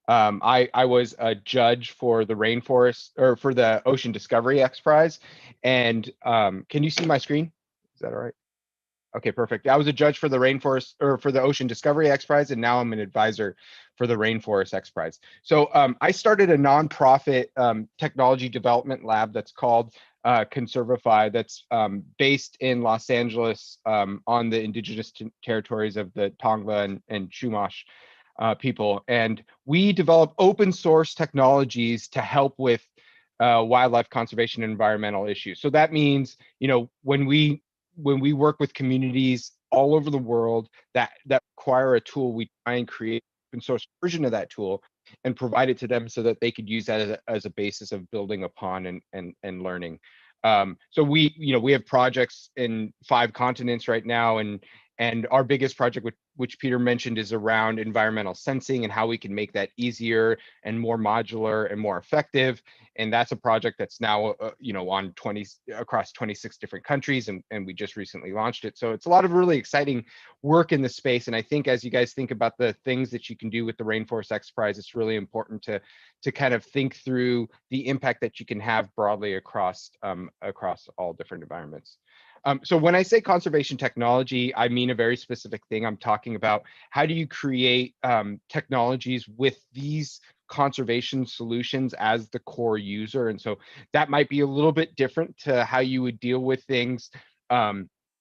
I was a judge for the rainforest, or for the Ocean Discovery XPRIZE. And can you see my screen? Is that all right? Okay, perfect. I was a judge for the rainforest, or for the Ocean Discovery XPRIZE, and now I'm an advisor for the Rainforest XPRIZE. So I started a nonprofit technology development lab that's called Conservify, that's based in Los Angeles on the indigenous territories of the Tongva and Chumash people. And we develop open source technologies to help with wildlife conservation and environmental issues. So that means, when we work with communities all over the world that require a tool, we try and create an open source version of that tool and provide it to them so that they could use that as a basis of building upon and learning. So we have projects in 5 continents right now, and our biggest project, which Peter mentioned, is around environmental sensing and how we can make that easier and more modular and more effective. And that's a project that's now, on across 26 different countries, and we just recently launched it. So it's a lot of really exciting work in the space. And I think as you guys think about the things that you can do with the Rainforest XPRIZE, it's really important to kind of think through the impact that you can have broadly across all different environments. So when I say conservation technology, I mean a very specific thing. I'm talking about how do you create technologies with these conservation solutions as the core user. And so that might be a little bit different to how you would deal with things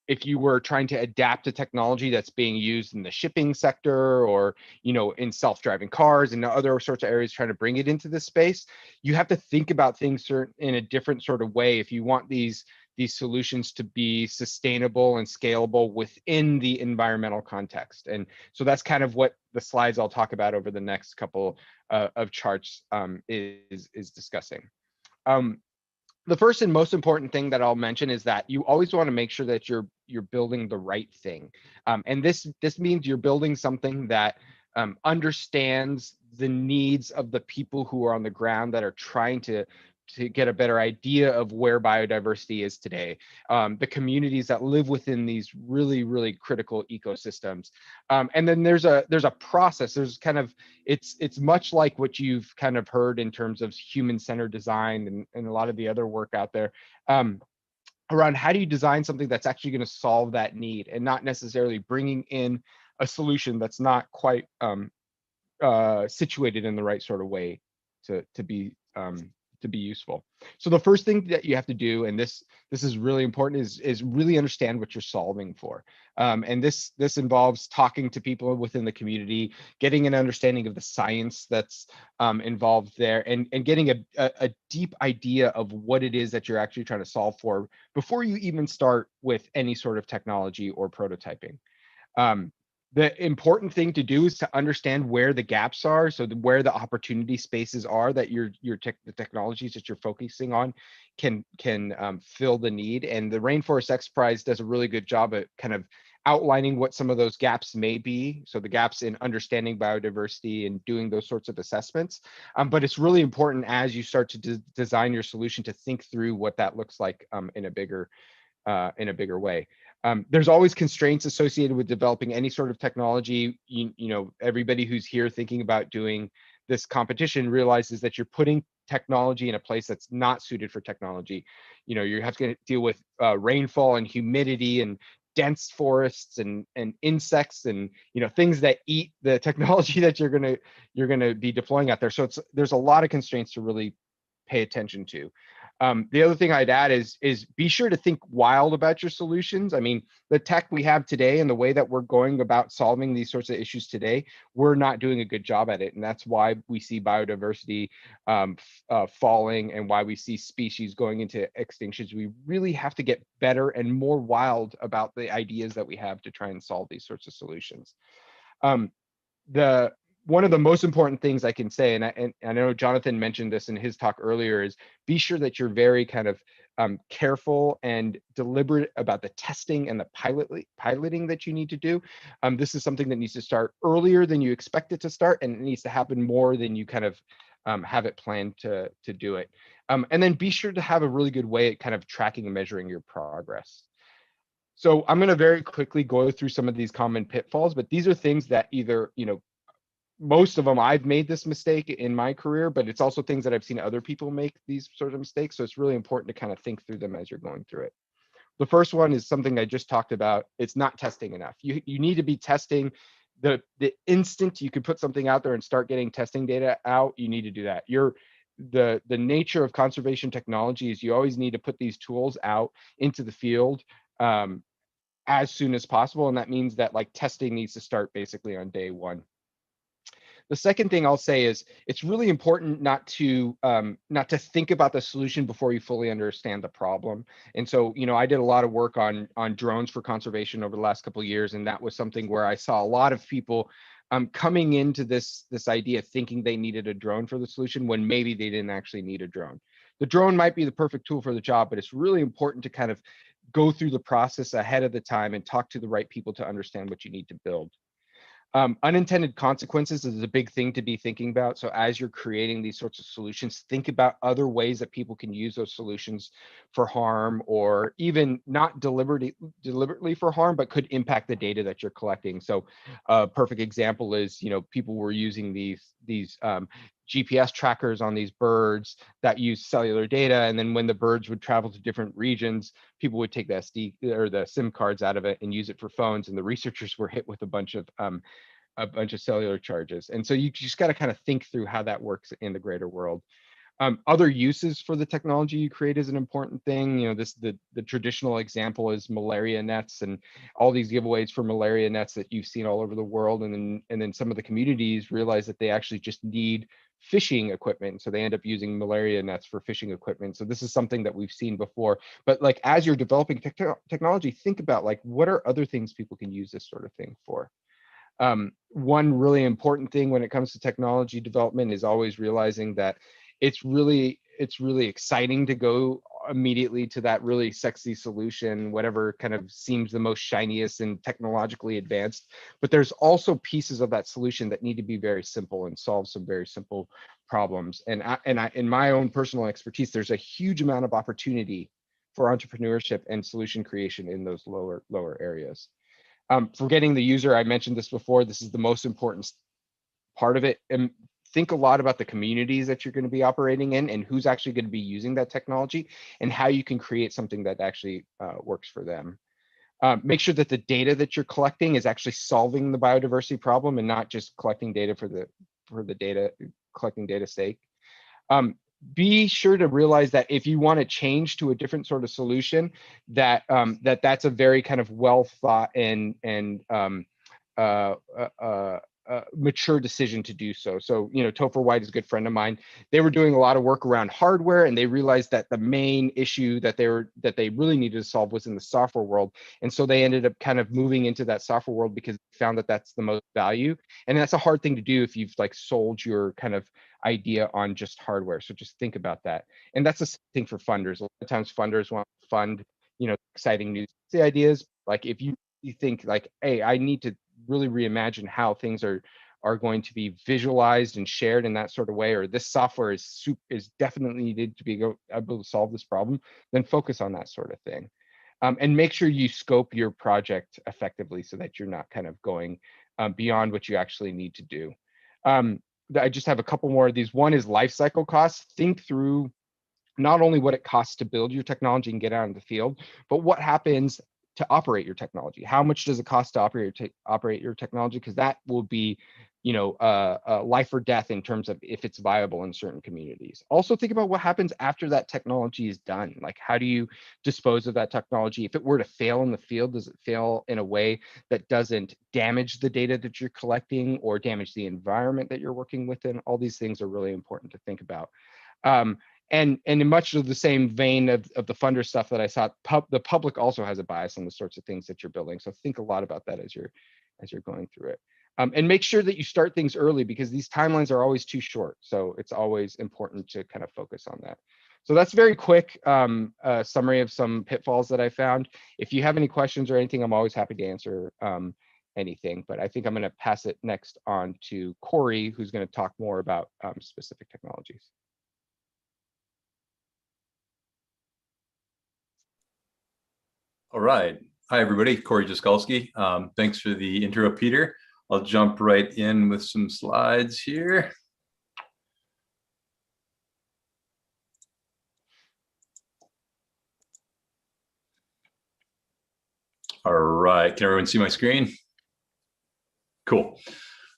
if you were trying to adapt a technology that's being used in the shipping sector, or, you know, in self-driving cars and other sorts of areas, trying to bring it into this space. You have to think about things in a different sort of way if you want these solutions to be sustainable and scalable within the environmental context. And so that's kind of what the slides I'll talk about over the next couple of charts is discussing. The first and most important thing that I'll mention is that you always want to make sure that you're building the right thing. And this means you're building something that understands the needs of the people who are on the ground that are trying to get a better idea of where biodiversity is today, the communities that live within these really, really critical ecosystems. And then there's a process. There's kind of, it's much like what you've kind of heard in terms of human-centered design and a lot of the other work out there, around how do you design something that's actually going to solve that need, and not necessarily bringing in a solution that's not quite situated in the right sort of way to be useful. So the first thing that you have to do, and this is really important, is really understand what you're solving for. And this involves talking to people within the community, getting an understanding of the science that's involved there, and getting a deep idea of what it is that you're actually trying to solve for before you even start with any sort of technology or prototyping. The important thing to do is to understand where the gaps are, so where the opportunity spaces are that the technologies that you're focusing on can fill the need. And the Rainforest XPRIZE does a really good job at kind of outlining what some of those gaps may be. So the gaps in understanding biodiversity and doing those sorts of assessments. But it's really important as you start to design your solution to think through what that looks like in a bigger way. There's always constraints associated with developing any sort of technology. You know, everybody who's here thinking about doing this competition realizes that you're putting technology in a place that's not suited for technology. You know, you have to deal with rainfall and humidity and dense forests and insects and, you know, things that eat the technology that you're gonna be deploying out there. So there's a lot of constraints to really pay attention to. The other thing I'd add is be sure to think wild about your solutions. I mean, the tech we have today and the way that we're going about solving these sorts of issues today, we're not doing a good job at it. And that's why we see biodiversity falling and why we see species going into extinctions. We really have to get better and more wild about the ideas that we have to try and solve these sorts of solutions. One of the most important things I can say, and I know Jonathan mentioned this in his talk earlier, is be sure that you're very kind of careful and deliberate about the testing and the piloting that you need to do. This is something that needs to start earlier than you expect it to start, and it needs to happen more than you kind of have it planned to do it. And then be sure to have a really good way at kind of tracking and measuring your progress. So I'm going to very quickly go through some of these common pitfalls, but these are things that either, you know, most of them I've made this mistake in my career, but it's also things that I've seen other people make these sort of mistakes. So it's really important to kind of think through them as you're going through it. The first one is something I just talked about. It's not testing enough. You need to be testing the instant you can put something out there and start getting testing data out. You need to do that. The nature of conservation technology is you always need to put these tools out into the field as soon as possible. And that means that like testing needs to start basically on day one. The second thing I'll say is it's really important not to think about the solution before you fully understand the problem. And so, you know, I did a lot of work on drones for conservation over the last couple of years, and that was something where I saw a lot of people coming into this idea thinking they needed a drone for the solution when maybe they didn't actually need a drone. The drone might be the perfect tool for the job, but it's really important to kind of go through the process ahead of the time and talk to the right people to understand what you need to build. Unintended consequences is a big thing to be thinking about. So as you're creating these sorts of solutions, think about other ways that people can use those solutions for harm, or even not deliberately for harm, but could impact the data that you're collecting. So a perfect example is, you know, people were using these GPS trackers on these birds that use cellular data. And then when the birds would travel to different regions, people would take the SD or the SIM cards out of it and use it for phones. And the researchers were hit with a bunch of a bunch of cellular charges. And so you just got to kind of think through how that works in the greater world. Other uses for the technology you create is an important thing. You know, the traditional example is malaria nets and all these giveaways for malaria nets that you've seen all over the world. And then some of the communities realize that they actually just need fishing equipment. So they end up using malaria nets for fishing equipment. So this is something that we've seen before. But like, as you're developing technology, think about like, what are other things people can use this sort of thing for? One really important thing when it comes to technology development is always realizing that it's really exciting to go immediately to that really sexy solution, whatever kind of seems the most shiniest and technologically advanced. But there's also pieces of that solution that need to be very simple and solve some very simple problems. And in my own personal expertise, there's a huge amount of opportunity for entrepreneurship and solution creation in those lower areas. Forgetting the user, I mentioned this before, this is the most important part of it. And think a lot about the communities that you're going to be operating in and who's actually going to be using that technology and how you can create something that actually works for them. Make sure that the data that you're collecting is actually solving the biodiversity problem and not just collecting data for the collecting data's sake. Be sure to realize that if you want to change to a different sort of solution, that's a very kind of well thought and mature decision to do so. So, you know, Topher White is a good friend of mine. They were doing a lot of work around hardware, and they realized that the main issue that they really needed to solve was in the software world. And so they ended up kind of moving into that software world because they found that that's the most value. And that's a hard thing to do if you've like sold your kind of idea on just hardware. So just think about that. And that's the same thing for funders. A lot of times funders want to fund, you know, exciting new ideas. Like if you think like, hey, I need to really reimagine how things are going to be visualized and shared in that sort of way, or this software is definitely needed to be able to solve this problem, then focus on that sort of thing. And make sure you scope your project effectively so that you're not kind of going beyond what you actually need to do. I just have a couple more of these. One is life cycle costs. Think through not only what it costs to build your technology and get out in the field, but what happens to operate your technology. How much does it cost to operate your technology? Because that will be, you know, life or death in terms of if it's viable in certain communities. Also think about what happens after that technology is done. Like, how do you dispose of that technology? If it were to fail in the field, does it fail in a way that doesn't damage the data that you're collecting or damage the environment that you're working within? All these things are really important to think about. And in much of the same vein of the funder stuff that I saw, the public also has a bias on the sorts of things that you're building. So think a lot about that as you're going through it. And make sure that you start things early because these timelines are always too short. So it's always important to kind of focus on that. So that's a very quick summary of some pitfalls that I found. If you have any questions or anything, I'm always happy to answer anything. But I think I'm going to pass it next on to Corey, who's going to talk more about specific technologies. All right. Hi, everybody. Corey Jaskolski. Thanks for the intro, Peter. I'll jump right in with some slides here. All right. Can everyone see my screen? Cool.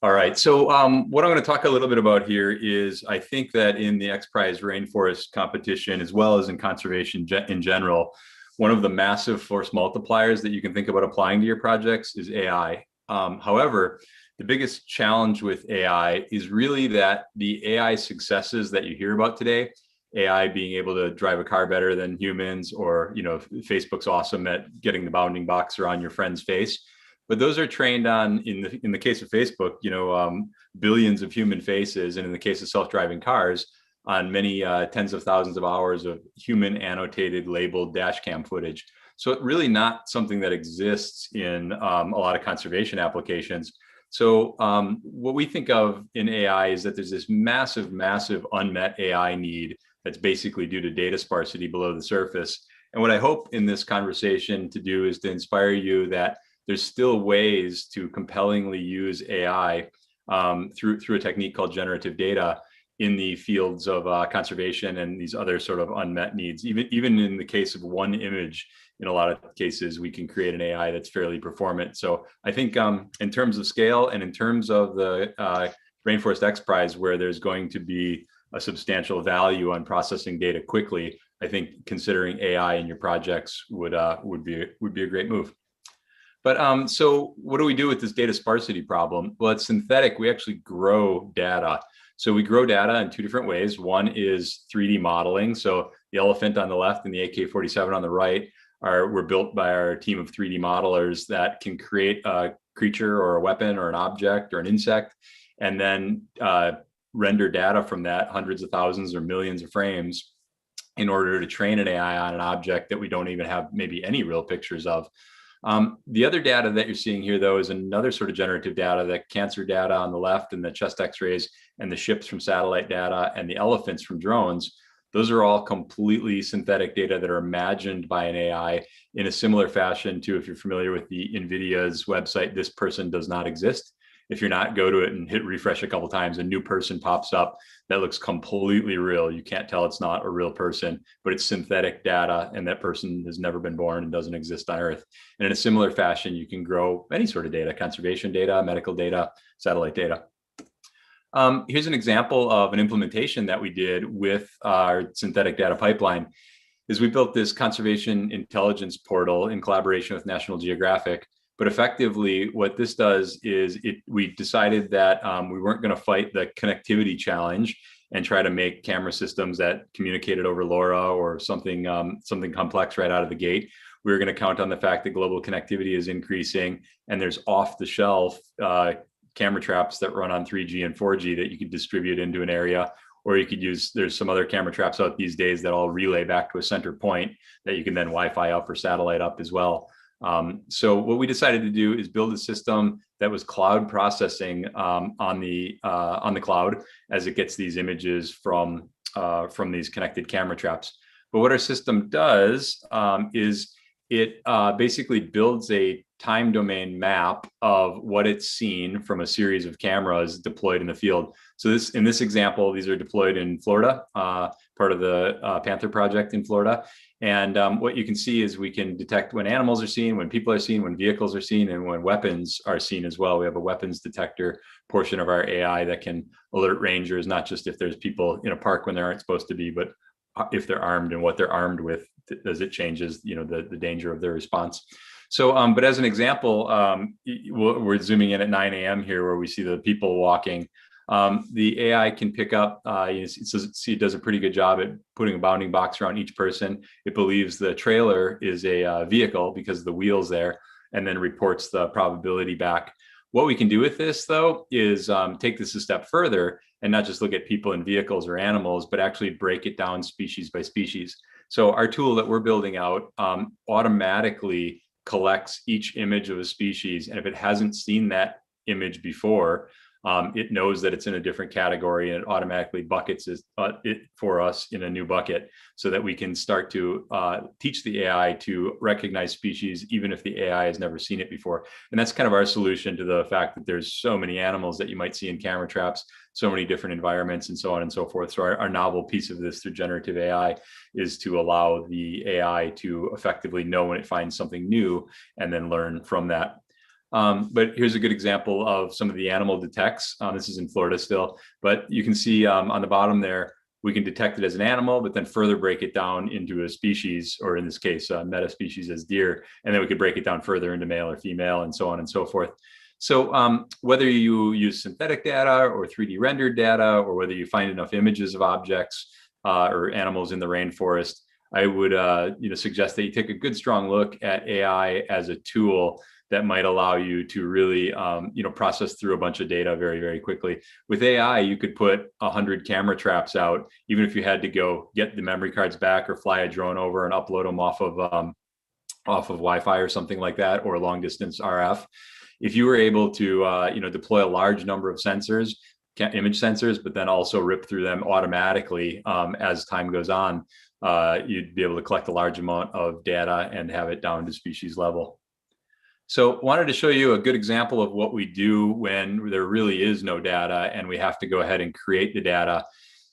All right. So what I'm going to talk a little bit about here is I think that in the XPRIZE Rainforest competition, as well as in conservation in general, one of the massive force multipliers that you can think about applying to your projects is AI. However, the biggest challenge with AI is really that the AI successes that you hear about today, AI being able to drive a car better than humans, or, you know, Facebook's awesome at getting the bounding boxer on your friend's face. But those are trained on, in the case of Facebook, you know, billions of human faces, and in the case of self-driving cars, on many tens of thousands of hours of human annotated labeled dash cam footage. So it's really not something that exists in a lot of conservation applications. So what we think of in AI is that there's this massive, massive unmet AI need that's basically due to data sparsity below the surface. And what I hope in this conversation to do is to inspire you that there's still ways to compellingly use AI through a technique called generative data. in the fields of conservation and these other sort of unmet needs. Even in the case of one image, in a lot of cases, we can create an AI that's fairly performant. So I think in terms of scale and in terms of the Rainforest XPRIZE, where there's going to be a substantial value on processing data quickly, I think considering AI in your projects would be a great move. But so what do we do with this data sparsity problem? Well, it's synthetic. We actually grow data. So we grow data in two different ways. One is 3D modeling. So the elephant on the left and the AK-47 on the right were built by our team of 3D modelers that can create a creature or a weapon or an object or an insect, and then render data from that, hundreds of thousands or millions of frames, in order to train an AI on an object that we don't even have maybe any real pictures of. The other data that you're seeing here, though, is another sort of generative data, the cancer data on the left and the chest x-rays and the ships from satellite data and the elephants from drones. Those are all completely synthetic data that are imagined by an AI in a similar fashion to, if you're familiar with the NVIDIA's website, This Person Does Not Exist. If you're not, go to it and hit refresh a couple times, a new person pops up that looks completely real. You can't tell it's not a real person, but it's synthetic data, and that person has never been born and doesn't exist on Earth. And in a similar fashion, you can grow any sort of data, conservation data, medical data, satellite data. Here's an example of an implementation that we did with our synthetic data pipeline. Is we built this conservation intelligence portal in collaboration with National Geographic. But effectively, what this does is we decided that we weren't going to fight the connectivity challenge and try to make camera systems that communicated over LoRa or something complex right out of the gate. We were going to count on the fact that global connectivity is increasing, and there's off-the-shelf camera traps that run on 3G and 4G that you could distribute into an area, or you could use, there's some other camera traps out these days that all relay back to a center point that you can then Wi-Fi up or satellite up as well. So what we decided to do is build a system that was cloud processing on the cloud as it gets these images from these connected camera traps. But what our system does is it basically builds a time domain map of what it's seen from a series of cameras deployed in the field. So in this example, these are deployed in Florida, part of the Panther project in Florida. And what you can see is we can detect when animals are seen, when people are seen, when vehicles are seen, and when weapons are seen as well. We have a weapons detector portion of our AI that can alert rangers, not just if there's people in a park when they aren't supposed to be, but if they're armed and what they're armed with as it changes, the danger of their response. So, but as an example, we're zooming in at 9 a.m. here where we see the people walking. The AI can pick up, it does a pretty good job at putting a bounding box around each person. It believes the trailer is a vehicle because of the wheels there, and then reports the probability back. What we can do with this, though, is take this a step further and not just look at people and vehicles or animals, but actually break it down species by species. So our tool that we're building out automatically collects each image of a species, and if it hasn't seen that image before, it knows that it's in a different category, and it automatically buckets it for us in a new bucket so that we can start to teach the AI to recognize species even if the AI has never seen it before. And that's kind of our solution to the fact that there's so many animals that you might see in camera traps, so many different environments, and so on and so forth. So our novel piece of this through generative AI is to allow the AI to effectively know when it finds something new and then learn from that. But here's a good example of some of the animal detects. This is in Florida still, but you can see on the bottom there, we can detect it as an animal, but then further break it down into a species, or in this case, meta species as deer. And then we could break it down further into male or female and so on and so forth. So whether you use synthetic data or 3D rendered data, or whether you find enough images of objects or animals in the rainforest, I would suggest that you take a good strong look at AI as a tool that might allow you to really process through a bunch of data very, very quickly. With AI, you could put 100 camera traps out, even if you had to go get the memory cards back or fly a drone over and upload them off of Wi-Fi or something like that, or long distance RF. If you were able to deploy a large number of sensors, image sensors, but then also rip through them automatically as time goes on, you'd be able to collect a large amount of data and have it down to species level. So wanted to show you a good example of what we do when there really is no data and we have to go ahead and create the data.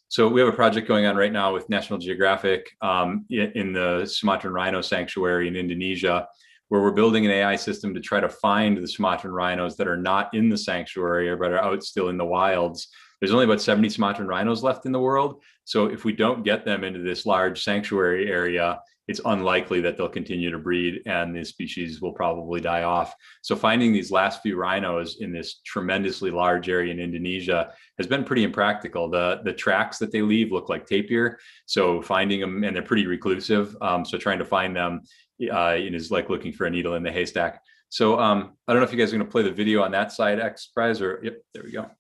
So we have a project going on right now with National Geographic in the Sumatran rhino sanctuary in Indonesia, where we're building an AI system to try to find the Sumatran rhinos that are not in the sanctuary but are out still in the wilds. There's only about 70 Sumatran rhinos left in the world. So if we don't get them into this large sanctuary area, it's unlikely that they'll continue to breed and the species will probably die off. So finding these last few rhinos in this tremendously large area in Indonesia has been pretty impractical. The tracks that they leave look like tapir. So finding them, and they're pretty reclusive. So trying to find them is like looking for a needle in the haystack. So I don't know if you guys are gonna play the video on that side, XPRIZE, or yep, there we go.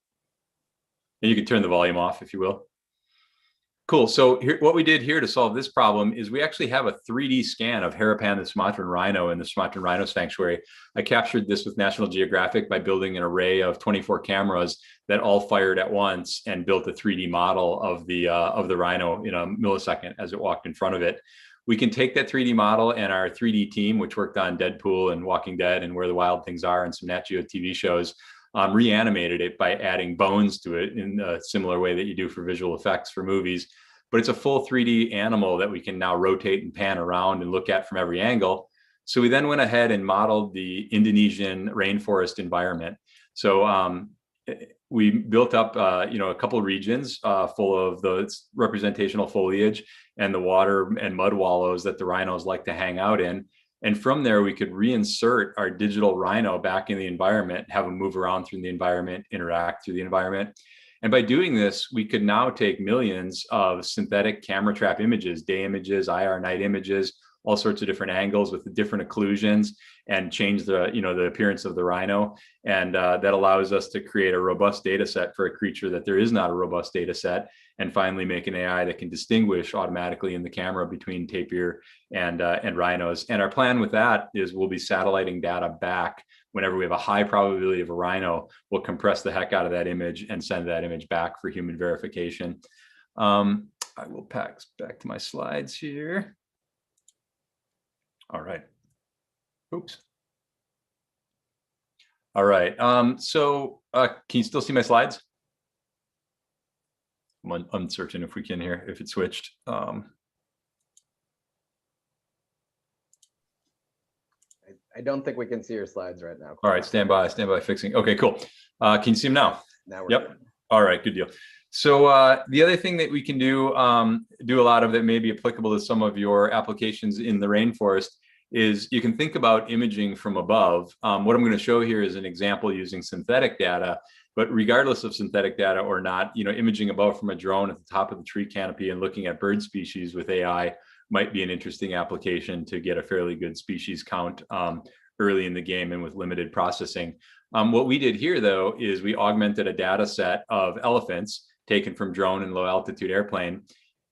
And you can turn the volume off if you will. Cool. So here, what we did here to solve this problem is we actually have a 3D scan of Harapan, the Sumatran rhino, in the Sumatran rhino sanctuary. I captured this with National Geographic by building an array of 24 cameras that all fired at once and built a 3D model of the rhino in a millisecond as it walked in front of it. We can take that 3D model, and our 3D team, which worked on Deadpool and Walking Dead and Where the Wild Things Are and some Nat Geo TV shows, reanimated it by adding bones to it in a similar way that you do for visual effects for movies. But it's a full 3D animal that we can now rotate and pan around and look at from every angle. So we then went ahead and modeled the Indonesian rainforest environment. So we built up a couple of regions full of the representational foliage and the water and mud wallows that the rhinos like to hang out in. And from there, we could reinsert our digital rhino back in the environment, have them move around through the environment, interact through the environment. And by doing this, we could now take millions of synthetic camera trap images, day images, IR night images, all sorts of different angles with the different occlusions, and change the appearance of the rhino. And that allows us to create a robust data set for a creature that there is not a robust data set, and finally make an AI that can distinguish automatically in the camera between tapir and rhinos. And our plan with that is we'll be satelliting data back. Whenever we have a high probability of a rhino, we'll compress the heck out of that image and send that image back for human verification. I will back to my slides here. All right. Oops. All right. So can you still see my slides? I'm uncertain if we can here, if it switched. I don't think we can see your slides right now. All right, stand by fixing. Okay, cool. Can you see them now? Now we're Yep. good. All right, good deal. So the other thing that we can do a lot of that may be applicable to some of your applications in the rainforest is you can think about imaging from above. What I'm going to show here is an example using synthetic data, but regardless of synthetic data or not, imaging above from a drone at the top of the tree canopy and looking at bird species with AI might be an interesting application to get a fairly good species count early in the game and with limited processing. What we did here, though, is we augmented a data set of elephants taken from drone and low altitude airplane.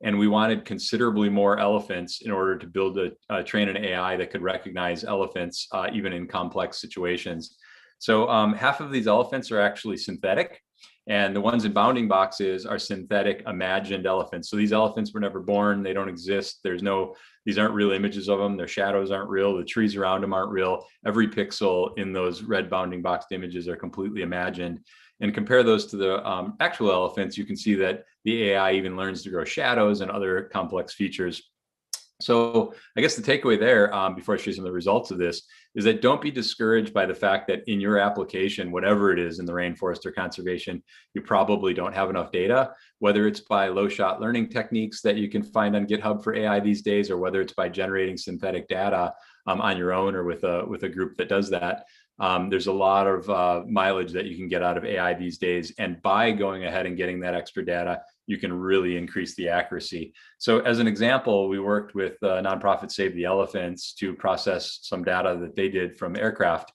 And we wanted considerably more elephants in order to build train an AI that could recognize elephants even in complex situations. So half of these elephants are actually synthetic, and the ones in bounding boxes are synthetic imagined elephants. So these elephants were never born, they don't exist. These aren't real images of them. Their shadows aren't real. The trees around them aren't real. Every pixel in those red bounding boxed images are completely imagined. And compare those to the actual elephants, you can see that the AI even learns to grow shadows and other complex features. So I guess the takeaway there, before I show you some of the results of this, is that don't be discouraged by the fact that in your application, whatever it is in the rainforest or conservation, you probably don't have enough data, whether it's by low shot learning techniques that you can find on GitHub for AI these days, or whether it's by generating synthetic data on your own or with a group that does that. There's a lot of mileage that you can get out of AI these days. And by going ahead and getting that extra data, you can really increase the accuracy. So as an example, we worked with nonprofit Save the Elephants to process some data that they did from aircraft.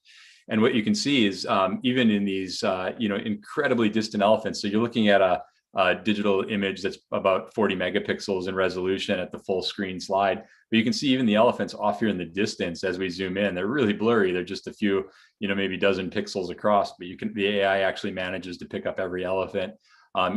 And what you can see is even in these incredibly distant elephants, so you're looking at a digital image that's about 40 megapixels in resolution at the full screen slide. But you can see even the elephants off here in the distance as we zoom in, they're really blurry. They're just a few, maybe dozen pixels across, but the AI actually manages to pick up every elephant.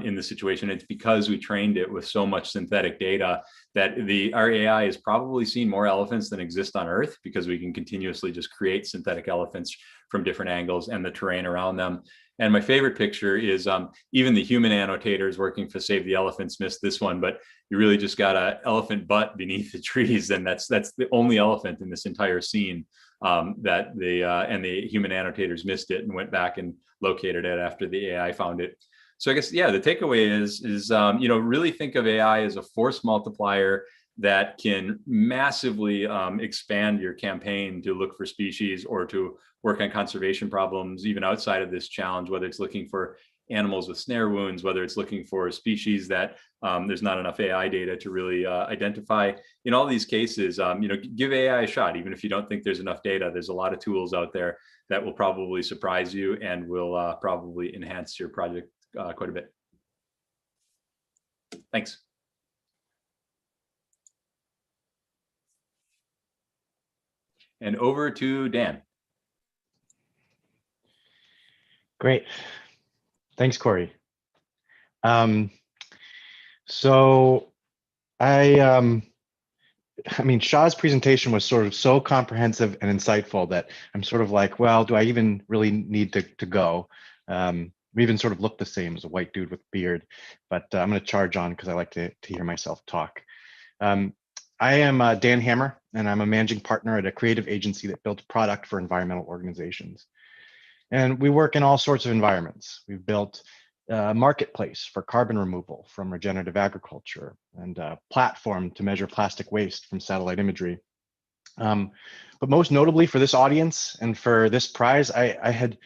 in the situation. It's because we trained it with so much synthetic data that our AI has probably seen more elephants than exist on Earth, because we can continuously just create synthetic elephants from different angles and the terrain around them. And my favorite picture is even the human annotators working to save the elephants missed this one, but you really just got an elephant butt beneath the trees, and that's the only elephant in this entire scene that the human annotators missed it and went back and located it after the AI found it. So I guess, yeah, the takeaway is really think of AI as a force multiplier that can massively expand your campaign to look for species or to work on conservation problems, even outside of this challenge, whether it's looking for animals with snare wounds, whether it's looking for species that there's not enough AI data to really identify. In all these cases, give AI a shot. Even if you don't think there's enough data, there's a lot of tools out there that will probably surprise you and will probably enhance your project quite a bit. Thanks. And over to Dan. Great. Thanks, Corey. So I mean, Shah's presentation was sort of so comprehensive and insightful that I'm sort of like, well, do I even really need to go? We even sort of look the same as a white dude with a beard, but I'm going to charge on because I like to hear myself talk. I am Dan Hammer, and I'm a managing partner at a creative agency that built a product for environmental organizations. And we work in all sorts of environments. We've built a marketplace for carbon removal from regenerative agriculture, and a platform to measure plastic waste from satellite imagery. But most notably for this audience and for this prize, I had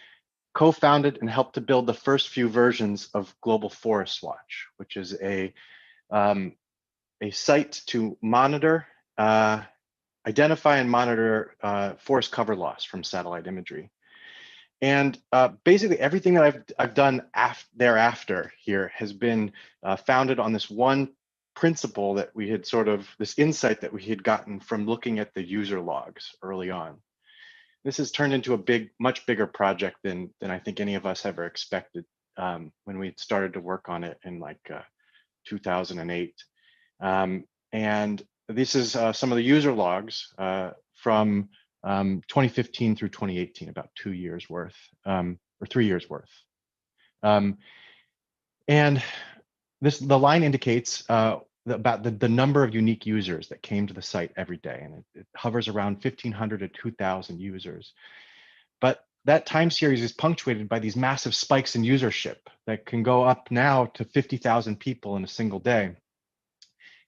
co-founded and helped to build the first few versions of Global Forest Watch, which is a site to monitor, identify and monitor forest cover loss from satellite imagery. And basically everything that I've done thereafter here has been founded on this one principle that we had this insight that we had gotten from looking at the user logs early on. This has turned into a much bigger project than I think any of us ever expected when we started to work on it in like 2008. And this is some of the user logs from 2015 through 2018, about 2 years worth, or 3 years worth. And the line indicates about the number of unique users that came to the site every day, and it hovers around 1,500 to 2,000 users. But that time series is punctuated by these massive spikes in usership that can go up now to 50,000 people in a single day.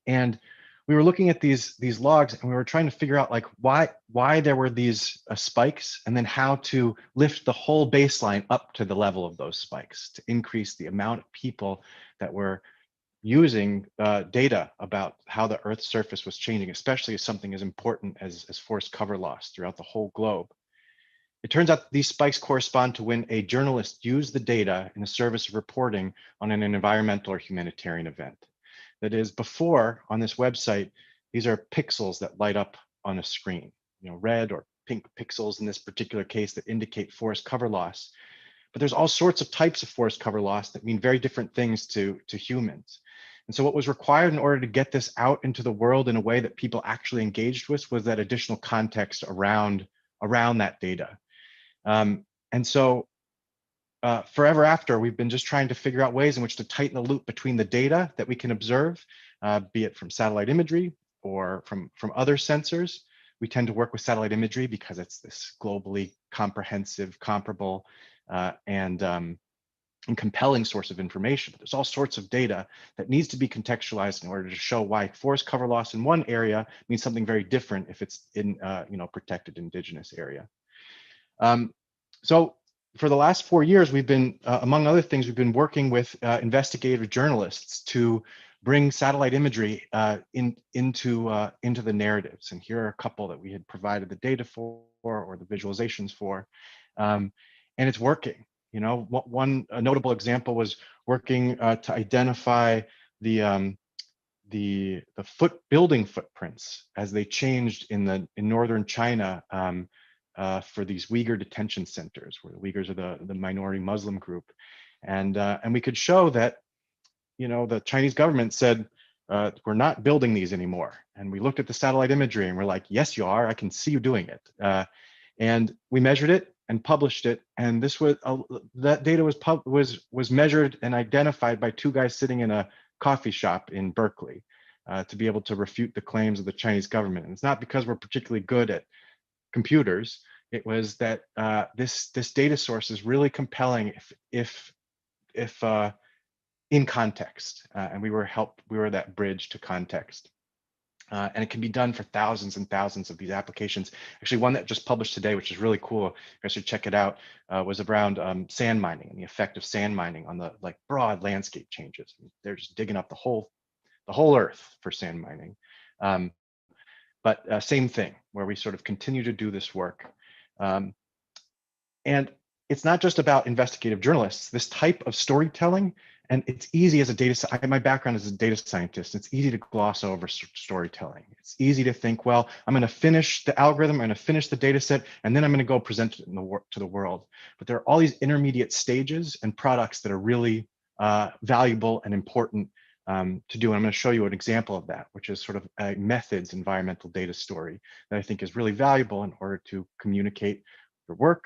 And we were looking at these logs, and we were trying to figure out like why there were these spikes, and then how to lift the whole baseline up to the level of those spikes to increase the amount of people that were using data about how the Earth's surface was changing, especially as something as important as forest cover loss throughout the whole globe. It turns out these spikes correspond to when a journalist used the data in the service of reporting on an environmental or humanitarian event. That is, before on this website, these are pixels that light up on a screen, red or pink pixels in this particular case that indicate forest cover loss. But there's all sorts of types of forest cover loss that mean very different things to humans. And so what was required in order to get this out into the world in a way that people actually engaged with was that additional context around that data. And so forever after, we've been just trying to figure out ways in which to tighten the loop between the data that we can observe, be it from satellite imagery or from other sensors. We tend to work with satellite imagery because it's this globally comprehensive, comparable, and compelling source of information. But there's all sorts of data that needs to be contextualized in order to show why forest cover loss in one area means something very different if it's in protected indigenous area. So for the last 4 years, we've been, among other things, we've been working with investigative journalists to bring satellite imagery into the narratives. And here are a couple that we had provided the data for or the visualizations for, and it's working. One notable example was working to identify the building footprints as they changed in northern China for these Uyghur detention centers, where the Uyghurs are the minority Muslim group, and we could show that the Chinese government said, we're not building these anymore. And we looked at the satellite imagery and we're like, yes, you are. I can see you doing it. And we measured it and published it. And this was that data was measured and identified by two guys sitting in a coffee shop in Berkeley to be able to refute the claims of the Chinese government. And it's not because we're particularly good at computers. It was that this data source is really compelling if in context, and we were that bridge to context. And it can be done for thousands and thousands of these applications. Actually, one that just published today, which is really cool, you guys should check it out, was around sand mining and the effect of sand mining on the broad landscape changes. They're just digging up the whole earth for sand mining. But same thing, where we sort of continue to do this work. And it's not just about investigative journalists. This type of storytelling, and it's easy as my background is a data scientist. It's easy to gloss over storytelling. It's easy to think, well, I'm going to finish the algorithm, I'm going to finish the data set, and then I'm going to go present it to the world. But there are all these intermediate stages and products that are really valuable and important to do. And I'm going to show you an example of that, which is sort of a methods environmental data story that I think is really valuable in order to communicate your work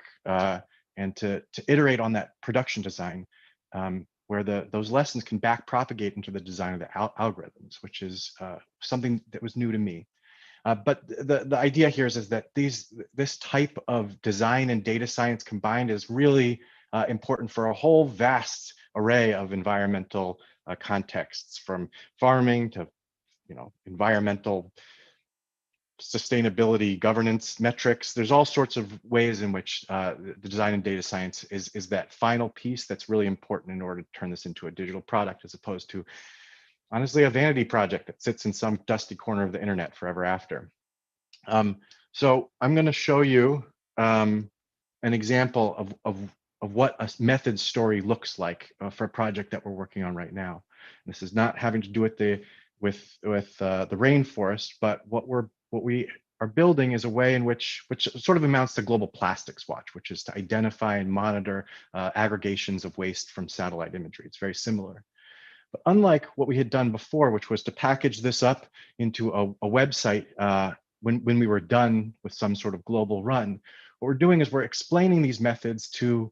and to iterate on that production design, where those lessons can back propagate into the design of the algorithms, which is something that was new to me. But the idea here is that this type of design and data science combined is really important for a whole vast array of environmental contexts, from farming to environmental sustainability, governance metrics. There's all sorts of ways in which the design and data science is that final piece that's really important in order to turn this into a digital product, as opposed to, honestly, a vanity project that sits in some dusty corner of the internet forever after. So I'm going to show you an example of what a method story looks like for a project that we're working on right now. This is not having to do with the rainforest, but what we are building is a way in which sort of amounts to Global Plastics Watch, which is to identify and monitor aggregations of waste from satellite imagery. It's very similar. But unlike what we had done before, which was to package this up into a website when we were done with some sort of global run, what we're doing is we're explaining these methods to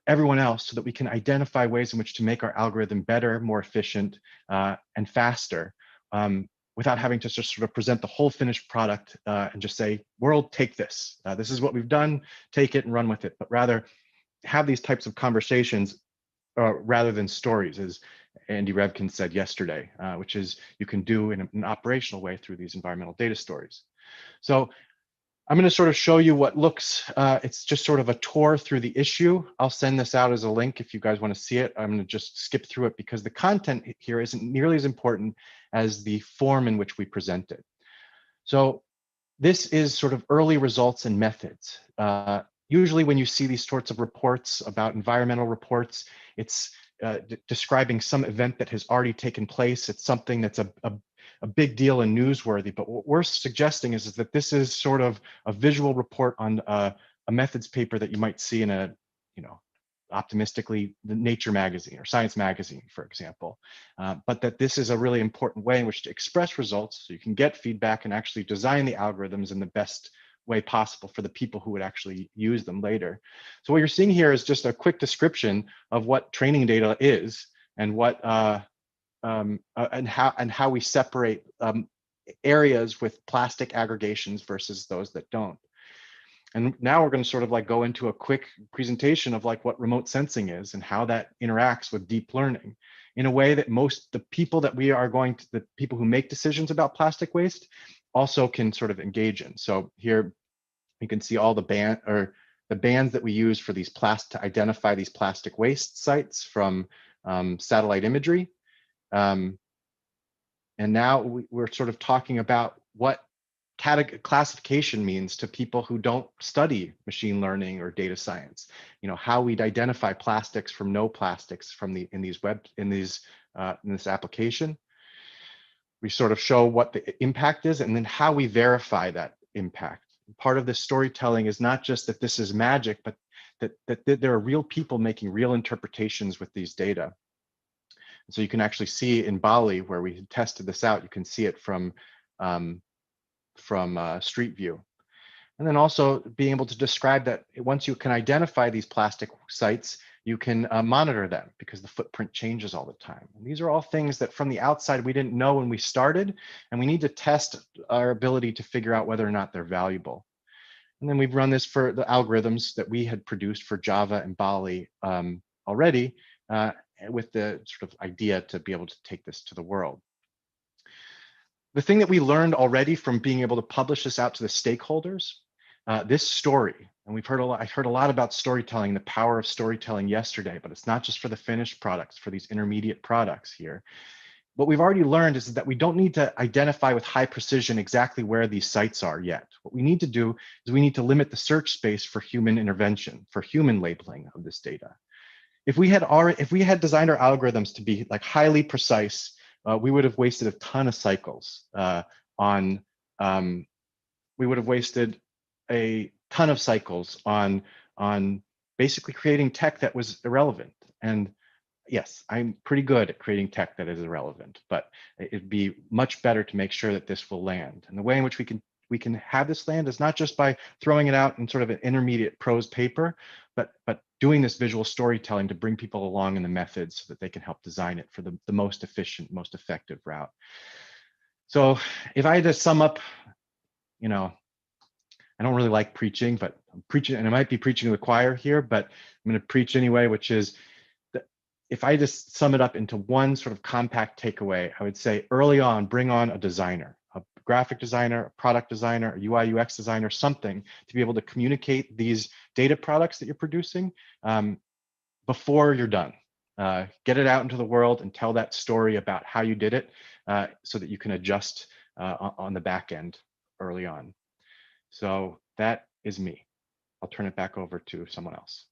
everyone else so that we can identify ways in which to make our algorithm better, more efficient, and faster, without having to just sort of present the whole finished product and just say, world, take this. This is what we've done, take it and run with it, but rather have these types of conversations rather than stories, as Andy Revkin said yesterday, which is you can do in an operational way through these environmental data stories. So I'm going to sort of show you what looks, it's just sort of a tour through the issue. I'll send this out as a link if you guys want to see it. I'm going to just skip through it because the content here isn't nearly as important as the form in which we present it. So this is sort of early results and methods. Usually when you see these sorts of reports about environmental reports, it's describing some event that has already taken place. It's something that's a big deal and newsworthy, but what we're suggesting is that this is sort of a visual report on a methods paper that you might see in a, optimistically, the Nature magazine or Science magazine, for example, but that this is a really important way in which to express results so you can get feedback and actually design the algorithms in the best way possible for the people who would actually use them later. So what you're seeing here is just a quick description of what training data is and what and how we separate areas with plastic aggregations versus those that don't. And now we're going to sort of go into a quick presentation of what remote sensing is and how that interacts with deep learning in a way that the people that the people who make decisions about plastic waste also can sort of engage in. So here you can see all the bands that we use for these to identify these plastic waste sites from satellite imagery. And now we're sort of talking about what classification means to people who don't study machine learning or data science. How we'd identify plastics from no plastics in this application. We sort of show what the impact is and then how we verify that impact. Part of this storytelling is not just that this is magic, but that there are real people making real interpretations with these data. So you can actually see in Bali, where we had tested this out, you can see it from Street View. And then also being able to describe that once you can identify these plastic sites, you can monitor them because the footprint changes all the time. And these are all things that from the outside we didn't know when we started, and we need to test our ability to figure out whether or not they're valuable. And then we've run this for the algorithms that we had produced for Java and Bali already, with the sort of idea to be able to take this to the world. The thing that we learned already from being able to publish this out to the stakeholders, this story, and I heard a lot about storytelling, the power of storytelling yesterday, but it's not just for the finished products, for these intermediate products here. What we've already learned is that we don't need to identify with high precision exactly where these sites are yet. What we need to do is we need to limit the search space for human intervention, for human labeling of this data. If we had designed our algorithms to be like highly precise, we would have wasted a ton of cycles on basically creating tech that was irrelevant. And yes, I'm pretty good at creating tech that is irrelevant, but it'd be much better to make sure that this will land. And the way in which we can have this land is not just by throwing it out in sort of an intermediate prose paper, but doing this visual storytelling to bring people along in the methods so that they can help design it for the most efficient, most effective route. So if I had to sum up, you know, I don't really like preaching, but I'm preaching, and I might be preaching to the choir here, but I'm going to preach anyway, which is that if I just sum it up into one sort of compact takeaway, I would say early on, bring on a designer, a graphic designer, a product designer, a UI UX designer, something to be able to communicate these data products that you're producing before you're done. Get it out into the world and tell that story about how you did it so that you can adjust on the back end early on. So that is me. I'll turn it back over to someone else.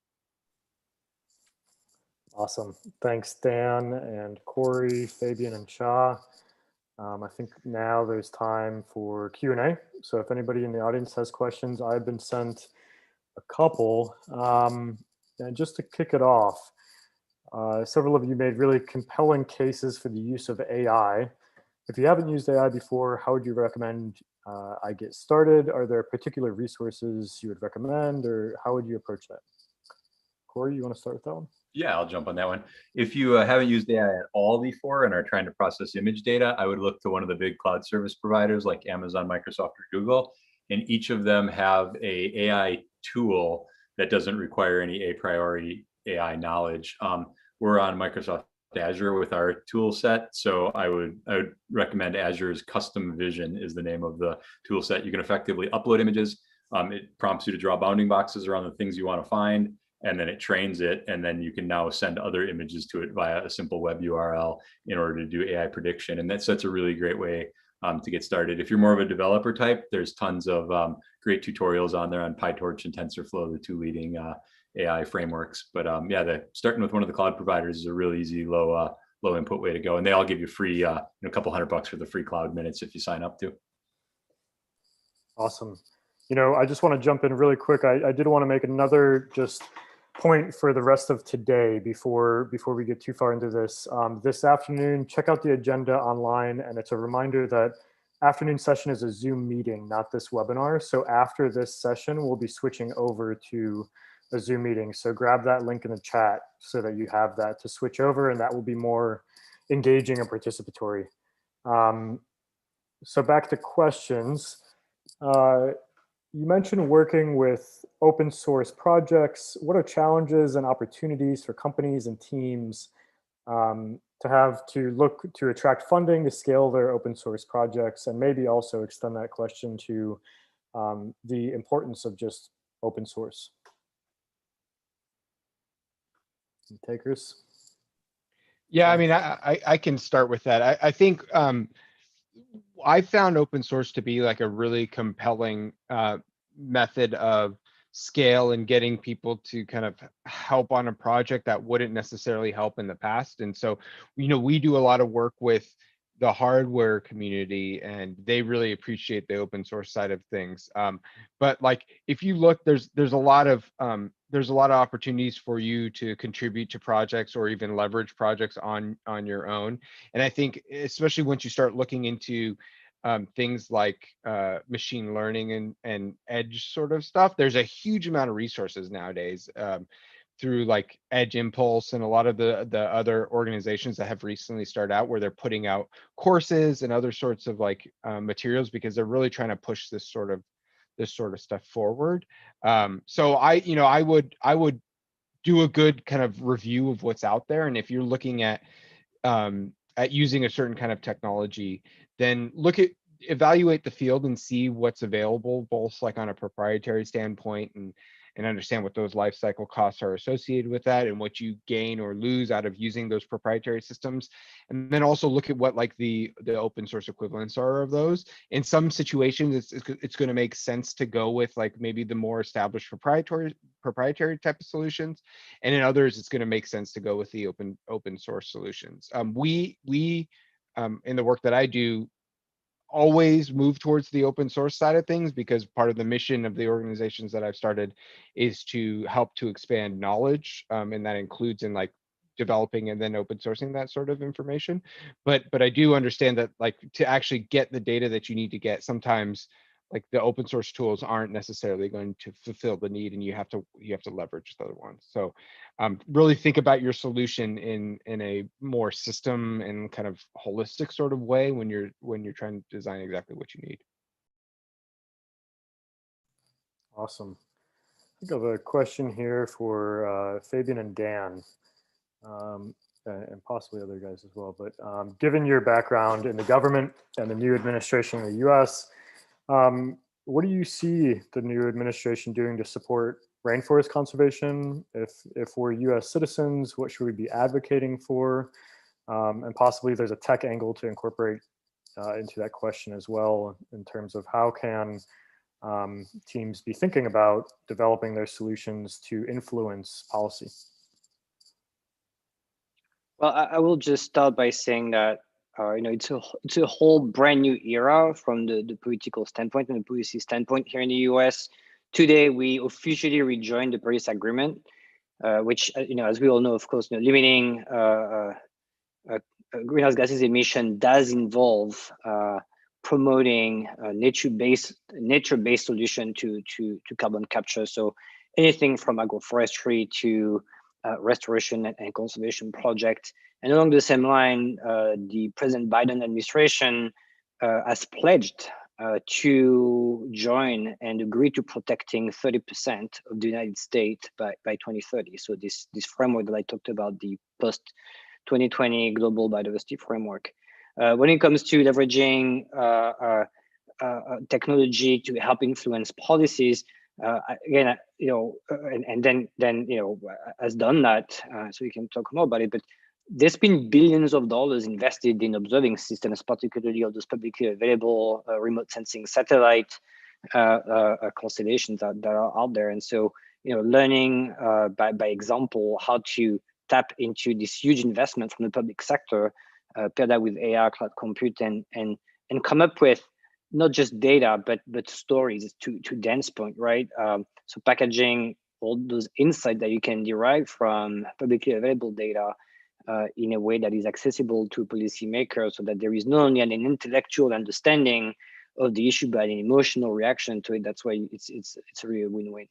Awesome. Thanks, Dan and Corey, Fabian, and Cha. I think now there's time for Q&A. So if anybody in the audience has questions, I've been sent a couple. And just to kick it off, several of you made really compelling cases for the use of AI. If you haven't used AI before, how would you recommend I get started? Are there particular resources you would recommend, or how would you approach that? Corey, you want to start with that one? Yeah, I'll jump on that one. If you haven't used AI at all before and are trying to process image data, I would look to one of the big cloud service providers like Amazon, Microsoft, or Google. And each of them have a AI tool that doesn't require any a priori AI knowledge. We're on Microsoft Azure with our tool set. So I would recommend Azure's Custom Vision is the name of the tool set. You can effectively upload images. It prompts you to draw bounding boxes around the things you want to find, and then it trains it. And then you can now send other images to it via a simple web URL in order to do AI prediction. And that's a really great way to get started. If you're more of a developer type, there's tons of great tutorials on there on PyTorch and TensorFlow, the two leading AI frameworks. But yeah, starting with one of the cloud providers is a really easy, low input way to go. And they all give you free, a couple $100 for the free cloud minutes if you sign up to. Awesome. I just want to jump in really quick. I did want to make another just point for the rest of today before we get too far into this. This afternoon, check out the agenda online, and it's a reminder that afternoon session is a Zoom meeting, not this webinar. So after this session, we'll be switching over to a Zoom meeting. So grab that link in the chat so that you have that to switch over, and that will be more engaging and participatory. So back to questions. You mentioned working with open source projects. What are challenges and opportunities for companies and teams to have to look to attract funding to scale their open source projects, and maybe also extend that question to the importance of just open source? Takers? Yeah, I mean, I can start with that. I think I found open source to be like a really compelling method of scale and getting people to kind of help on a project that wouldn't necessarily help in the past. And so, we do a lot of work with the hardware community, and they really appreciate the open source side of things. But like, if you look, there's a lot of opportunities for you to contribute to projects or even leverage projects on your own. And I think especially once you start looking into things like machine learning and edge sort of stuff, there's a huge amount of resources nowadays through like Edge Impulse and a lot of the other organizations that have recently started out, where they're putting out courses and other sorts of like materials, because they're really trying to push this sort of stuff forward. So I would do a good kind of review of what's out there, and if you're looking at using a certain kind of technology, then evaluate the field and see what's available, both like on a proprietary standpoint and understand what those life cycle costs are associated with that, and what you gain or lose out of using those proprietary systems. And then also look at what like the open source equivalents are of those. In some situations, it's going to make sense to go with like maybe the more established proprietary type of solutions, and in others, it's going to make sense to go with the open source solutions. We in the work that I do, always move towards the open source side of things, because part of the mission of the organizations that I've started is to help to expand knowledge, and that includes in like developing and then open sourcing that sort of information. But I do understand that like to actually get the data that you need to get, sometimes like the open source tools aren't necessarily going to fulfill the need, and you have to leverage the other ones. So really think about your solution in a more system and kind of holistic sort of way when you're trying to design exactly what you need. Awesome. I think I have a question here for Fabian and Dan, and possibly other guys as well. But given your background in the government and the new administration in the US, what do you see the new administration doing to support rainforest conservation? If we're US citizens, what should we be advocating for? And possibly there's a tech angle to incorporate into that question as well, in terms of how can teams be thinking about developing their solutions to influence policy? Well, I will just start by saying that it's a whole brand new era from the political standpoint and the policy standpoint here in the US. Today, we officially rejoined the Paris Agreement, which, as we all know, of course, limiting greenhouse gases emission does involve promoting nature-based solution to carbon capture. So anything from agroforestry to restoration and conservation project. And along the same line, the President Biden administration has pledged to join and agree to protecting 30% of the United States by 2030. So this framework that I talked about, the post-2020 global biodiversity framework. When it comes to leveraging technology to help influence policies, again, and then has done that, so we can talk more about it. But there's been billions of dollars invested in observing systems, particularly of those publicly available remote sensing satellite constellations that are out there. And so, learning by example how to tap into this huge investment from the public sector, pair that with AI, cloud compute, and come up with not just data, but stories to Dan's point, right? So packaging all those insights that you can derive from publicly available data in a way that is accessible to policymakers, so that there is not only an intellectual understanding of the issue, but an emotional reaction to it. That's why it's a real win-win.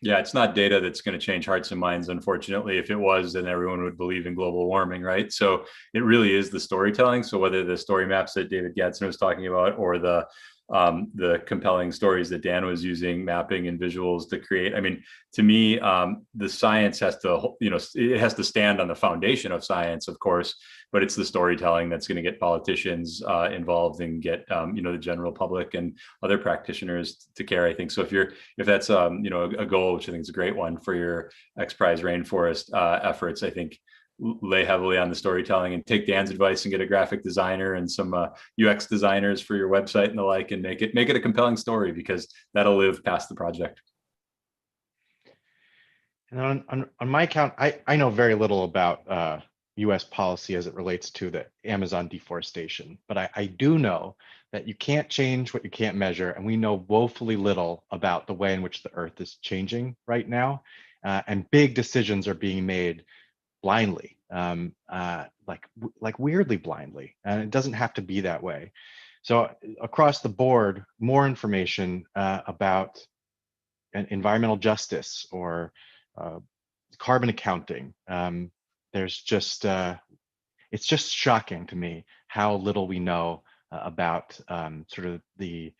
Yeah, it's not data that's going to change hearts and minds, unfortunately. If it was, then everyone would believe in global warming, right? So it really is the storytelling. So whether the story maps that David Gadsden was talking about, or the compelling stories that Dan was using, mapping and visuals to create. I mean, to me, the science has to, it has to stand on the foundation of science, of course, but it's the storytelling that's going to get politicians involved and get, the general public and other practitioners to care, I think. So if that's, a goal, which I think is a great one for your XPRIZE Rainforest efforts, I think lay heavily on the storytelling, and take Dan's advice and get a graphic designer and some UX designers for your website and the like, and make it a compelling story, because that'll live past the project. And on my account, I know very little about US policy as it relates to the Amazon deforestation. But I do know that you can't change what you can't measure, and we know woefully little about the way in which the Earth is changing right now, and big decisions are being made blindly, like weirdly blindly, and it doesn't have to be that way. So across the board, more information about environmental justice or carbon accounting. There's just, it's just shocking to me how little we know about sort of the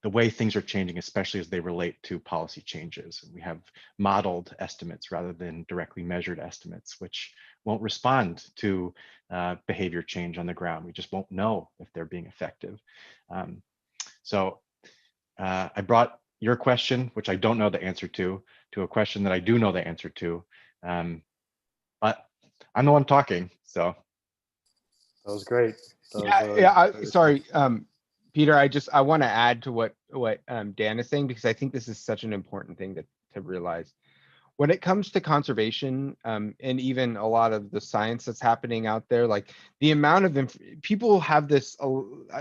way things are changing, especially as they relate to policy changes. We have modeled estimates rather than directly measured estimates, which won't respond to behavior change on the ground. We just won't know if they're being effective. So I brought your question, which I don't know the answer to a question that I do know the answer to. But I'm the one talking, so. That was great. Sorry, Peter, I want to add to what Dan is saying, because I think this is such an important thing to realize. When it comes to conservation, and even a lot of the science that's happening out there, like the amount of people have this,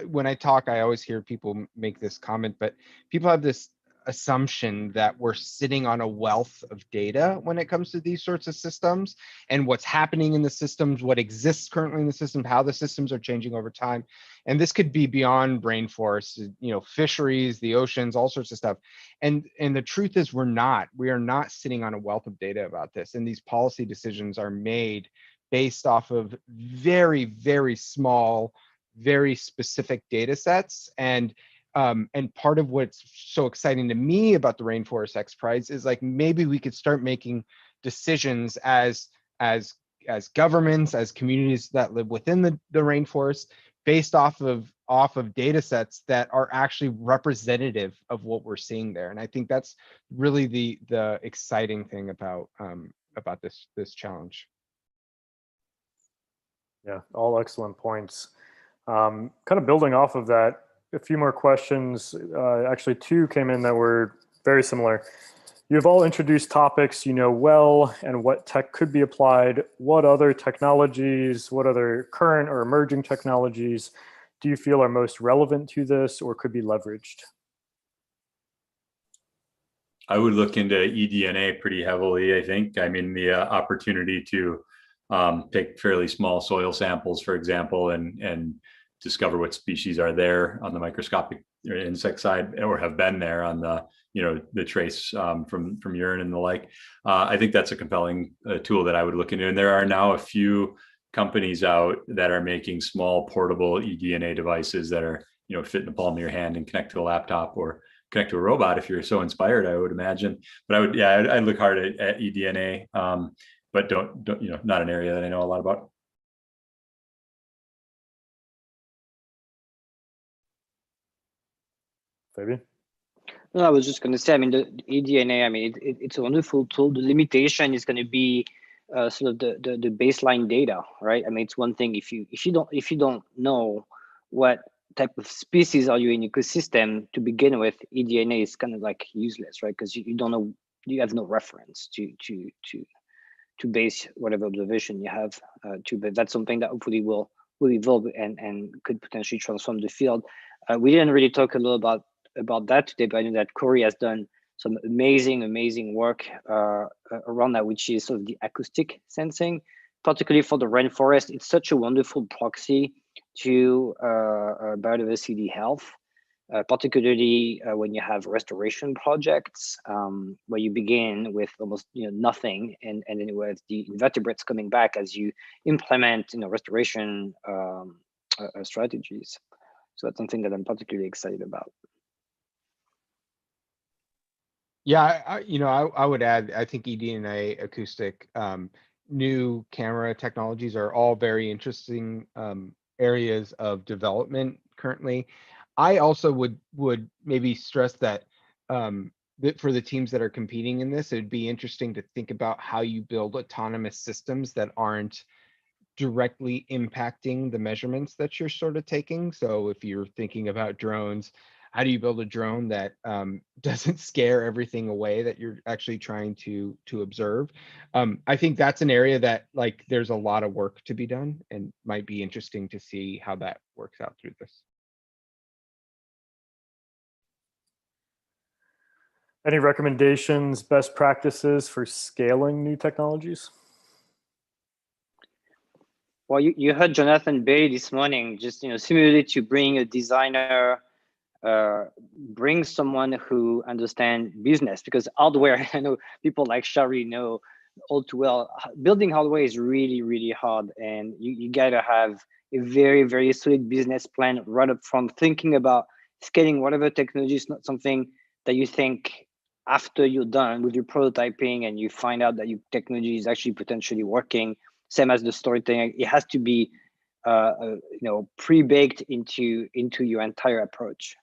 when I talk, I always hear people make this comment, but people have this assumption that we're sitting on a wealth of data when it comes to these sorts of systems and what's happening in the systems, what exists currently in the system, how the systems are changing over time. And this could be beyond rainforests, fisheries, the oceans, all sorts of stuff. And the truth is we are not sitting on a wealth of data about this. And these policy decisions are made based off of very, very small, very specific data sets. And part of what's so exciting to me about the Rainforest XPRIZE is like maybe we could start making decisions as governments, as communities that live within the rainforest, based off of data sets that are actually representative of what we're seeing there. And I think that's really the exciting thing about this challenge. Yeah, all excellent points. Kind of building off of that, a few more questions. Actually, two came in that were very similar. You've all introduced topics you know well and what tech could be applied. What other technologies, what other current or emerging technologies do you feel are most relevant to this or could be leveraged? I would look into eDNA pretty heavily, I think. I mean, the opportunity to take fairly small soil samples, for example, and discover what species are there on the microscopic or insect side, or have been there on the the trace from urine and the like. I think that's a compelling tool that I would look into. And there are now a few companies out that are making small portable eDNA devices that are fit in the palm of your hand and connect to a laptop or connect to a robot if you're so inspired, I would imagine. But I'd look hard at eDNA, but don't not an area that I know a lot about. Fabian? No, I was just going to say, I mean, the eDNA, I mean, it's a wonderful tool. The limitation is going to be sort of the baseline data, right? I mean, it's one thing if you don't know what type of species are you in ecosystem to begin with, eDNA is kind of like useless, right? Because you don't know, you have no reference to base whatever observation you have to. But that's something that hopefully will evolve and could potentially transform the field. We didn't really talk a lot about that today, but I know that Corey has done some amazing work around that, which is sort of the acoustic sensing, particularly for the rainforest. It's such a wonderful proxy to biodiversity health, particularly when you have restoration projects where you begin with almost nothing, and then with the invertebrates coming back as you implement restoration strategies. So that's something that I'm particularly excited about. Yeah, I would add, I think eDNA, acoustic, new camera technologies are all very interesting areas of development currently. I also would maybe stress that for the teams that are competing in this, it'd be interesting to think about how you build autonomous systems that aren't directly impacting the measurements that you're sort of taking. So if you're thinking about drones, how do you build a drone that doesn't scare everything away that you're actually trying to observe? I think that's an area that like there's a lot of work to be done, and might be interesting to see how that works out through this. Any recommendations, best practices for scaling new technologies? Well, you heard Jonathan Bay this morning, just similarly to bring a designer, bring someone who understands business, because hardware, I know people like Shari know all too well, building hardware is really, really hard, and you gotta have a very, very solid business plan right up front. Thinking about scaling whatever technology is not something that you think after you're done with your prototyping and you find out that your technology is actually potentially working. Same as the storytelling, it has to be pre-baked into your entire approach.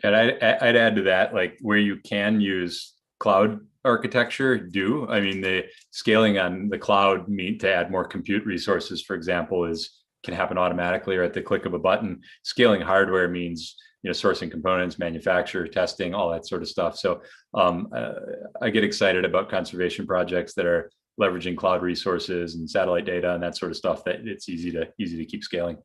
And I'd add to that, like where you can use cloud architecture, do. I mean, the scaling on the cloud to add more compute resources, for example, can happen automatically or at the click of a button. Scaling hardware means sourcing components, manufacture, testing, all that sort of stuff. So I get excited about conservation projects that are leveraging cloud resources and satellite data and that sort of stuff, that it's easy to keep scaling.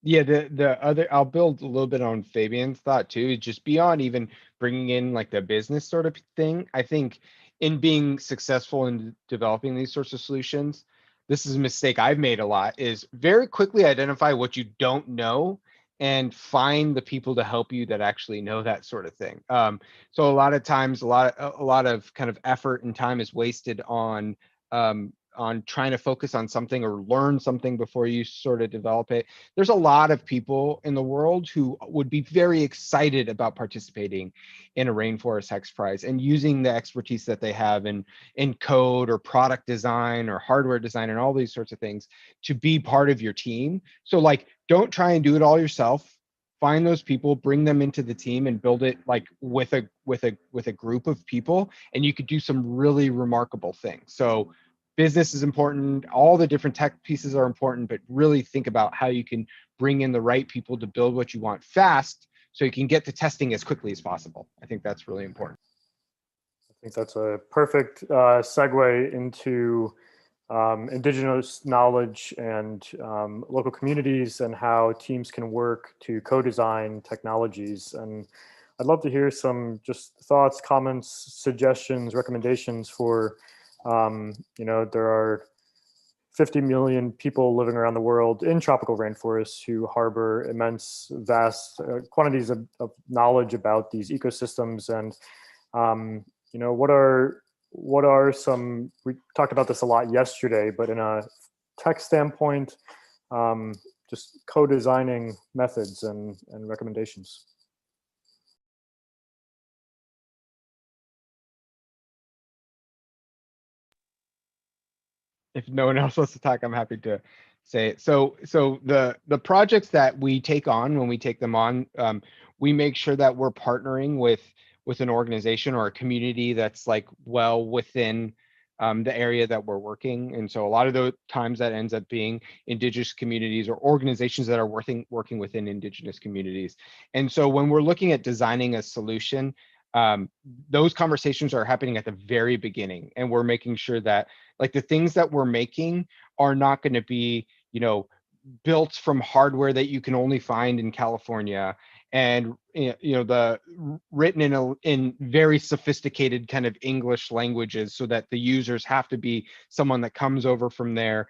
Yeah, the other, I'll build a little bit on Fabian's thought too, just beyond even bringing in like the business sort of thing. I think in being successful in developing these sorts of solutions, this is a mistake I've made a lot, is very quickly identify what you don't know and find the people to help you that actually know that sort of thing. So a lot of times, a lot of kind of effort and time is wasted on trying to focus on something or learn something before you sort of develop it. There's a lot of people in the world who would be very excited about participating in a Rainforest XPRIZE and using the expertise that they have in code or product design or hardware design and all these sorts of things to be part of your team. So like, don't try and do it all yourself. Find those people, bring them into the team, and build it like with a group of people, and you could do some really remarkable things. So business is important, all the different tech pieces are important, but really think about how you can bring in the right people to build what you want fast so you can get to testing as quickly as possible. I think that's really important. I think that's a perfect segue into Indigenous knowledge and local communities and how teams can work to co-design technologies. And I'd love to hear some just thoughts, comments, suggestions, recommendations for there are 50 million people living around the world in tropical rainforests who harbor immense, vast quantities of knowledge about these ecosystems. And, what are some, we talked about this a lot yesterday, but in a tech standpoint, just co-designing methods and recommendations. If no one else wants to talk, I'm happy to say it. So the projects that we take on, when we take them on, we make sure that we're partnering with an organization or a community that's like well within the area that we're working. And so a lot of the times that ends up being Indigenous communities or organizations that are working within Indigenous communities. And so when we're looking at designing a solution, those conversations are happening at the very beginning, and we're making sure that like the things that we're making are not going to be, built from hardware that you can only find in California, and the written in very sophisticated kind of English languages, so that the users have to be someone that comes over from there,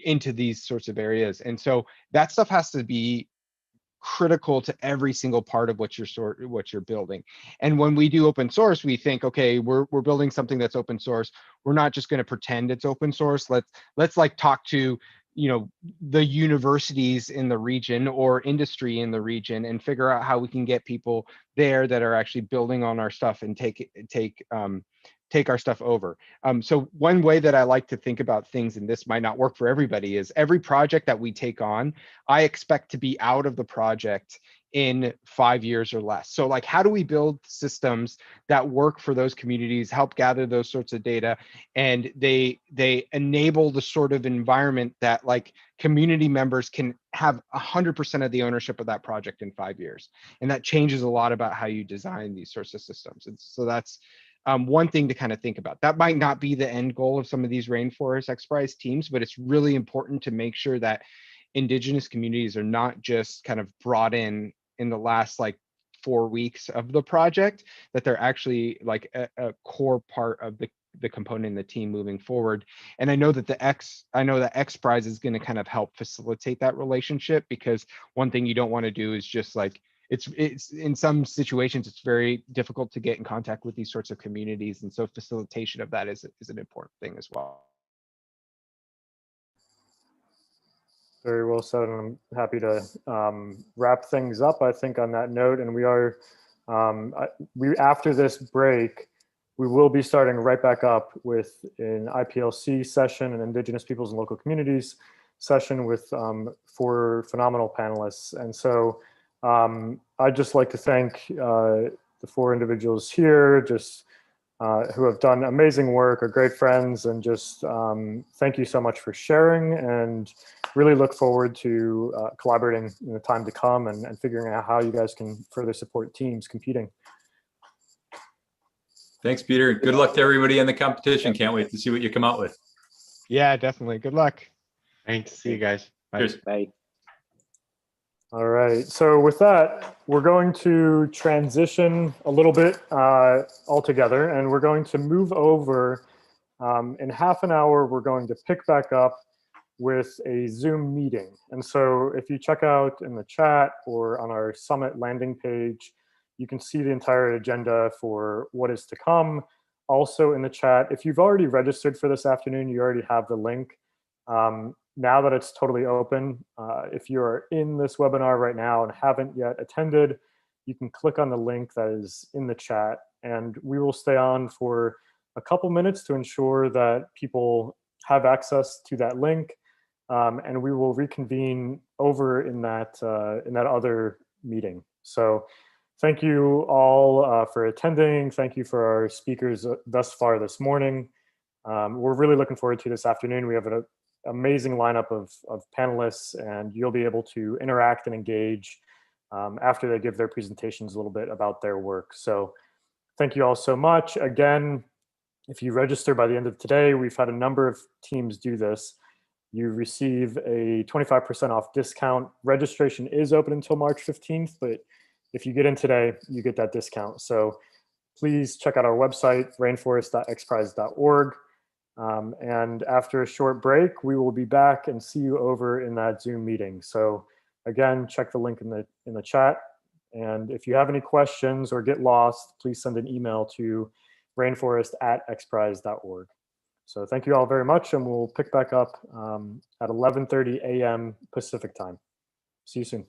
into these sorts of areas. And so that stuff has to be critical to every single part of what you're building. And when we do open source, we think, okay, we're building something that's open source. We're not just going to pretend it's open source. Let's like talk to the universities in the region or industry in the region and figure out how we can get people there that are actually building on our stuff and take take our stuff over. So one way that I like to think about things, and this might not work for everybody, is every project that we take on, I expect to be out of the project in 5 years or less. So like, how do we build systems that work for those communities, help gather those sorts of data, and they enable the sort of environment that like community members can have 100% of the ownership of that project in 5 years. And that changes a lot about how you design these sorts of systems. And so that's one thing to kind of think about. That might not be the end goal of some of these rainforest XPRIZE teams, but it's really important to make sure that Indigenous communities are not just kind of brought in the last like 4 weeks of the project, that they're actually like a core part of the component in the team moving forward. And I know that XPRIZE is going to kind of help facilitate that relationship, because one thing you don't want to do is just like, it's in some situations, it's very difficult to get in contact with these sorts of communities. And so facilitation of that is an important thing as well. Very well said, and I'm happy to wrap things up, I think, on that note. And we are, after this break, we will be starting right back up with an IPLC session, an Indigenous Peoples and Local Communities session with 4 phenomenal panelists. And so I'd just like to thank the 4 individuals here, just who have done amazing work, are great friends, and just thank you so much for sharing, and really look forward to collaborating in the time to come and figuring out how you guys can further support teams competing. Thanks, Peter. Good luck to everybody in the competition. Can't wait to see what you come out with. Yeah, definitely. Good luck. Thanks. See you guys. Bye. Cheers. Bye. All right, so with that, we're going to transition a little bit altogether, and we're going to move over. In half an hour, we're going to pick back up with a Zoom meeting. And so if you check out in the chat or on our Summit landing page, you can see the entire agenda for what is to come. Also in the chat, if you've already registered for this afternoon, you already have the link. Now that it's totally open, if you are in this webinar right now and haven't yet attended, you can click on the link that is in the chat, and we will stay on for a couple minutes to ensure that people have access to that link, and we will reconvene over in that other meeting. So thank you all for attending. Thank you for our speakers thus far this morning. We're really looking forward to this afternoon. We have an amazing lineup of panelists, and you'll be able to interact and engage after they give their presentations a little bit about their work. So thank you all so much. Again, if you register by the end of today, we've had a number of teams do this. You receive a 25% off discount. Registration is open until March 15th, but if you get in today, you get that discount. So please check out our website, rainforest.xprize.org. And after a short break, we will be back and see you over in that Zoom meeting. So again, check the link in the chat. And if you have any questions or get lost, please send an email to rainforest@xprize.org. So thank you all very much, and we'll pick back up at 11:30 a.m. Pacific time. See you soon.